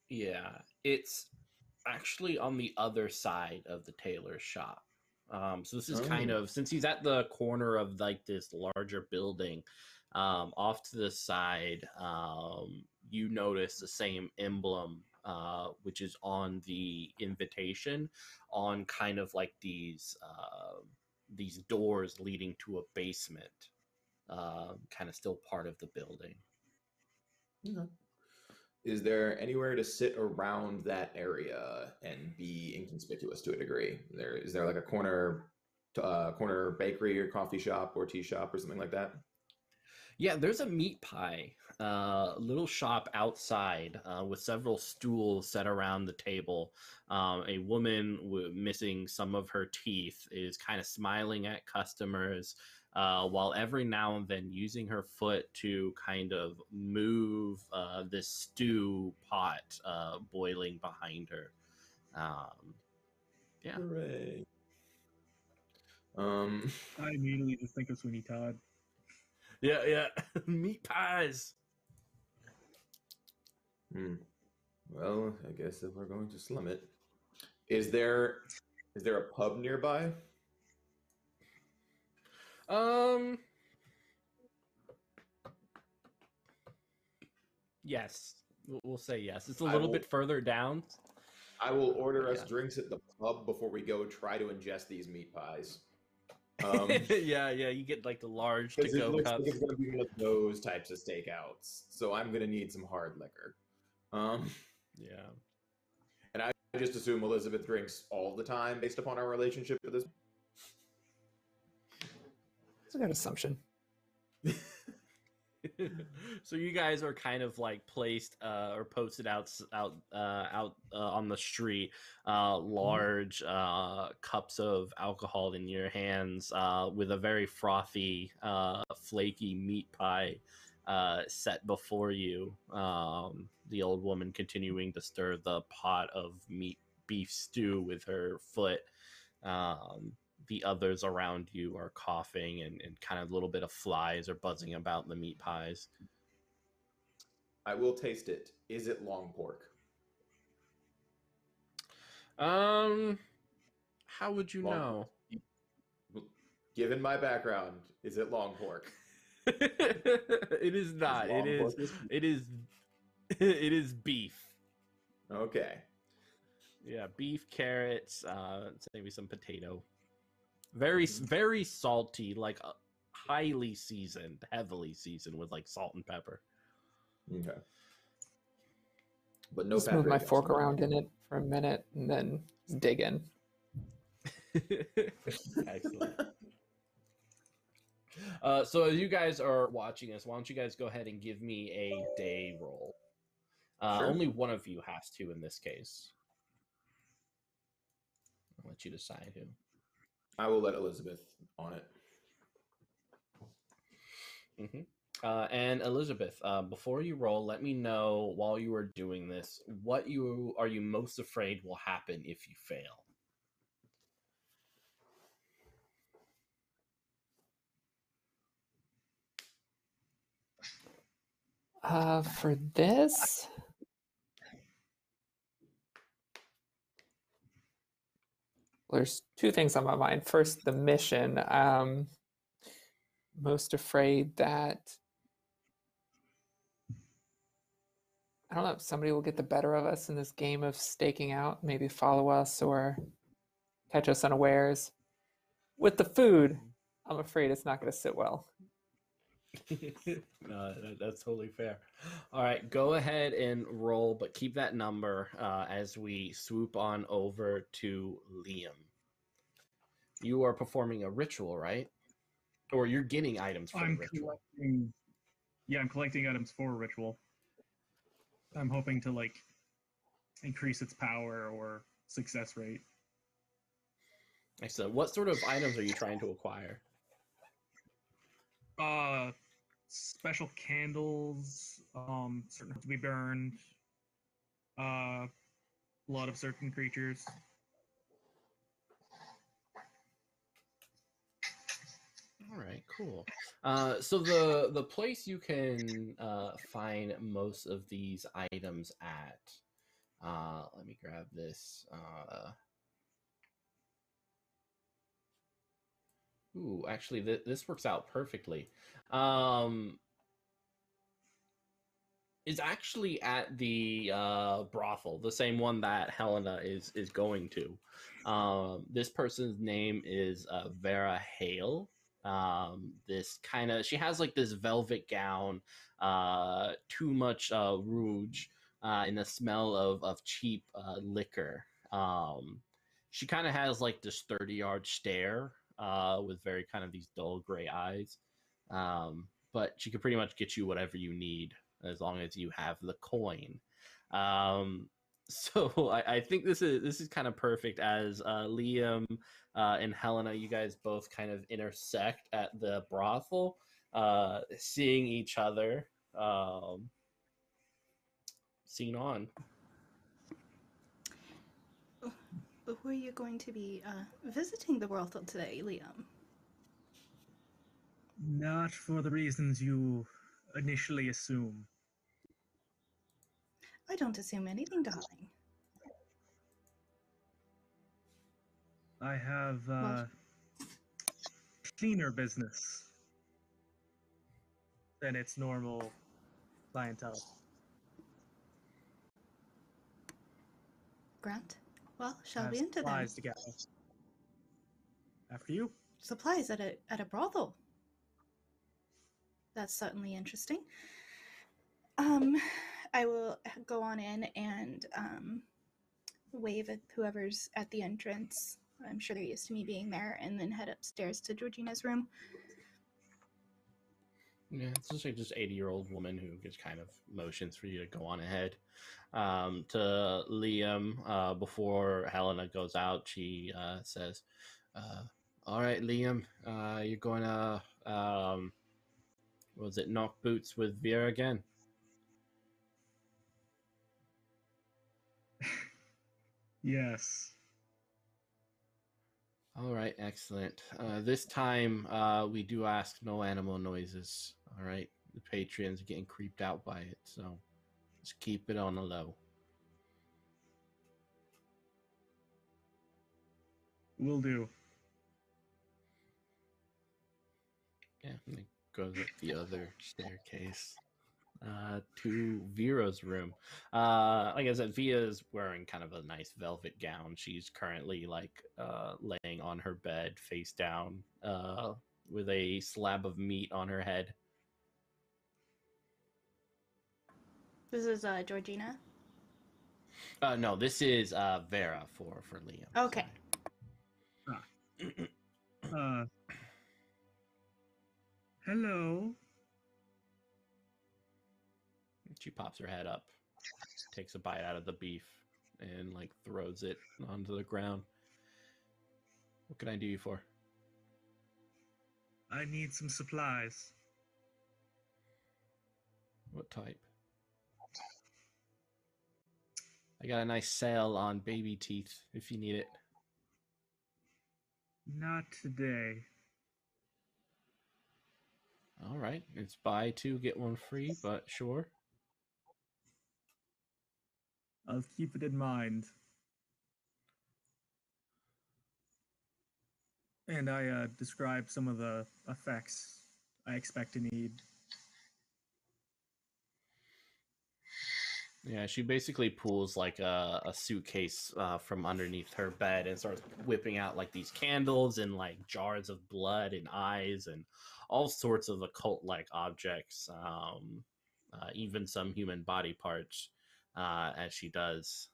[SPEAKER 1] Yeah, it's actually on the other side of the tailor's shop. So this is kind of, since he's at the corner of like this larger building, off to the side, you notice the same emblem, which is on the invitation, on kind of like these doors leading to a basement, kind of still part of the building.
[SPEAKER 2] Yeah. Is there anywhere to sit around that area and be inconspicuous to a degree? Is there like a corner bakery or coffee shop or tea shop or something like that?
[SPEAKER 1] Yeah, there's a meat pie little shop outside with several stools set around the table. A woman missing some of her teeth is kind of smiling at customers, while every now and then using her foot to kind of move this stew pot boiling behind her. Yeah.
[SPEAKER 2] Hooray.
[SPEAKER 5] I immediately just think of Sweeney Todd.
[SPEAKER 1] Yeah. Meat pies.
[SPEAKER 2] Well, I guess if we're going to slum it, is there a pub nearby?
[SPEAKER 1] Yes, we'll say yes. It's a little bit further down.
[SPEAKER 2] I will order us drinks at the pub before we go try to ingest these meat pies.
[SPEAKER 1] Yeah, you get like the large to go
[SPEAKER 2] it looks
[SPEAKER 1] cups.
[SPEAKER 2] like it's going to be one of those types of steakouts, so I'm going to need some hard liquor.
[SPEAKER 1] Yeah.
[SPEAKER 2] And I just assume Elizabeth drinks all the time based upon our relationship with this.
[SPEAKER 4] It's a good assumption.
[SPEAKER 1] So you guys are kind of like placed or posted out on the street, large cups of alcohol in your hands, with a very frothy, flaky meat pie set before you. The old woman continuing to stir the pot of beef stew with her foot. The others around you are coughing and kind of a little bit of flies are buzzing about the meat pies.
[SPEAKER 2] I will taste it. Is it long pork?
[SPEAKER 1] How would you know?
[SPEAKER 2] Given my background, is it long pork?
[SPEAKER 1] It is not. It is beef.
[SPEAKER 2] Okay.
[SPEAKER 1] Yeah, beef, carrots, maybe some potato. Very salty, like highly seasoned, heavily seasoned with like salt and pepper.
[SPEAKER 2] Okay. But no.
[SPEAKER 4] Just move my fork around in it for a minute and then dig in.
[SPEAKER 1] Excellent. So as you guys are watching this, why don't you guys go ahead and give me a day roll? Sure. Only one of you has to in this case. I'll let you decide who.
[SPEAKER 2] I will let Elizabeth on it.
[SPEAKER 1] And Elizabeth, before you roll, let me know while you are doing this, what are you most afraid will happen if you fail?
[SPEAKER 4] For this, there's two things on my mind. First, the mission. Most afraid that, I don't know, somebody will get the better of us in this game of staking out, maybe follow us or catch us unawares. With the food, I'm afraid it's not going to sit well.
[SPEAKER 1] No, that's totally fair. All right, go ahead and roll, but keep that number as we swoop on over to Liam. You are performing a ritual, right? Or you're getting items for the ritual.
[SPEAKER 5] I'm collecting items for a ritual. I'm hoping to like increase its power or success rate.
[SPEAKER 1] Excellent. What sort of items are you trying to acquire?
[SPEAKER 5] Special candles, certain to be burned, blood of certain creatures.
[SPEAKER 1] All right, cool. So the place you can find most of these items at, let me grab this. Ooh, actually, this works out perfectly. Is actually at the brothel, the same one that Helena is going to. This person's name is Vera Hale. She has like this velvet gown, too much rouge, and the smell of cheap liquor. She kind of has like this 30-yard stare, with very kind of these dull gray eyes. But she can pretty much get you whatever you need as long as you have the coin. So I think this is kind of perfect as Liam and Helena, you guys both kind of intersect at the brothel, seeing each other. Scene on.
[SPEAKER 3] Who are you going to be visiting the brothel today, Liam?
[SPEAKER 5] Not for the reasons you initially assume.
[SPEAKER 3] I don't assume anything, darling.
[SPEAKER 5] I have
[SPEAKER 3] Well-
[SPEAKER 5] cleaner business than its normal clientele.
[SPEAKER 3] Grant? Well,
[SPEAKER 5] I
[SPEAKER 3] shall
[SPEAKER 5] have
[SPEAKER 3] we enter them?
[SPEAKER 5] supplies to get. After you.
[SPEAKER 3] Supplies at a brothel. That's certainly interesting. I will go on in and wave at whoever's at the entrance. I'm sure they're used to me being there, and then head upstairs to Georgina's room.
[SPEAKER 1] Yeah, it's just like this 80-year-old woman who just kind of motions for you to go on ahead. To Liam, before Helena goes out, she says, all right, Liam, you're going to, what was it, knock boots with Vera again?
[SPEAKER 5] Yes.
[SPEAKER 1] All right, excellent. This time, we do ask no animal noises. All right, the patrons are getting creeped out by it, so just keep it on the low.
[SPEAKER 5] Will do.
[SPEAKER 1] Yeah, and it goes up the other staircase to Vera's room. Like I said, Vera's wearing kind of a nice velvet gown. She's currently laying on her bed face down with a slab of meat on her head.
[SPEAKER 3] This is Georgina.
[SPEAKER 1] No, this is Vera for Liam.
[SPEAKER 3] Okay.
[SPEAKER 5] Hello.
[SPEAKER 1] She pops her head up, takes a bite out of the beef, and throws it onto the ground. What can I do you for?
[SPEAKER 5] I need some supplies.
[SPEAKER 1] What type? I got a nice sale on baby teeth if you need it.
[SPEAKER 5] Not today.
[SPEAKER 1] All right, it's buy two, get one free, but sure.
[SPEAKER 5] I'll keep it in mind. And I describe some of the effects I expect to need.
[SPEAKER 1] Yeah, she basically pulls a suitcase from underneath her bed and starts whipping out these candles and jars of blood and eyes and all sorts of occult-like objects, even some human body parts as she does.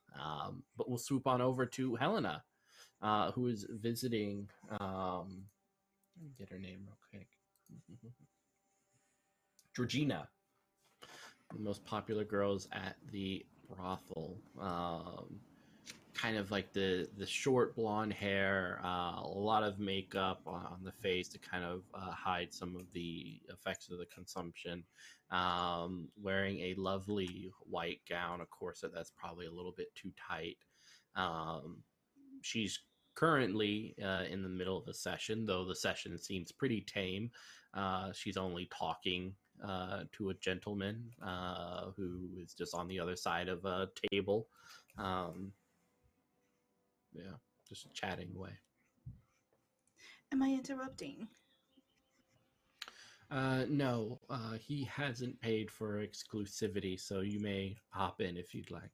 [SPEAKER 1] But we'll swoop on over to Helena, who is visiting. Let me get her name real quick. Georgina. The most popular girls at the brothel. Kind of the short blonde hair, a lot of makeup on the face to kind of hide some of the effects of the consumption. Wearing a lovely white gown, a corset that's probably a little bit too tight. She's currently in the middle of a session, though the session seems pretty tame. She's only talking to a gentleman who is just on the other side of a table. Yeah, just chatting away.
[SPEAKER 3] Am I interrupting?
[SPEAKER 1] No, he hasn't paid for exclusivity, so you may hop in if you'd like.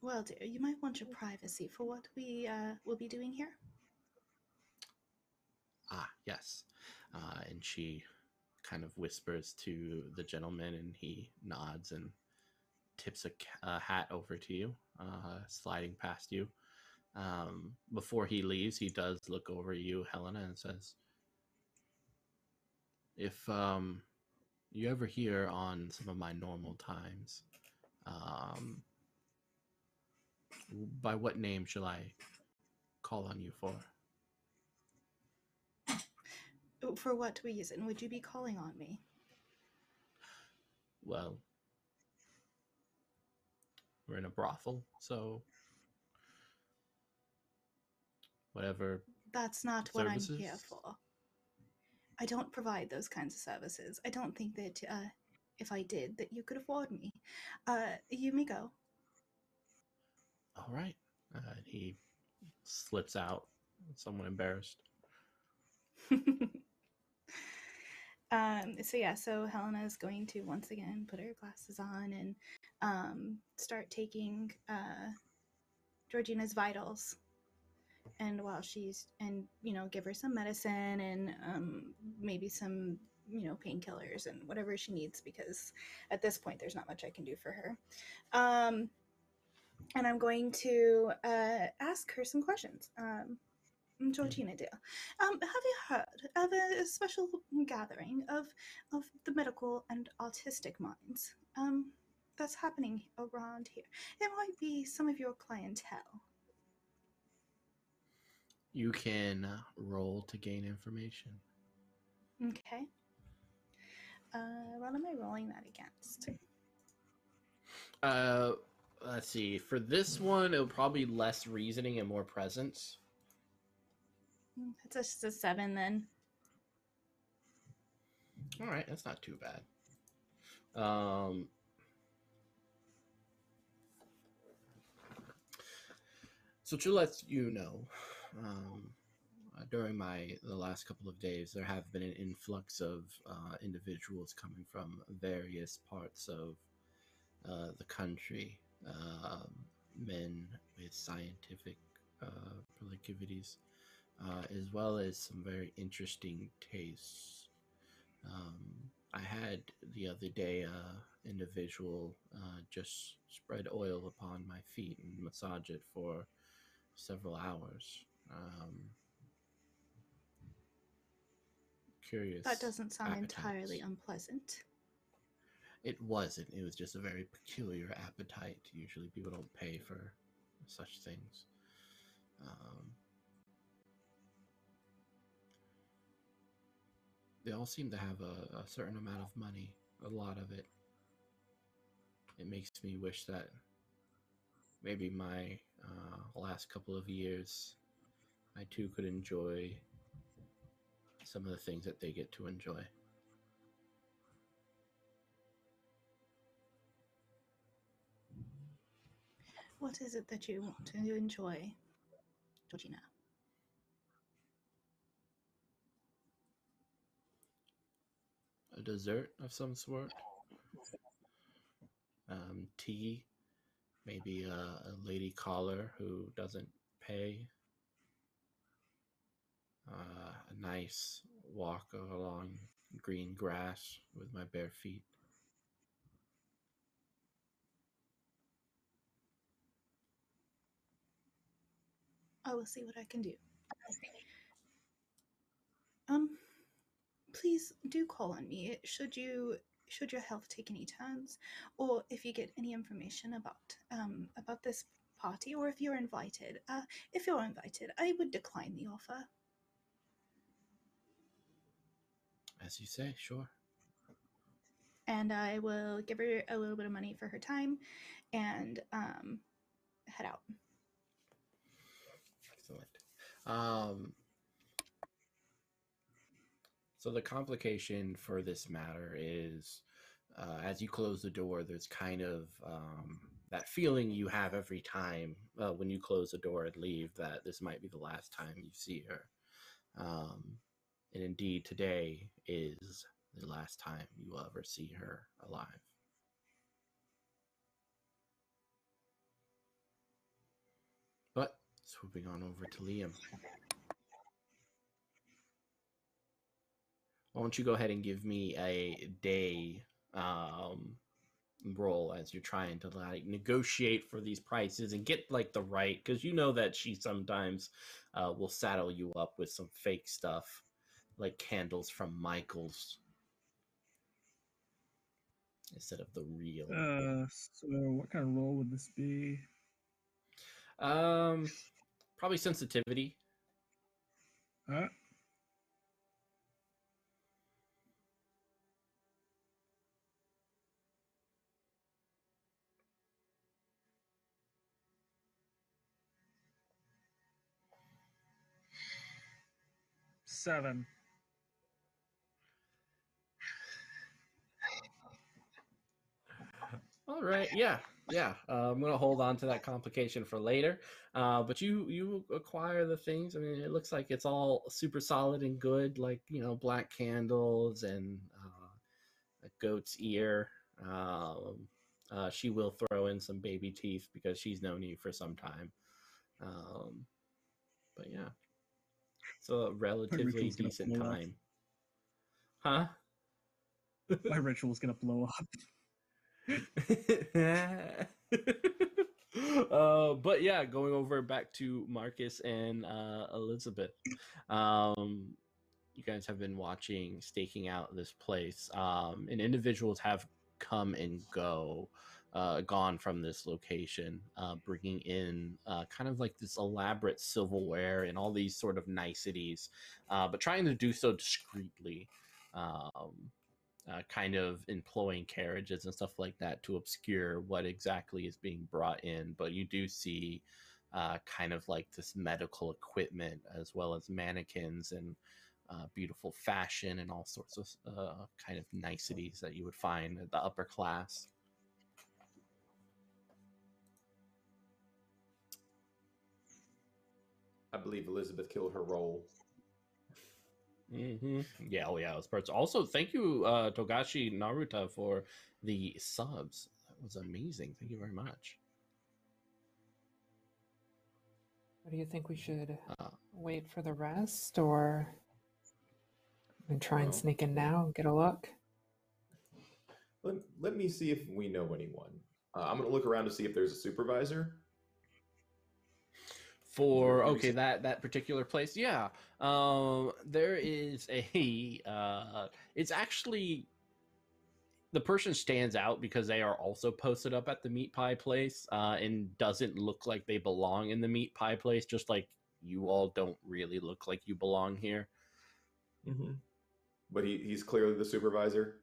[SPEAKER 3] Well, dear, you might want your privacy for what we will be doing here.
[SPEAKER 1] Ah, yes. And she kind of whispers to the gentleman, and he nods and tips a hat over to you, sliding past you. Before he leaves, he does look over at you, Helena, and says, if you ever hear on some of my normal times, by what name shall I call on you for?
[SPEAKER 3] For what reason would you be calling on me?
[SPEAKER 1] Well, we're in a brothel, so whatever.
[SPEAKER 3] That's not
[SPEAKER 1] services?
[SPEAKER 3] what I'm here for. I don't provide those kinds of services. I don't think that if I did, that you could afford me. You may go.
[SPEAKER 1] All right. He slips out, somewhat embarrassed.
[SPEAKER 3] So Helena is going to once again put her glasses on and start taking Georgina's vitals. And while give her some medicine and maybe some, painkillers and whatever she needs, because at this point there's not much I can do for her. And I'm going to ask her some questions. Georgina dear, have you heard of a special gathering of the medical and artistic minds that's happening around here? It might be some of your clientele.
[SPEAKER 1] You can roll to gain information.
[SPEAKER 3] Okay. What am I rolling that against?
[SPEAKER 1] Let's see. For this one, it'll probably be less reasoning and more presence.
[SPEAKER 3] It's just a 7 then.
[SPEAKER 1] All right, that's not too bad. So to let you know, during the last couple of days, there have been an influx of individuals coming from various parts of the country, men with scientific proclivities, as well as some very interesting tastes. I had the other day individual just spread oil upon my feet and massage it for several hours. Curious.
[SPEAKER 3] That doesn't sound
[SPEAKER 1] appetites.
[SPEAKER 3] entirely unpleasant.
[SPEAKER 1] It wasn't. It was just a very peculiar appetite. Usually people don't pay for such things. They all seem to have a certain amount of money, a lot of it. It makes me wish that maybe my last couple of years, I too could enjoy some of the things that they get to enjoy.
[SPEAKER 3] What is it that you want to enjoy, Georgina?
[SPEAKER 1] A dessert of some sort. Tea. Maybe a lady caller who doesn't pay. A nice walk along green grass with my bare feet.
[SPEAKER 3] I will see what I can do. Please do call on me should your health take any turns, or if you get any information about this party, or if you're invited. If you're invited, I would decline the offer.
[SPEAKER 1] As you say, sure.
[SPEAKER 3] And I will give her a little bit of money for her time and head out.
[SPEAKER 1] Excellent. So the complication for this matter is, as you close the door, there's kind of that feeling you have every time when you close the door and leave, that this might be the last time you see her. And indeed, today is the last time you will ever see her alive. But swooping on over to Liam. Why don't you go ahead and give me a day roll as you're trying to negotiate for these prices and get the right, because you know that she sometimes will saddle you up with some fake stuff like candles from Michael's instead of the real.
[SPEAKER 5] So what kind of roll would this be?
[SPEAKER 1] Probably sensitivity.
[SPEAKER 5] Huh? Seven.
[SPEAKER 1] right. Yeah. Yeah. I'm gonna hold on to that complication for later. But you acquire the things. I mean, it looks like it's all super solid and good, like black candles and a goat's ear. She will throw in some baby teeth because she's known you for some time. But yeah, it's a relatively decent time. Huh?
[SPEAKER 5] My ritual's gonna blow up.
[SPEAKER 1] But yeah, going over back to Marcus and Elizabeth. You guys have been watching, staking out this place, and individuals have come and gone from this location, bringing in kind of like this elaborate silverware and all these sort of niceties, but trying to do so discreetly. Kind of employing carriages and stuff like that to obscure what exactly is being brought in. But you do see kind of like this medical equipment as well as mannequins and beautiful fashion and all sorts of kind of niceties that you would find at the upper class.
[SPEAKER 2] I believe Elizabeth killed her role.
[SPEAKER 1] Mm-hmm. Yeah, oh yeah, those parts. Also, thank you, Togashi Naruto, for the subs. That was amazing. Thank you very much.
[SPEAKER 4] What do you think we should wait for the rest, or try and sneak in now and get a look?
[SPEAKER 2] Let me see if we know anyone. I'm going to look around to see if there's a supervisor.
[SPEAKER 1] For okay, that particular place, yeah. There is a. It's actually the person stands out because they are also posted up at the meat pie place, and doesn't look like they belong in the meat pie place. Just like you all don't really look like you belong here.
[SPEAKER 2] Mm-hmm. But he's clearly the supervisor.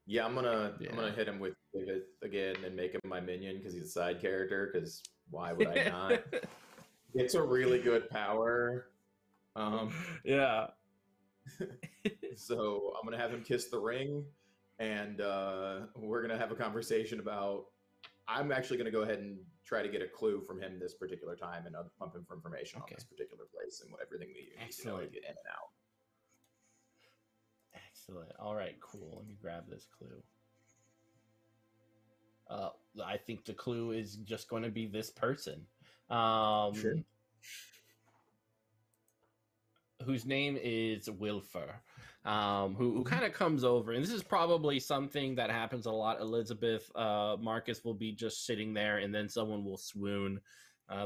[SPEAKER 2] Yeah, I'm gonna hit him with it again and make him my minion because he's a side character. Because why would I not? It's a really good power.
[SPEAKER 1] Yeah.
[SPEAKER 2] So I'm gonna have him kiss the ring, and we're gonna have a conversation about. I'm actually gonna go ahead and try to get a clue from him this particular time, and pump him for information on this particular place and everything we need to know to get in and out.
[SPEAKER 1] Excellent. All right, cool. Let me grab this clue. I think the clue is just going to be this person.
[SPEAKER 2] Sure.
[SPEAKER 1] Whose name is Wilfer, who kind of comes over, and this is probably something that happens a lot. Elizabeth, Marcus will be just sitting there, and then someone will swoon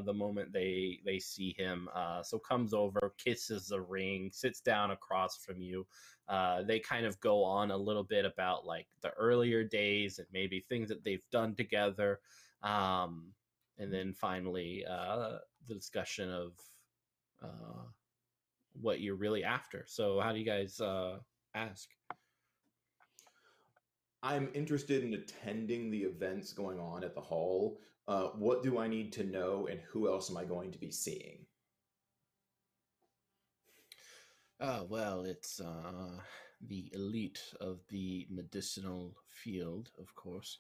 [SPEAKER 1] the moment they see him. So comes over, kisses the ring, sits down across from you. They kind of go on a little bit about like the earlier days and maybe things that they've done together. And then finally, the discussion of what you're really after. So how do you guys ask?
[SPEAKER 2] I'm interested in attending the events going on at the hall. What do I need to know, and who else am I going to be seeing?
[SPEAKER 1] Well, it's the elite of the medicinal field, of course.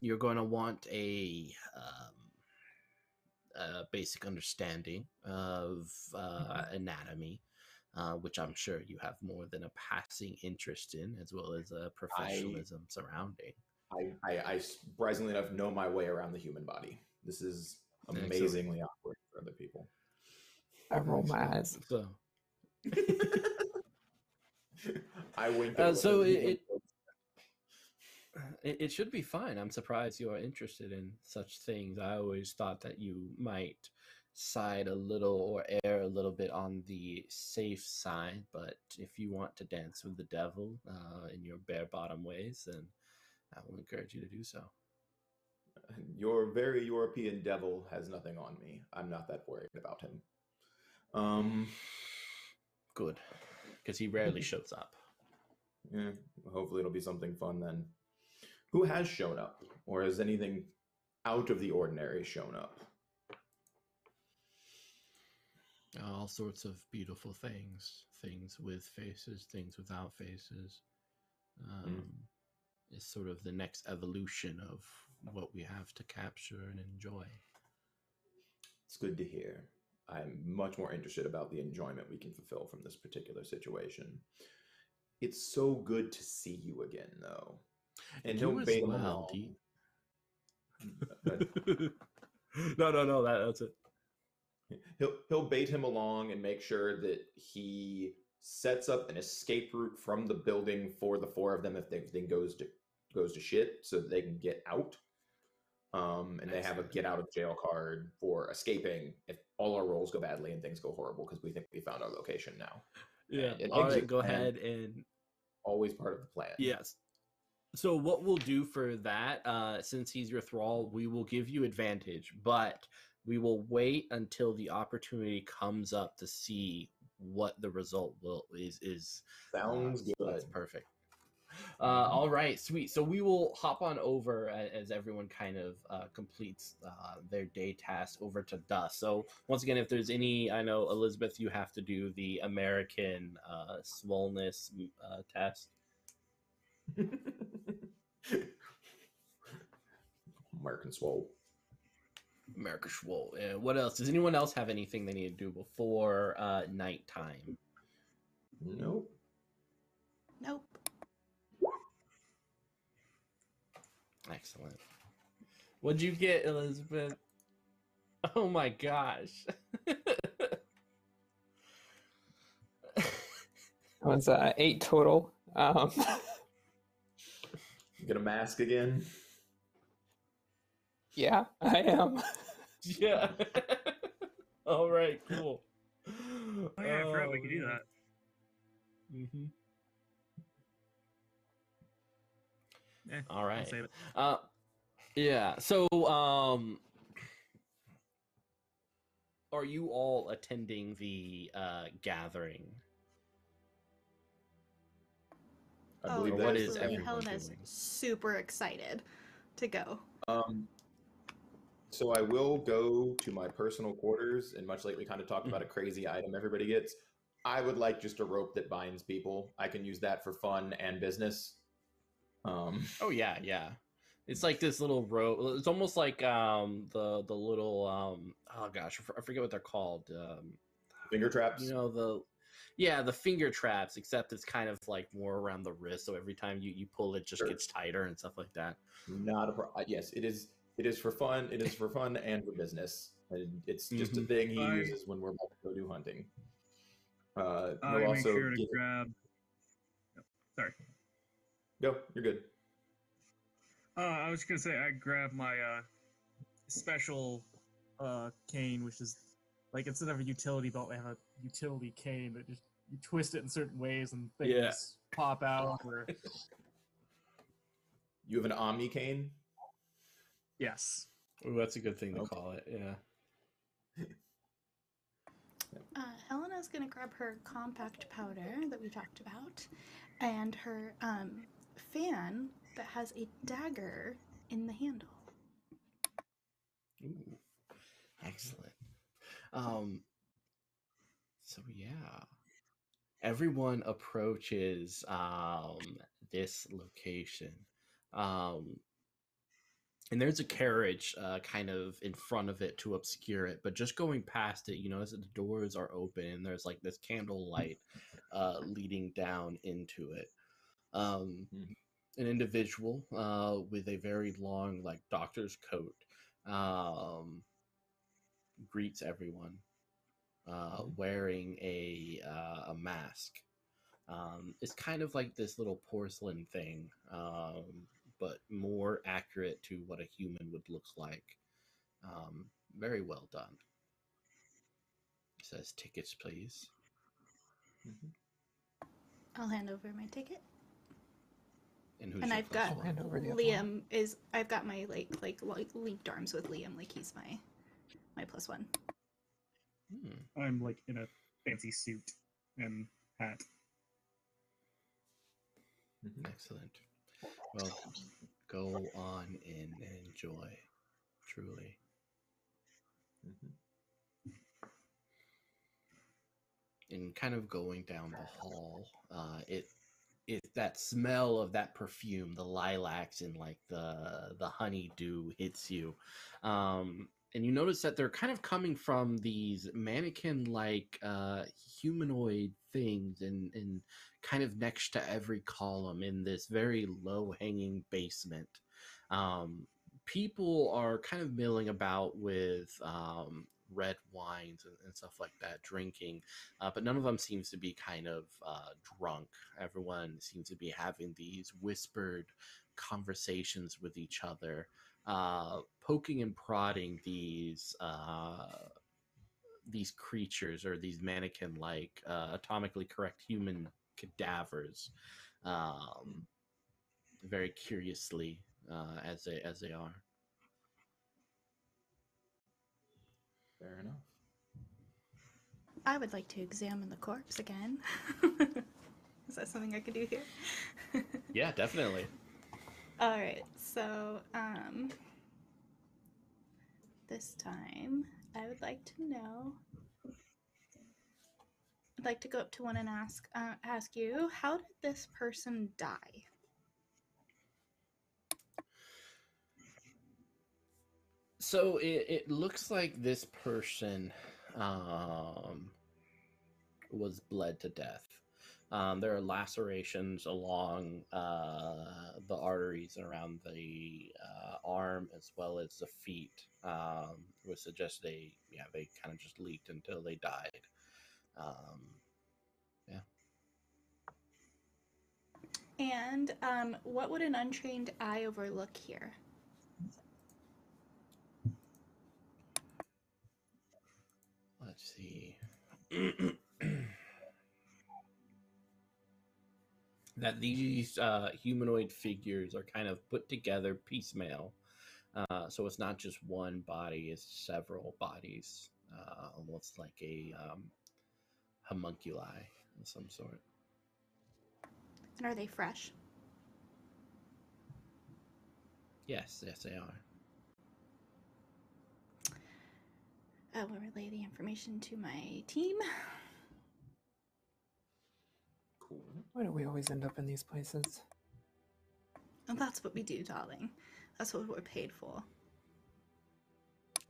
[SPEAKER 1] You're going to want a basic understanding of anatomy, which I'm sure you have more than a passing interest in, as well as a professionalism surrounding.
[SPEAKER 2] I surprisingly enough know my way around the human body. This is amazingly awkward for other people.
[SPEAKER 4] I roll my eyes.
[SPEAKER 1] So
[SPEAKER 2] I wink.
[SPEAKER 1] So it should be fine. I'm surprised you are interested in such things. I always thought that you might side a little or err a little bit on the safe side, but if you want to dance with the devil in your bare bottom ways, then I will encourage you to do so.
[SPEAKER 2] Your very European devil has nothing on me. I'm not that worried about him.
[SPEAKER 1] Good, because he rarely shows up.
[SPEAKER 2] Yeah, hopefully it'll be something fun then. Who has shown up, or has anything out of the ordinary shown up?
[SPEAKER 1] All sorts of beautiful things with faces, things without faces. is sort of the next evolution of what we have to capture and enjoy.
[SPEAKER 2] It's good to hear. I'm much more interested about the enjoyment we can fulfill from this particular situation. It's so good to see you again, though. And
[SPEAKER 1] You
[SPEAKER 2] he'll
[SPEAKER 1] as
[SPEAKER 2] bait him
[SPEAKER 1] well,
[SPEAKER 2] along.
[SPEAKER 1] No, that's it.
[SPEAKER 2] He'll bait him along and make sure that he sets up an escape route from the building for the four of them if everything goes to shit, so that they can get out. And they have a get out of jail card for escaping if all our rolls go badly and things go horrible, because we think we found our location now.
[SPEAKER 1] Yeah.
[SPEAKER 2] And
[SPEAKER 1] All right,
[SPEAKER 2] exit
[SPEAKER 1] go
[SPEAKER 2] plan,
[SPEAKER 1] ahead and
[SPEAKER 2] always part of the plan.
[SPEAKER 1] yes. So what we'll do for that, since he's your thrall, we will give you advantage, but we will wait until the opportunity comes up to see what the result is.
[SPEAKER 2] Sounds good.
[SPEAKER 1] So that's perfect. All right, sweet. So we will hop on over as everyone kind of completes their day task over to Dust. So once again, if there's any, I know Elizabeth, you have to do the American swollenness test.
[SPEAKER 2] American swole.
[SPEAKER 1] America Swole. And what else? Does anyone else have anything they need to do before nighttime?
[SPEAKER 2] Nope.
[SPEAKER 3] Nope.
[SPEAKER 1] Excellent. What'd you get, Elizabeth? Oh my gosh.
[SPEAKER 4] Was 8 total.
[SPEAKER 2] Get a mask again?
[SPEAKER 4] Yeah, I am.
[SPEAKER 1] Yeah. All right, cool.
[SPEAKER 5] Oh yeah, I forgot we could do that.
[SPEAKER 1] Mm-hmm. All
[SPEAKER 5] I'll
[SPEAKER 1] right.
[SPEAKER 5] save it.
[SPEAKER 1] Yeah. So, are you all attending the gathering?
[SPEAKER 2] I believe
[SPEAKER 1] what
[SPEAKER 2] that
[SPEAKER 1] is
[SPEAKER 3] absolutely.
[SPEAKER 1] everyone
[SPEAKER 3] Helena's
[SPEAKER 1] doing?
[SPEAKER 3] super excited to go.
[SPEAKER 2] So I will go to my personal quarters, and much like we kind of talked about a crazy item everybody gets, I would like just a rope that binds people. I can use that for fun and business.
[SPEAKER 1] Oh yeah, yeah. It's like this little rope. It's almost like the little oh gosh, I forget what they're called.
[SPEAKER 2] Finger traps.
[SPEAKER 1] You know the finger traps, except it's kind of like more around the wrist. So every time you pull it, just
[SPEAKER 2] Sure.
[SPEAKER 1] gets tighter and stuff like that.
[SPEAKER 2] Not a problem. Yes, it is. It is for fun. It is for fun and for business. And it's just a thing he uses when we're about to go do hunting.
[SPEAKER 5] I'll
[SPEAKER 2] he'll
[SPEAKER 5] make
[SPEAKER 2] also
[SPEAKER 5] sure to grab. Oh, sorry.
[SPEAKER 2] Go. You're good.
[SPEAKER 5] I was gonna say I grabbed my special cane, which is like instead of a utility belt, they have a utility cane that just you twist it in certain ways and things pop out. Or
[SPEAKER 2] You have an Omni cane?
[SPEAKER 5] yes.
[SPEAKER 1] Ooh, that's a good thing to call it. Yeah.
[SPEAKER 3] Helena's gonna grab her compact powder that we talked about, and her fan that has a dagger in the handle.
[SPEAKER 1] Ooh, excellent. So yeah, everyone approaches this location, and there's a carriage kind of in front of it to obscure it. But just going past it, you notice that the doors are open, and there's like this candle light leading down into it. An individual with a very long, like doctor's coat, greets everyone, wearing a mask. It's kind of like this little porcelain thing, but more accurate to what a human would look like. Very well done. It says, "Tickets, please."
[SPEAKER 3] I'll hand over my ticket.
[SPEAKER 1] And who's
[SPEAKER 3] And
[SPEAKER 1] your
[SPEAKER 3] I've got
[SPEAKER 1] plus one?
[SPEAKER 3] Liam is. I've got my like linked arms with Liam, like he's my +1.
[SPEAKER 5] I'm like in a fancy suit and hat.
[SPEAKER 1] Excellent. Well, go on in and enjoy. Truly. And kind of going down the hall, it that smell of that perfume, the lilacs and like the honeydew hits you. And you notice that they're kind of coming from these mannequin-like humanoid things, and kind of next to every column in this very low-hanging basement. People are kind of milling about with red wines and stuff like that, drinking, but none of them seems to be kind of drunk. Everyone seems to be having these whispered conversations with each other, poking and prodding these creatures, or these mannequin-like, atomically correct human cadavers, very curiously, as they are.
[SPEAKER 2] Fair enough.
[SPEAKER 3] I would like to examine the corpse again. Is that something I could do here?
[SPEAKER 1] Yeah, definitely.
[SPEAKER 3] All right, so this time I would like to know. I'd like to go up to one and ask you, how did this person die?
[SPEAKER 1] So it looks like this person was bled to death. There are lacerations along the arteries around the arm as well as the feet, which suggests they kind of just leaked until they died. Yeah.
[SPEAKER 3] And what would an untrained eye overlook here?
[SPEAKER 1] Let's see. That these humanoid figures are kind of put together piecemeal. So it's not just one body, it's several bodies, almost like a homunculi of some sort.
[SPEAKER 3] And are they fresh?
[SPEAKER 1] Yes, they are.
[SPEAKER 3] I will relay the information to my team.
[SPEAKER 2] Cool.
[SPEAKER 4] Why do we always end up in these places?
[SPEAKER 3] And that's what we do, darling. That's what we're paid for.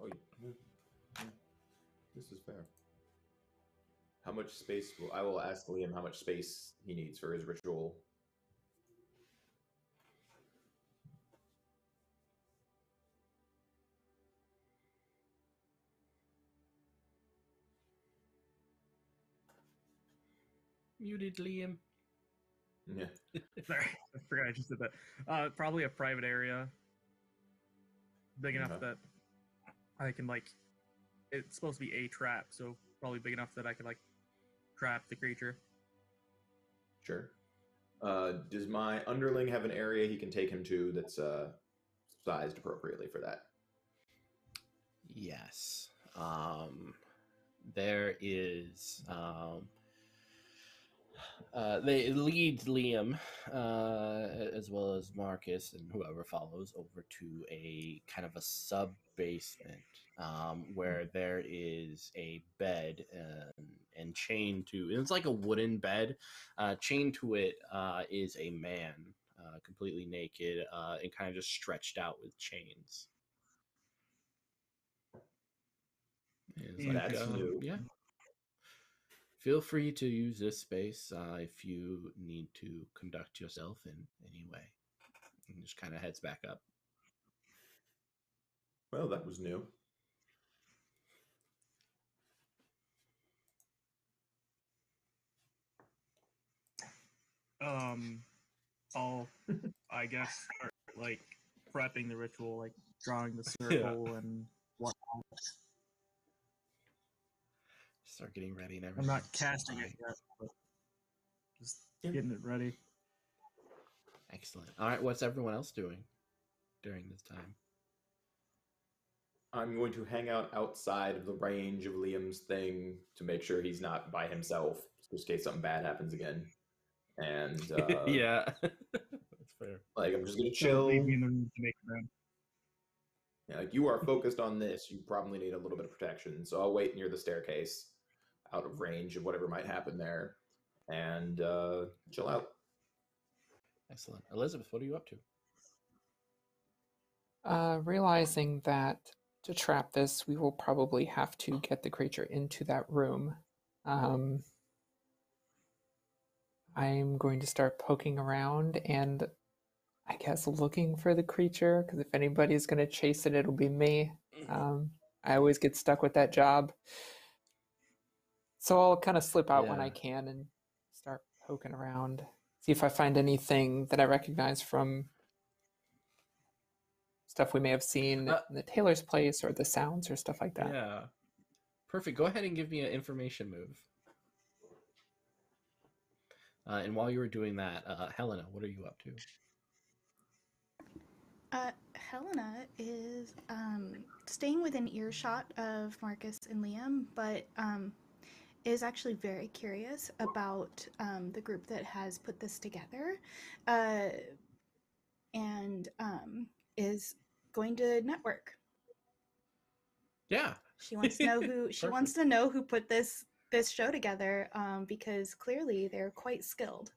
[SPEAKER 2] Oh, yeah. This is fair. How much space I will ask Liam how much space he needs for his ritual.
[SPEAKER 1] Muted Liam.
[SPEAKER 2] Yeah.
[SPEAKER 5] Sorry, I forgot I just did that. Probably a private area, big enough that I can it's supposed to be a trap, so probably big enough that I could trap the creature.
[SPEAKER 2] Sure. Does my underling have an area he can take him to that's sized appropriately for that?
[SPEAKER 1] Yes. There is. They lead Liam, as well as Marcus and whoever follows, over to a kind of a sub basement, where there is a bed and chained to. It's like a wooden bed. Chained to it is a man, completely naked, and kind of just stretched out with chains.
[SPEAKER 2] That's new.
[SPEAKER 1] Yeah. Feel free to use this space if you need to conduct yourself in any way. And just kind of heads back up.
[SPEAKER 2] Well, that was new.
[SPEAKER 5] I'll, I guess, start prepping the ritual, drawing the circle and whatnot.
[SPEAKER 1] Start getting ready and everything.
[SPEAKER 5] I'm not casting it yet, but just getting it ready.
[SPEAKER 1] Excellent. All right, what's everyone else doing during this time?
[SPEAKER 2] I'm going to hang out outside of the range of Liam's thing to make sure he's not by himself, just in case something bad happens again. And
[SPEAKER 1] yeah, that's fair.
[SPEAKER 2] I'm just gonna chill.
[SPEAKER 5] Leave me in the room to make it.
[SPEAKER 2] Yeah, you are focused on this. You probably need a little bit of protection, so I'll wait near the staircase, out of range of whatever might happen there, and chill out.
[SPEAKER 1] Excellent. Elizabeth, what are you up to?
[SPEAKER 4] Realizing that to trap this, we will probably have to get the creature into that room. I'm going to start poking around and I guess looking for the creature, because if anybody's going to chase it, it'll be me. I always get stuck with that job. So I'll kind of slip out when I can and start poking around, see if I find anything that I recognize from stuff we may have seen in the tailor's place or the sounds or stuff like that.
[SPEAKER 1] Yeah. Perfect. Go ahead and give me an information move. And while you were doing that, Helena, what are you up to?
[SPEAKER 3] Helena is staying within earshot of Marcus and Liam, but is actually very curious about the group that has put this together, and is going to network.
[SPEAKER 1] Yeah.
[SPEAKER 3] She wants to know who put this show together, because clearly they're quite skilled,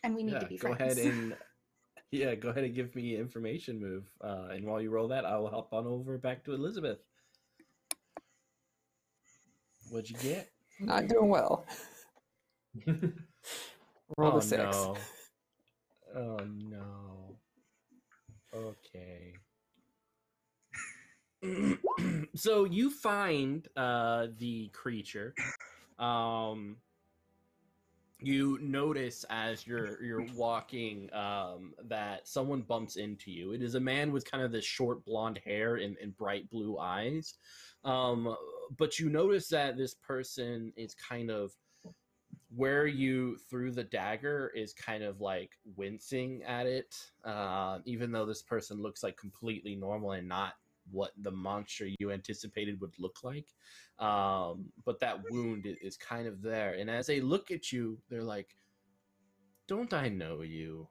[SPEAKER 3] and we need to be friends.
[SPEAKER 1] Go ahead and give me an information move. And while you roll that, I will hop on over back to Elizabeth. What'd you get?
[SPEAKER 4] Not doing well. Roll a 6.
[SPEAKER 1] No. Oh no. Okay. So you find the creature. You notice as you're walking that someone bumps into you. It is a man with kind of this short blonde hair and bright blue eyes. But you notice that this person is kind of, where you threw the dagger is kind of like wincing at it, even though this person looks like completely normal and not what the monster you anticipated would look like. But that wound is kind of there. And as they look at you, they're like, "Don't I know you?"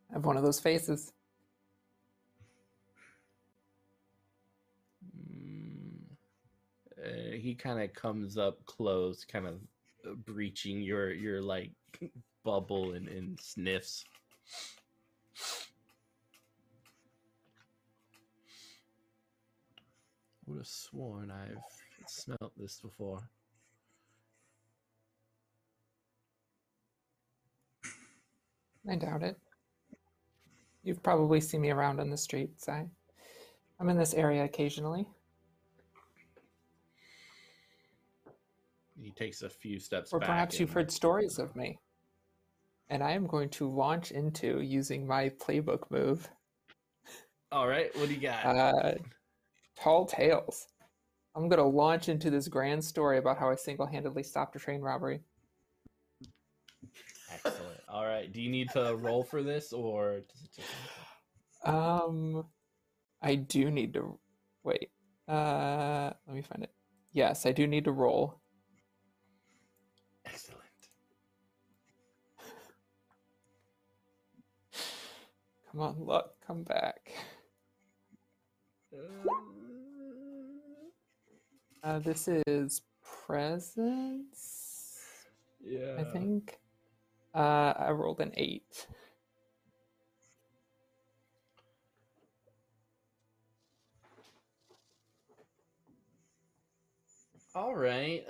[SPEAKER 4] I have one of those faces.
[SPEAKER 1] He kind of comes up close, kind of breaching your like bubble and sniffs. I would have sworn I've smelt this before.
[SPEAKER 4] I doubt it. You've probably seen me around on the streets. I'm in this area occasionally.
[SPEAKER 1] He takes a few steps
[SPEAKER 4] or
[SPEAKER 1] back.
[SPEAKER 4] Or perhaps you've heard stories of me. And I am going to launch into using my playbook move.
[SPEAKER 1] All right, what do you got?
[SPEAKER 4] Tall Tales. I'm going to launch into this grand story about how I single-handedly stopped a train robbery.
[SPEAKER 1] Excellent. All right, do you need to roll for this, or does it just happen?
[SPEAKER 4] I do need to... Wait. Let me find it. Yes, I do need to roll.
[SPEAKER 1] Excellent.
[SPEAKER 4] Come on, luck, come back. This is presence.
[SPEAKER 1] Yeah.
[SPEAKER 4] I think. I rolled an 8.
[SPEAKER 1] All right.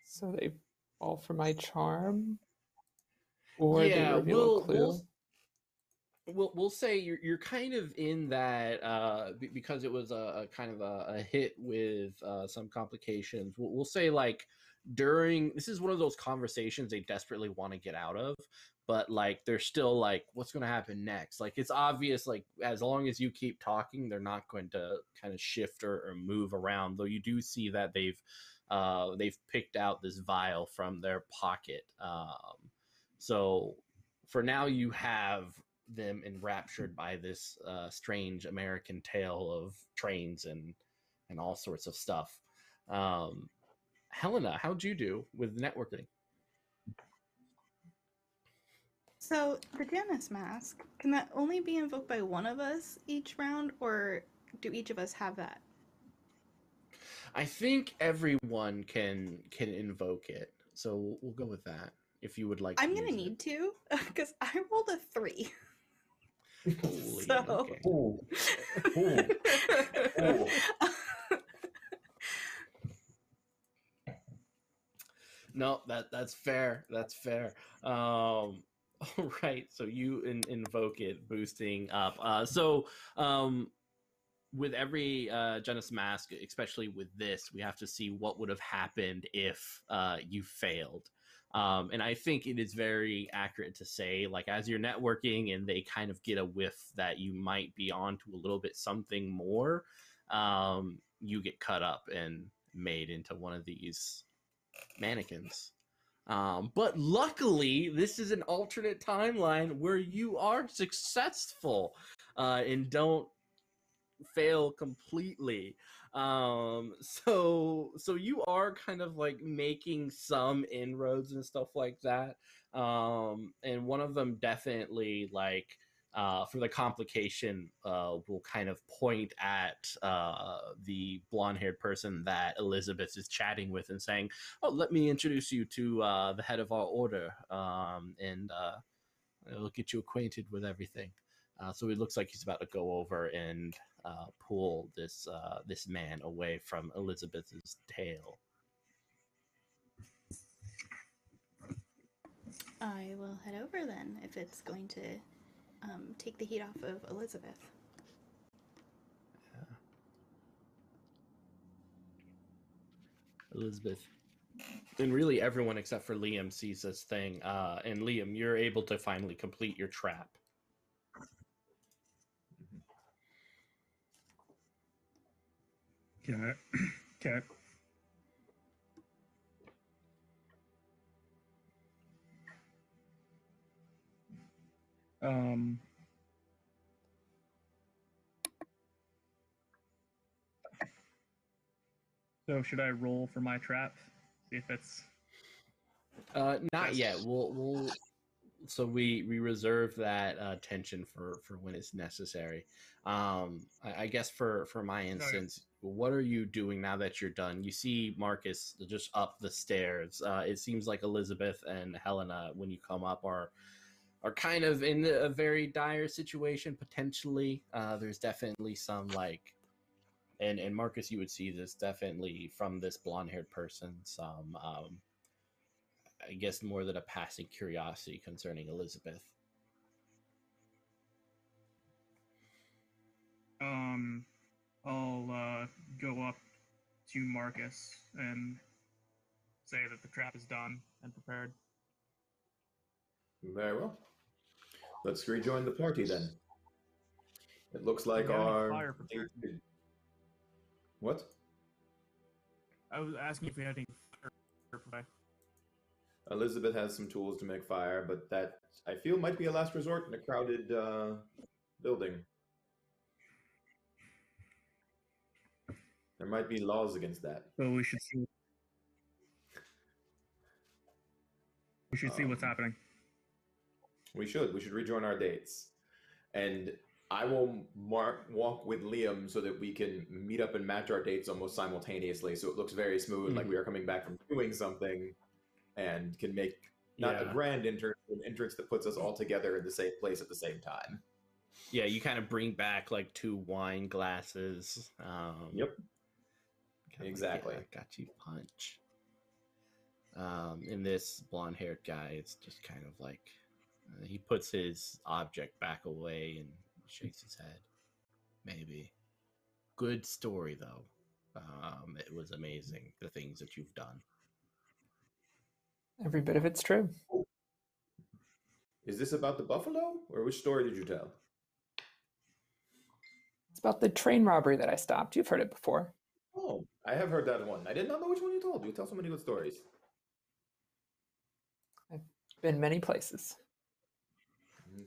[SPEAKER 4] So they fall for my charm, or they reveal a clue.
[SPEAKER 1] We'll say you're kind of in that because it was a kind of a hit with some complications. We'll say like this is one of those conversations they desperately want to get out of, but like they're still like, what's going to happen next? Like it's obvious, like as long as you keep talking, they're not going to kind of shift or move around. Though you do see that they've picked out this vial from their pocket. So for now, you have them enraptured by this strange American tale of trains and all sorts of stuff. Helena, how'd you do with networking?
[SPEAKER 3] So the Janus mask, can that only be invoked by one of us each round, or do each of us have that?
[SPEAKER 1] I think everyone can invoke it, so we'll go with that. If you would like,
[SPEAKER 3] I'm gonna need to because I rolled a 3.
[SPEAKER 1] Holy,
[SPEAKER 3] So.
[SPEAKER 1] okay.
[SPEAKER 2] Ooh. Ooh. Ooh.
[SPEAKER 1] No, that's fair. That's fair. All right, so you invoke it, boosting up. With every Janus mask, especially with this, we have to see what would have happened if you failed. And I think it is very accurate to say, like, as you're networking and they kind of get a whiff that you might be onto a little bit something more, you get cut up and made into one of these mannequins. But luckily, this is an alternate timeline where you are successful and don't fail completely. So you are kind of like making some inroads and stuff like that. And one of them definitely, like, for the complication, will kind of point at the blonde-haired person that Elizabeth is chatting with and saying, "Oh, let me introduce you to the head of our order, and it'll get you acquainted with everything." So it looks like he's about to go over and pull this man away from Elizabeth's tail.
[SPEAKER 3] I will head over then if it's going to take the heat off of Elizabeth.
[SPEAKER 1] Yeah. Elizabeth, and really everyone except for Liam sees this thing. And Liam, you're able to finally complete your trap.
[SPEAKER 5] Okay. Okay. So should I roll for my trap? See if it's
[SPEAKER 1] Not yet. We'll so we reserve that tension for when it's necessary. I guess for my instance, what are you doing now that you're done? You see Marcus just up the stairs. It seems like Elizabeth and Helena, when you come up, are kind of in a very dire situation potentially. There's definitely some, like, and Marcus, you would see this definitely from this blonde-haired person, some I guess more than a passing curiosity concerning Elizabeth.
[SPEAKER 5] I'll go up to Marcus and say that the trap is done and prepared.
[SPEAKER 2] Very well. Let's rejoin the party then. It looks like
[SPEAKER 5] Do you have any
[SPEAKER 2] our
[SPEAKER 5] fire prepared?
[SPEAKER 2] What?
[SPEAKER 5] I was asking if we had any fire prepared.
[SPEAKER 2] Elizabeth has some tools to make fire, but that, I feel, might be a last resort in a crowded building. There might be laws against that.
[SPEAKER 5] So we should see. We should see what's happening.
[SPEAKER 2] We should rejoin our dates. And I will walk with Liam so that we can meet up and match our dates almost simultaneously, so it looks very smooth, like we are coming back from doing something and can make not a grand entrance, but an entrance that puts us all together in the same place at the same time.
[SPEAKER 1] Yeah, you kind of bring back like 2 wine glasses.
[SPEAKER 2] Yep. Exactly.
[SPEAKER 1] Like, got you punch. And this blonde-haired guy, it's just kind of like he puts his object back away and shakes his head. Maybe. Good story though. It was amazing, the things that you've done.
[SPEAKER 4] Every bit of it's true.
[SPEAKER 2] Is this about the buffalo, or which story did you tell?
[SPEAKER 4] It's about the train robbery that I stopped. You've heard it before.
[SPEAKER 2] Oh, I have heard that one. I did not know which one you told. You tell so many good stories.
[SPEAKER 4] I've been many places.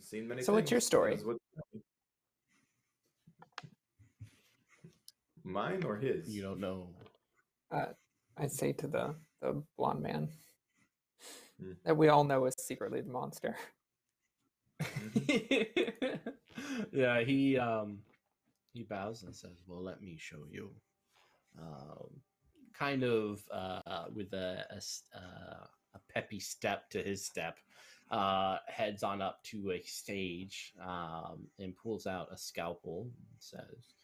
[SPEAKER 2] Seen many
[SPEAKER 4] So
[SPEAKER 2] things.
[SPEAKER 4] what's your story?
[SPEAKER 2] Mine or his?
[SPEAKER 1] You don't know.
[SPEAKER 4] I say to the blonde man that we all know is secretly the monster.
[SPEAKER 1] Yeah, he bows and says, "Well, let me show you." kind of with a peppy step to his step, heads on up to a stage and pulls out a scalpel and says,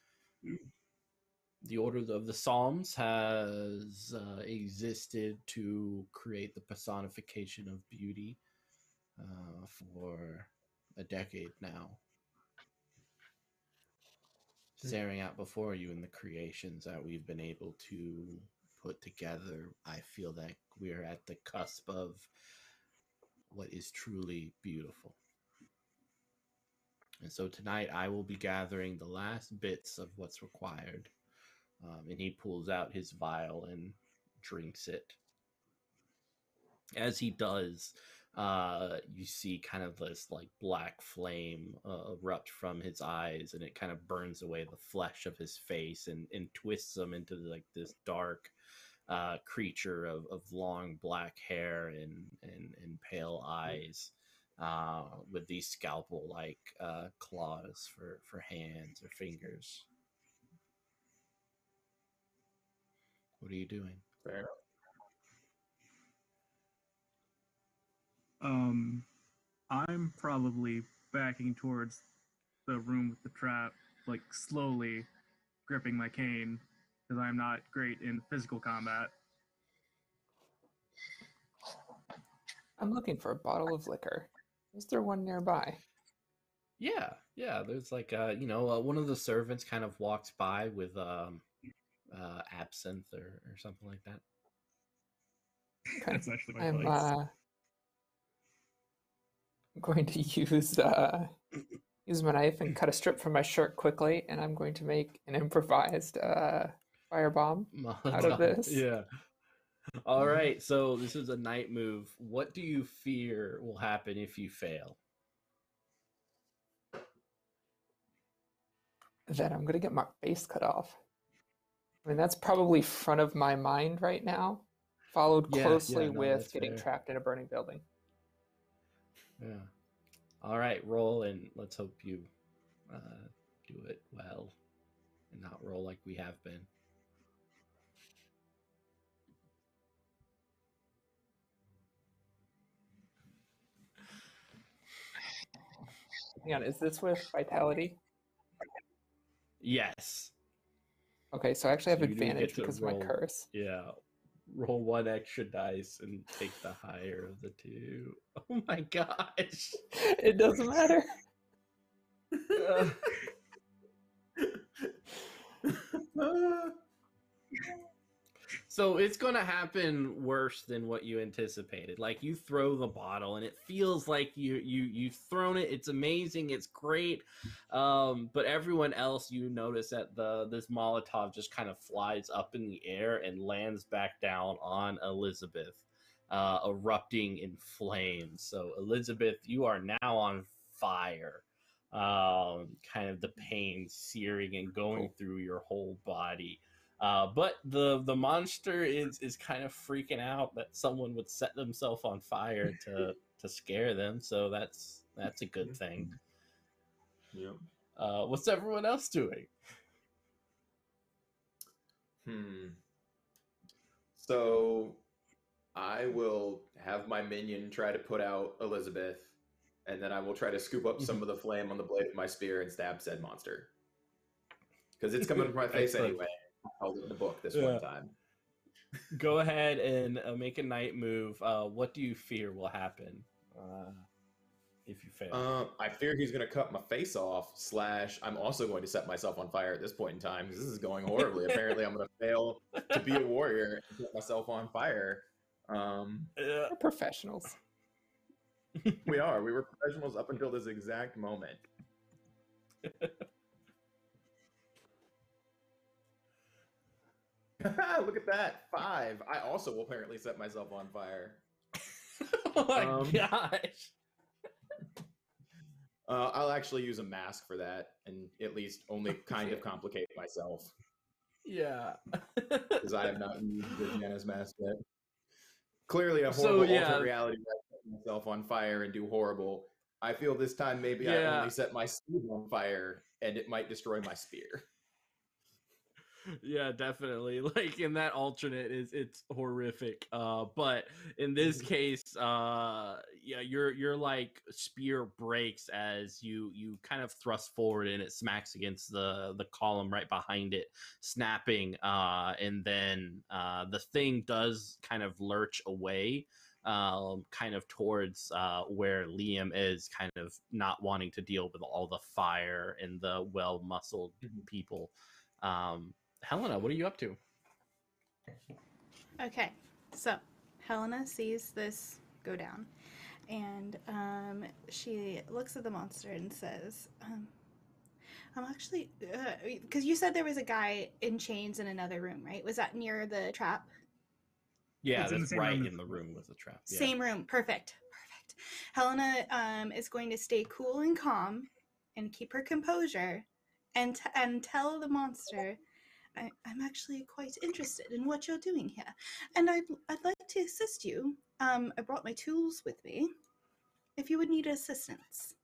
[SPEAKER 1] "The Order of the Psalms has existed to create the personification of beauty for a decade now. Staring out before you in the creations that we've been able to put together, I feel that we're at the cusp of what is truly beautiful. And so tonight I will be gathering the last bits of what's required." And he pulls out his vial and drinks it. As he does, you see kind of this like black flame erupt from his eyes, and it kind of burns away the flesh of his face and twists him into like this dark creature of long black hair and pale eyes, with these scalpel-like claws for hands or fingers. What are you doing?
[SPEAKER 2] Fair.
[SPEAKER 5] I'm probably backing towards the room with the trap, like slowly gripping my cane, because I'm not great in physical combat.
[SPEAKER 4] I'm looking for a bottle of liquor. Is there one nearby?
[SPEAKER 1] Yeah. There's like one of the servants kind of walks by with absinthe or something like that.
[SPEAKER 4] Okay.
[SPEAKER 5] That's actually my
[SPEAKER 4] I'm
[SPEAKER 5] place.
[SPEAKER 4] going to use my knife and cut a strip from my shirt quickly, and I'm going to make an improvised firebomb out of this.
[SPEAKER 1] Yeah. All right. So this is a night move. What do you fear will happen if you fail?
[SPEAKER 4] That I'm going to get my face cut off. I mean, that's probably front of my mind right now, followed closely with getting trapped in a burning building.
[SPEAKER 1] Yeah. All right, roll, and let's hope you do it well and not roll like we have been.
[SPEAKER 4] Hang on, is this with vitality?
[SPEAKER 1] Yes.
[SPEAKER 4] Okay, so I actually have advantage because of my curse.
[SPEAKER 1] Yeah. Roll one extra dice and take the higher of the two. Oh my gosh.
[SPEAKER 4] It doesn't matter.
[SPEAKER 1] So it's going to happen worse than what you anticipated. Like, you throw the bottle and it feels like you've thrown it. It's amazing. It's great. But everyone else, you notice that this Molotov just kind of flies up in the air and lands back down on Elizabeth, erupting in flames. So Elizabeth, you are now on fire. Kind of the pain searing and going through your whole body. But the monster is kind of freaking out that someone would set themselves on fire to scare them. So that's a good thing.
[SPEAKER 2] Yep.
[SPEAKER 1] What's everyone else doing?
[SPEAKER 2] So I will have my minion try to put out Elizabeth, and then I will try to scoop up some of the flame on the blade of my spear and stab said monster. Because it's coming from my face anyway. I held it in the book this one time.
[SPEAKER 1] Go ahead and make a night move. What do you fear will happen if you fail?
[SPEAKER 2] I fear he's going to cut my face off, / I'm also going to set myself on fire at this point in time, because this is going horribly. Apparently, I'm going to fail to be a warrior and set myself on fire.
[SPEAKER 4] We're professionals.
[SPEAKER 2] We are. We were professionals up until this exact moment. Look at that. 5. I also will apparently set myself on fire.
[SPEAKER 1] Oh my gosh.
[SPEAKER 2] I'll actually use a mask for that and at least only kind of complicate myself.
[SPEAKER 1] Yeah.
[SPEAKER 2] Because I have not used the Janus mask yet. Clearly a horrible alternate reality where I set myself on fire and do horrible. I feel this time maybe I only set my spear on fire and it might destroy my spear.
[SPEAKER 1] Yeah, definitely. Like in that alternate it's horrific. But in this case, yeah, your like spear breaks as you kind of thrust forward and it smacks against the column right behind it, snapping. And then the thing does kind of lurch away, kind of towards where Liam is, kind of not wanting to deal with all the fire and the well-muscled people. Helena, what are you up to?
[SPEAKER 3] Okay, so Helena sees this go down, and she looks at the monster and says, I'm actually, because you said there was a guy in chains in another room, right? Was that near the trap?
[SPEAKER 1] Yeah,
[SPEAKER 5] It's in the
[SPEAKER 1] that's
[SPEAKER 5] same
[SPEAKER 1] right
[SPEAKER 5] room.
[SPEAKER 1] in the room with the trap. Yeah.
[SPEAKER 3] Same room. Perfect. Perfect. Helena is going to stay cool and calm and keep her composure and tell the monster, I'm actually quite interested in what you're doing here, and I'd like to assist you. I brought my tools with me if you would need assistance.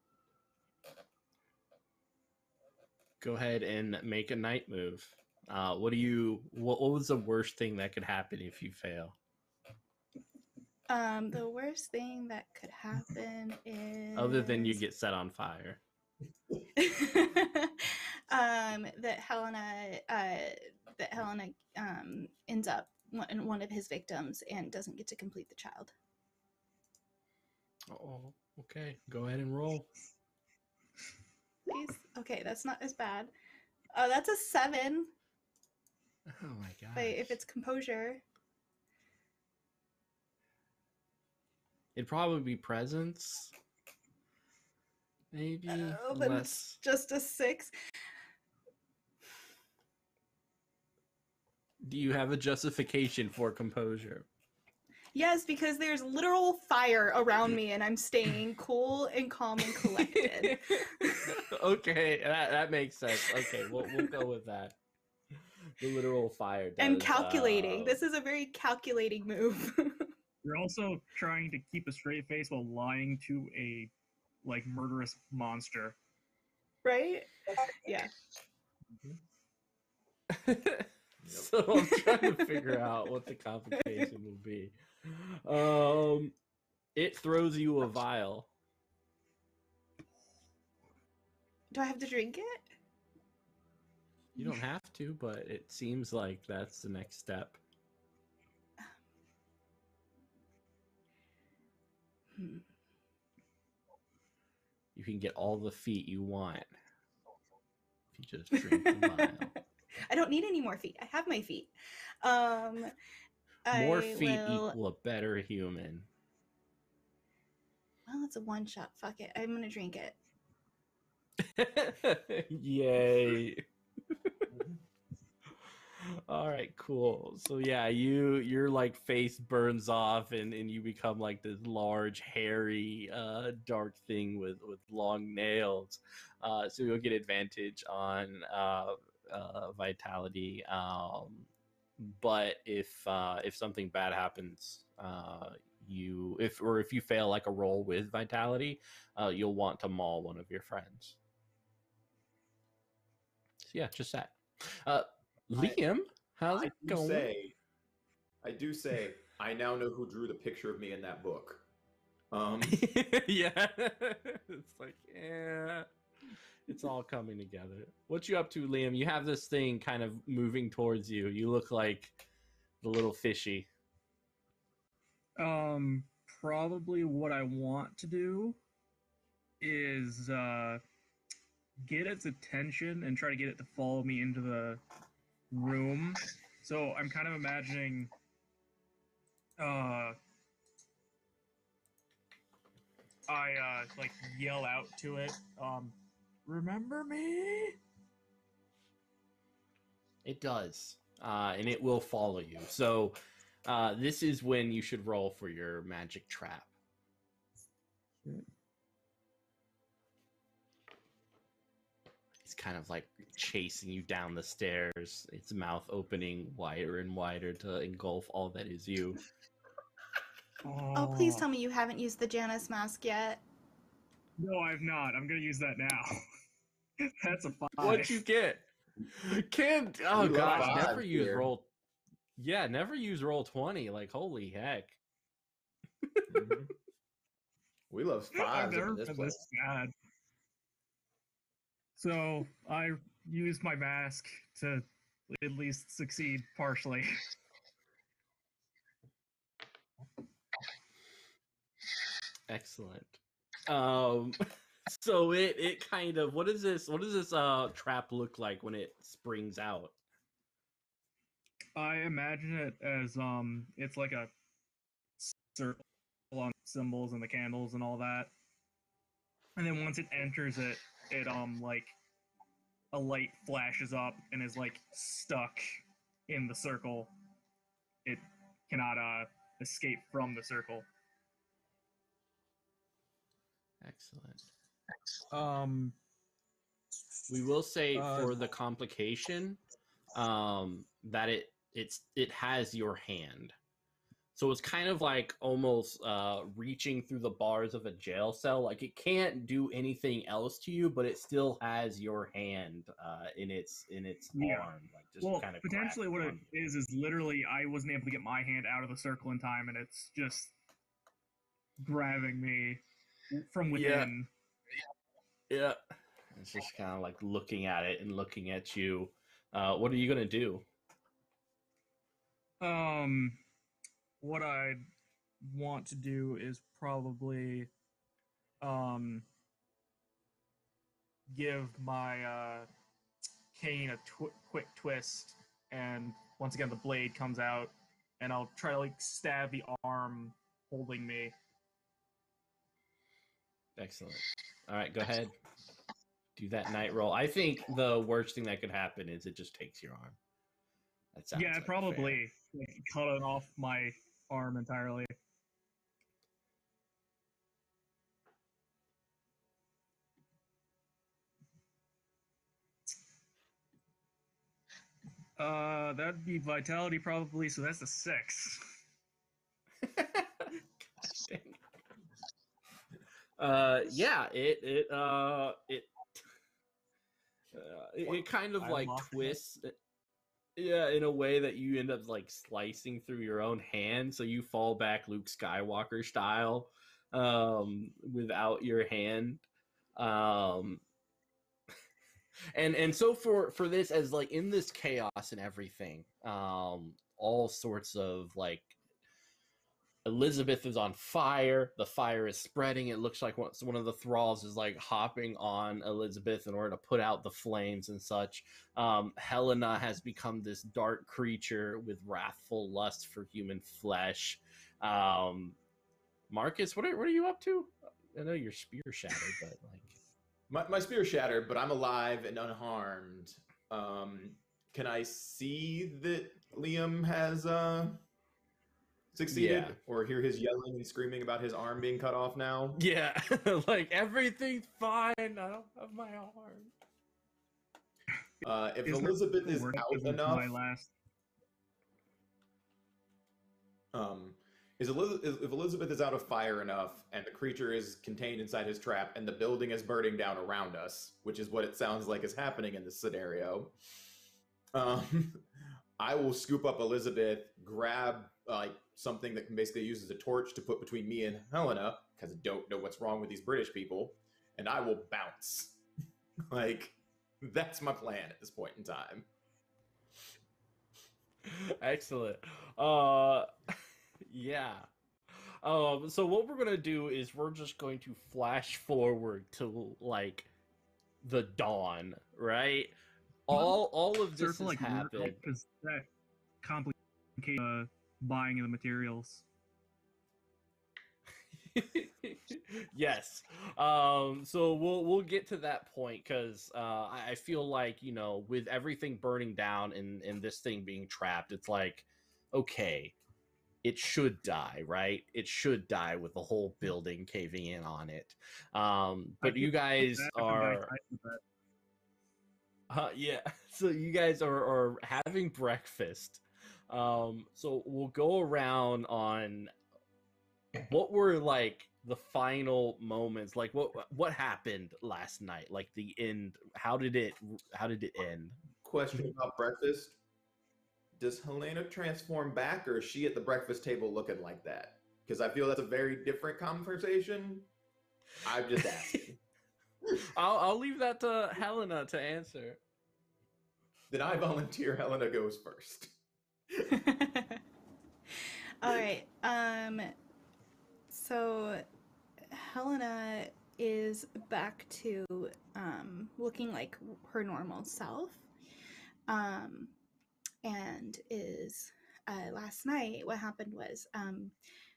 [SPEAKER 1] Go ahead and make a night move. What was the worst thing that could happen if you fail?
[SPEAKER 3] The worst thing that could happen is,
[SPEAKER 1] Other than you get set on fire.
[SPEAKER 3] that Helena ends up one of his victims and doesn't get to complete the child.
[SPEAKER 1] Oh, okay. Go ahead and roll.
[SPEAKER 3] Please. Okay, that's not as bad. Oh, that's a 7.
[SPEAKER 1] Oh my god.
[SPEAKER 3] Wait, if it's composure.
[SPEAKER 1] It'd probably be presence. Maybe
[SPEAKER 3] Then
[SPEAKER 1] less.
[SPEAKER 3] it's just a 6.
[SPEAKER 1] Do you have a justification for composure?
[SPEAKER 3] Yes, because there's literal fire around me and I'm staying cool and calm and collected.
[SPEAKER 1] Okay, that makes sense. Okay, we'll go with that. The literal fire does,
[SPEAKER 3] and calculating. This is a very calculating move.
[SPEAKER 5] You're also trying to keep a straight face while lying to a murderous monster.
[SPEAKER 3] Right? Yeah.
[SPEAKER 1] So I'm trying to figure out what the complication will be. It throws you a vial.
[SPEAKER 3] Do I have to drink it?
[SPEAKER 1] You don't have to, but it seems like that's the next step. You can get all the feet you want if you just drink the vial.
[SPEAKER 3] I don't need any more feet. I have my feet.
[SPEAKER 1] More feet equal a better human.
[SPEAKER 3] Well, it's a one shot. Fuck it. I'm gonna drink it.
[SPEAKER 1] Yay. All right, cool. So yeah, your like face burns off and you become like this large, hairy, dark thing with long nails. So you'll get advantage on vitality. But if something bad happens, if you fail like a roll with vitality, you'll want to maul one of your friends. So yeah, just that. Liam, how's it going?
[SPEAKER 2] I do say, I now know who drew the picture of me in that book.
[SPEAKER 1] Yeah, it's like, yeah, it's all coming together. What you up to, Liam? You have this thing kind of moving towards you. You look like the little fishy.
[SPEAKER 5] Probably what I want to do is get its attention and try to get it to follow me into the room. So I'm kind of imagining I like yell out to it, remember me?
[SPEAKER 1] It does, and it will follow you. So this is when you should roll for your magic trap. It's kind of like chasing you down the stairs, its mouth opening wider and wider to engulf all that is you.
[SPEAKER 3] Oh, please tell me you haven't used the Janus mask yet.
[SPEAKER 5] No, I've not. I'm gonna use that now. That's a 5.
[SPEAKER 1] What'd you get? Can't. Oh
[SPEAKER 2] We love
[SPEAKER 1] gosh,
[SPEAKER 2] fives
[SPEAKER 1] never use
[SPEAKER 2] here.
[SPEAKER 1] roll. Yeah, never use roll 20. Like, holy heck.
[SPEAKER 2] Mhm. We love
[SPEAKER 5] I've
[SPEAKER 2] fives
[SPEAKER 5] never
[SPEAKER 2] in this
[SPEAKER 5] been
[SPEAKER 2] place.
[SPEAKER 5] this sad. So I used my mask to at least succeed partially.
[SPEAKER 1] Excellent. So it kind of, what does this trap look like when it springs out?
[SPEAKER 5] I imagine it as it's like a circle on symbols and the candles and all that. And then once it enters it, like a light flashes up and is like stuck in the circle. It cannot escape from the circle.
[SPEAKER 1] Excellent.
[SPEAKER 5] We
[SPEAKER 1] will say for the complication, that it has your hand. So it's kind of like almost reaching through the bars of a jail cell. Like it can't do anything else to you, but it still has your hand in its arm. Like just kind of
[SPEAKER 5] potentially what it is literally I wasn't able to get my hand out of the circle in time, and it's just grabbing me from within.
[SPEAKER 1] Yeah. It's just kind of like looking at it and looking at you. What are you gonna do?
[SPEAKER 5] What I'd want to do is probably give my cane a quick twist, and once again the blade comes out, and I'll try to like stab the arm holding me.
[SPEAKER 1] Excellent. All right, go ahead. Do that night roll. I think the worst thing that could happen is it just takes your arm. That sounds like
[SPEAKER 5] probably like, cutting off my arm entirely. That'd be vitality probably, so that's a 6.
[SPEAKER 1] Gosh dang. Yeah, it kind of like twists. Yeah, in a way that you end up like slicing through your own hand, so you fall back Luke Skywalker style, without your hand. And so for this, as like in this chaos and everything, all sorts of like Elizabeth is on fire. The fire is spreading. It looks like one of the thralls is like hopping on Elizabeth in order to put out the flames and such. Helena has become this dark creature with wrathful lust for human flesh. Marcus, what are you up to? I know your spear shattered, but like
[SPEAKER 2] my spear shattered, but I'm alive and unharmed. Can I see that Liam has succeeded, or hear his yelling and screaming about his arm being cut off now?
[SPEAKER 1] Yeah, like everything's fine. I don't have my arm.
[SPEAKER 2] If Elizabeth is out enough, if Elizabeth is out of fire enough, and the creature is contained inside his trap, and the building is burning down around us, which is what it sounds like is happening in this scenario, I will scoop up Elizabeth, grab like something that can basically use as a torch to put between me and Helena, because I don't know what's wrong with these British people, and I will bounce. Like, that's my plan at this point in time.
[SPEAKER 1] Excellent. Yeah. So what we're gonna do is we're just going to flash forward to like the dawn, right? All of this has happened.
[SPEAKER 5] Because that complicates buying of the materials.
[SPEAKER 1] Yes. So we'll get to that point, because I feel like, you know, with everything burning down and this thing being trapped, it's like, okay, it should die, right? It should die with the whole building caving in on it. But you guys are yeah, so you guys are having breakfast. So we'll go around on what were like the final moments, like what happened last night, like the end. How did it end?
[SPEAKER 2] Question about breakfast. Does Helena transform back, or is she at the breakfast table looking like that? Because I feel that's a very different conversation. I'm just asking.
[SPEAKER 1] I'll leave that to Helena to answer.
[SPEAKER 2] Then I volunteer Helena goes first.
[SPEAKER 3] All right. So Helena is back to looking like her normal self. And is last night what happened was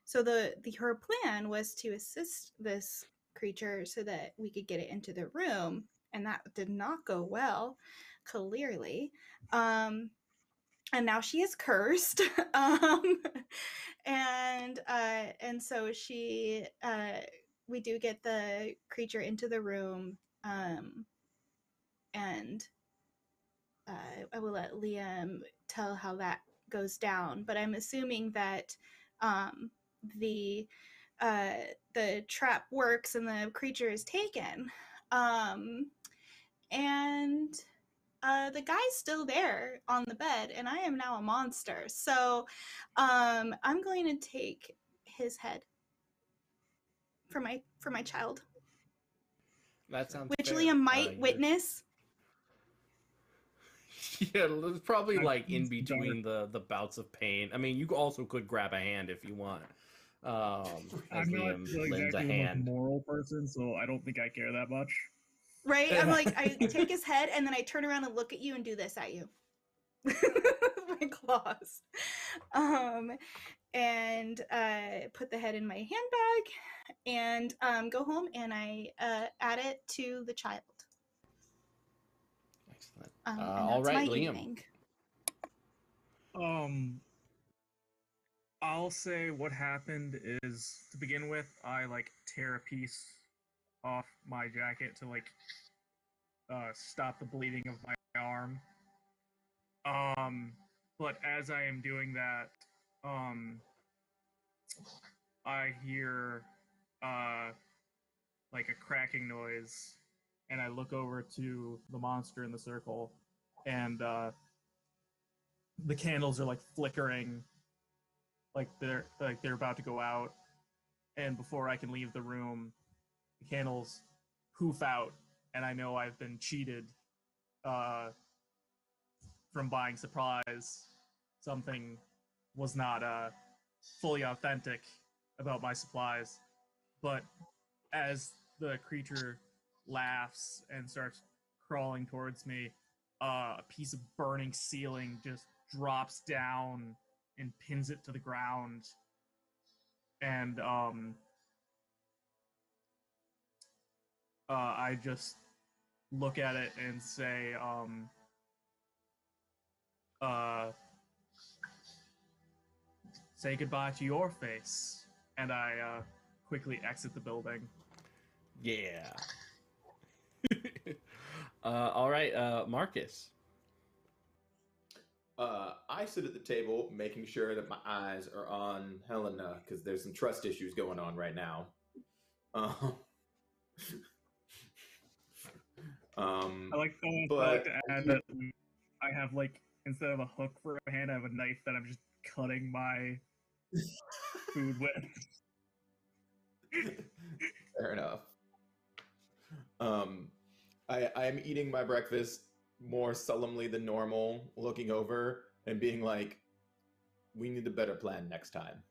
[SPEAKER 3] so her plan was to assist this creature so that we could get it into the room, and that did not go well, clearly. And now she is cursed. And so she we do get the creature into the room, and I will let Liam tell how that goes down, but I'm assuming that the trap works and the creature is taken, and the guy's still there on the bed, and I am now a monster. So I'm going to take his head for my child,
[SPEAKER 1] That sounds
[SPEAKER 3] which
[SPEAKER 1] fair.
[SPEAKER 3] Liam might witness.
[SPEAKER 1] Yeah, it's probably like in between the bouts of pain. I mean, you also could grab a hand if you want.
[SPEAKER 5] I'm not exactly the most moral person, so I don't think I care that much.
[SPEAKER 3] Right? I'm like, I take his head and then I turn around and look at you and do this at you. My claws. And put the head in my handbag and go home, and I add it to the child.
[SPEAKER 1] Excellent.
[SPEAKER 3] And
[SPEAKER 1] all
[SPEAKER 3] that's
[SPEAKER 1] right,
[SPEAKER 3] my
[SPEAKER 1] Liam.
[SPEAKER 3] evening.
[SPEAKER 5] I'll say what happened is, to begin with, I like tear a piece off my jacket to like stop the bleeding of my arm. But as I am doing that, I hear like a cracking noise, and I look over to the monster in the circle, and the candles are like flickering, like they're about to go out, and before I can leave the room, the candles poof out, and I know I've been cheated from buying supplies. Something was not fully authentic about my supplies. But as the creature laughs and starts crawling towards me, a piece of burning ceiling just drops down and pins it to the ground. And I just look at it and say, say goodbye to your face. And I quickly exit the building.
[SPEAKER 1] Yeah. All right, Marcus.
[SPEAKER 2] I sit at the table making sure that my eyes are on Helena because there's some trust issues going on right now.
[SPEAKER 5] I like to add that I have, like, instead of a hook for a hand, I have a knife that I'm just cutting my food with.
[SPEAKER 2] Fair enough. I'm eating my breakfast more solemnly than normal, looking over and being like, we need a better plan next time.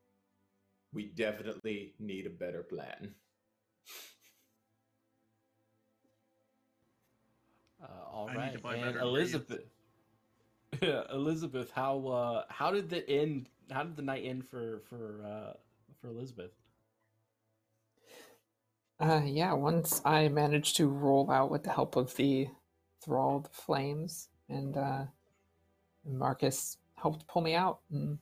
[SPEAKER 2] We definitely need a better plan.
[SPEAKER 1] All right, and Elizabeth. Elizabeth, how did the night end for Elizabeth?
[SPEAKER 4] Yeah, once I managed to roll out with the help of the thralled flames, and Marcus helped pull me out, and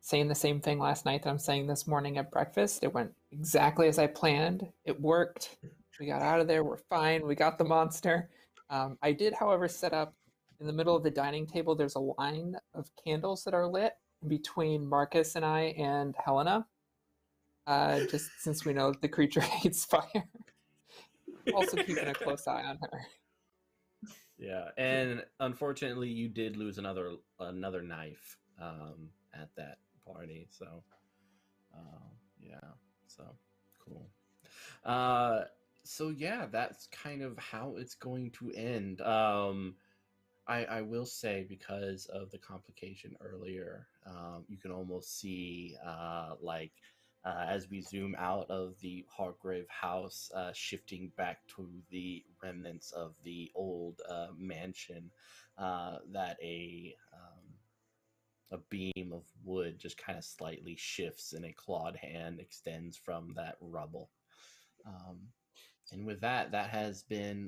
[SPEAKER 4] saying the same thing last night that I'm saying this morning at breakfast. It went exactly as I planned. It worked. We got out of there. We're fine. We got the monster. I did, however, set up in the middle of the dining table. There's a line of candles that are lit between Marcus and I and Helena. Just since we know the creature hates fire. Also keeping a close eye on her.
[SPEAKER 1] Yeah, and unfortunately, you did lose another knife at that party. So, yeah, so cool. Uh, so yeah, that's kind of how it's going to end. I will say, because of the complication earlier, you can almost see as we zoom out of the Hargrave House, shifting back to the remnants of the old mansion, that a beam of wood just kind of slightly shifts and a clawed hand extends from that rubble. Um, and with that, that has been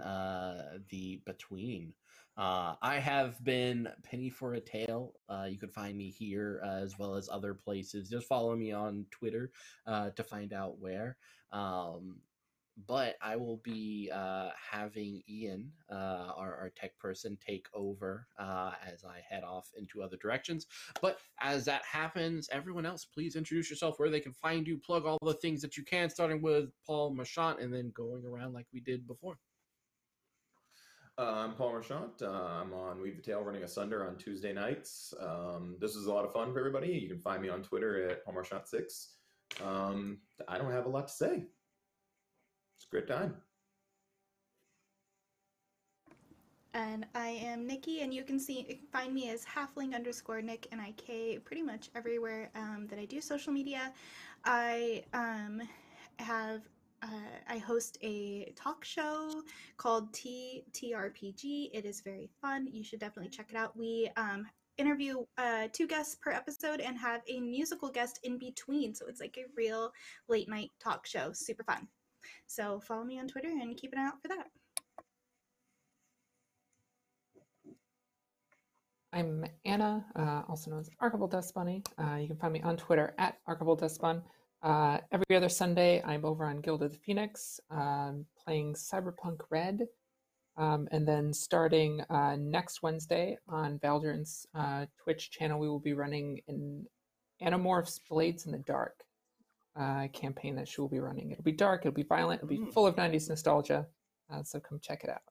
[SPEAKER 1] the Between. I have been Penny for a Tale. You can find me here as well as other places. Just follow me on Twitter to find out where. But I will be having Ian, our tech person, take over as I head off into other directions. But as that happens, everyone else, please introduce yourself, where they can find you, plug all the things that you can, starting with Paul Marchant and then going around like we did before.
[SPEAKER 2] I'm Paul Marchant. I'm on Weave the Tale, running Asunder on Tuesday nights. This is a lot of fun for everybody. You can find me on Twitter at Paul Marchant6. I don't have a lot to say. It's a great time.
[SPEAKER 3] And I am Nikki, and you can find me as halfling_Nick and IK pretty much everywhere that I do social media. I have I host a talk show called TRPG. It is very fun. You should definitely check it out. We interview 2 guests per episode and have a musical guest in between. So it's like a real late night talk show. Super fun. So follow me on Twitter and keep an eye out for that.
[SPEAKER 4] I'm Anna, also known as Archibald Death Bunny. You can find me on Twitter at Archibald Death Bun. Every other Sunday, I'm over on Guild of the Phoenix, playing Cyberpunk Red. And then starting next Wednesday on Valdrin's Twitch channel, we will be running an Animorphs Blades in the Dark campaign that she will be running. It'll be dark, it'll be violent, it'll be full of 90s nostalgia. So come check it out.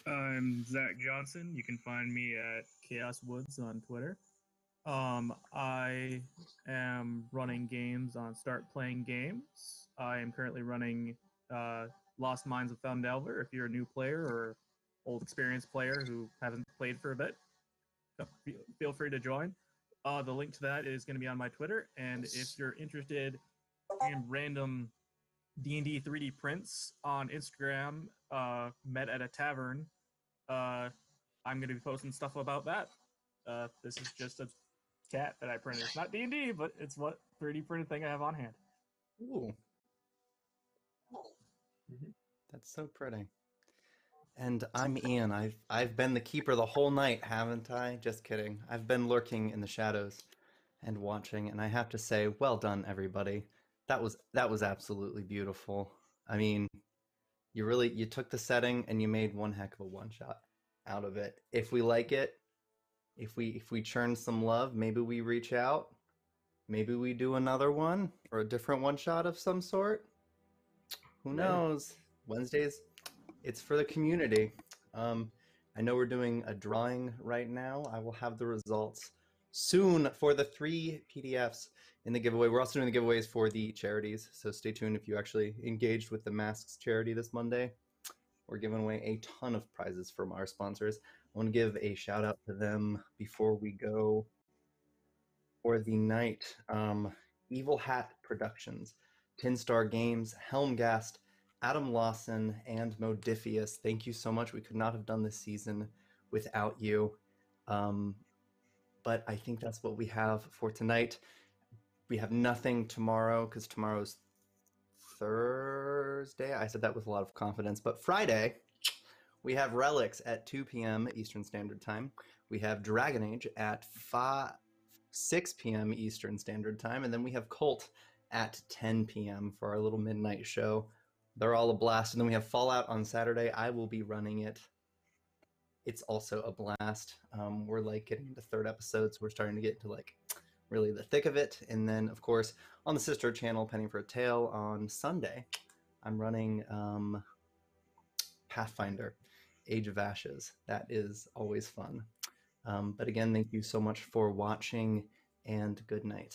[SPEAKER 5] I'm Zach Johnson. You can find me at Chaos Woods on Twitter. I am running games on Start Playing Games. I am currently running Lost Mines of Foundelver. If you're a new player or old experienced player who hasn't played for a bit, feel free to join. The link to that is going to be on my Twitter. And if you're interested in random D&D 3D prints on Instagram, met at a tavern, I'm going to be posting stuff about that. This is just a cat that I printed. It's not D&D, but it's what 3D printed thing I have on hand.
[SPEAKER 6] Ooh. That's so pretty. And I'm Ian. I've been the keeper the whole night, haven't I? Just kidding. I've been lurking in the shadows and watching, and I have to say, well done, everybody. That was absolutely beautiful. I mean, you took the setting and you made one heck of a one shot out of it. If we like it, if we churn some love, maybe we reach out, maybe we do another one or a different one shot of some sort. Who knows? Wednesdays, it's for the community. I know we're doing a drawing right now. I will have the results soon for the 3 PDFs in the giveaway. We're also doing the giveaways for the charities, so stay tuned if you actually engaged with the Masks charity this Monday. We're giving away a ton of prizes from our sponsors. I want to give a shout out to them before we go for the night. Evil Hat Productions, Tin Star Games, Helmgast, Adam Lawson, and Modifius. Thank you so much. We could not have done this season without you. But I think that's what we have for tonight. We have nothing tomorrow because tomorrow's Thursday. I said that with a lot of confidence. But Friday, we have Relics at 2 p.m. Eastern Standard Time. We have Dragon Age at 6 p.m. Eastern Standard Time. And then we have Cult at 10 p.m. for our little midnight show. They're all a blast. And then we have Fallout on Saturday. I will be running it. It's also a blast. We're like getting into 3rd episodes. We're starting to get into like really the thick of it. And then, of course, on the sister channel, Penny for a Tale, on Sunday, I'm running Pathfinder, Age of Ashes. That is always fun. But again, thank you so much for watching, and good night.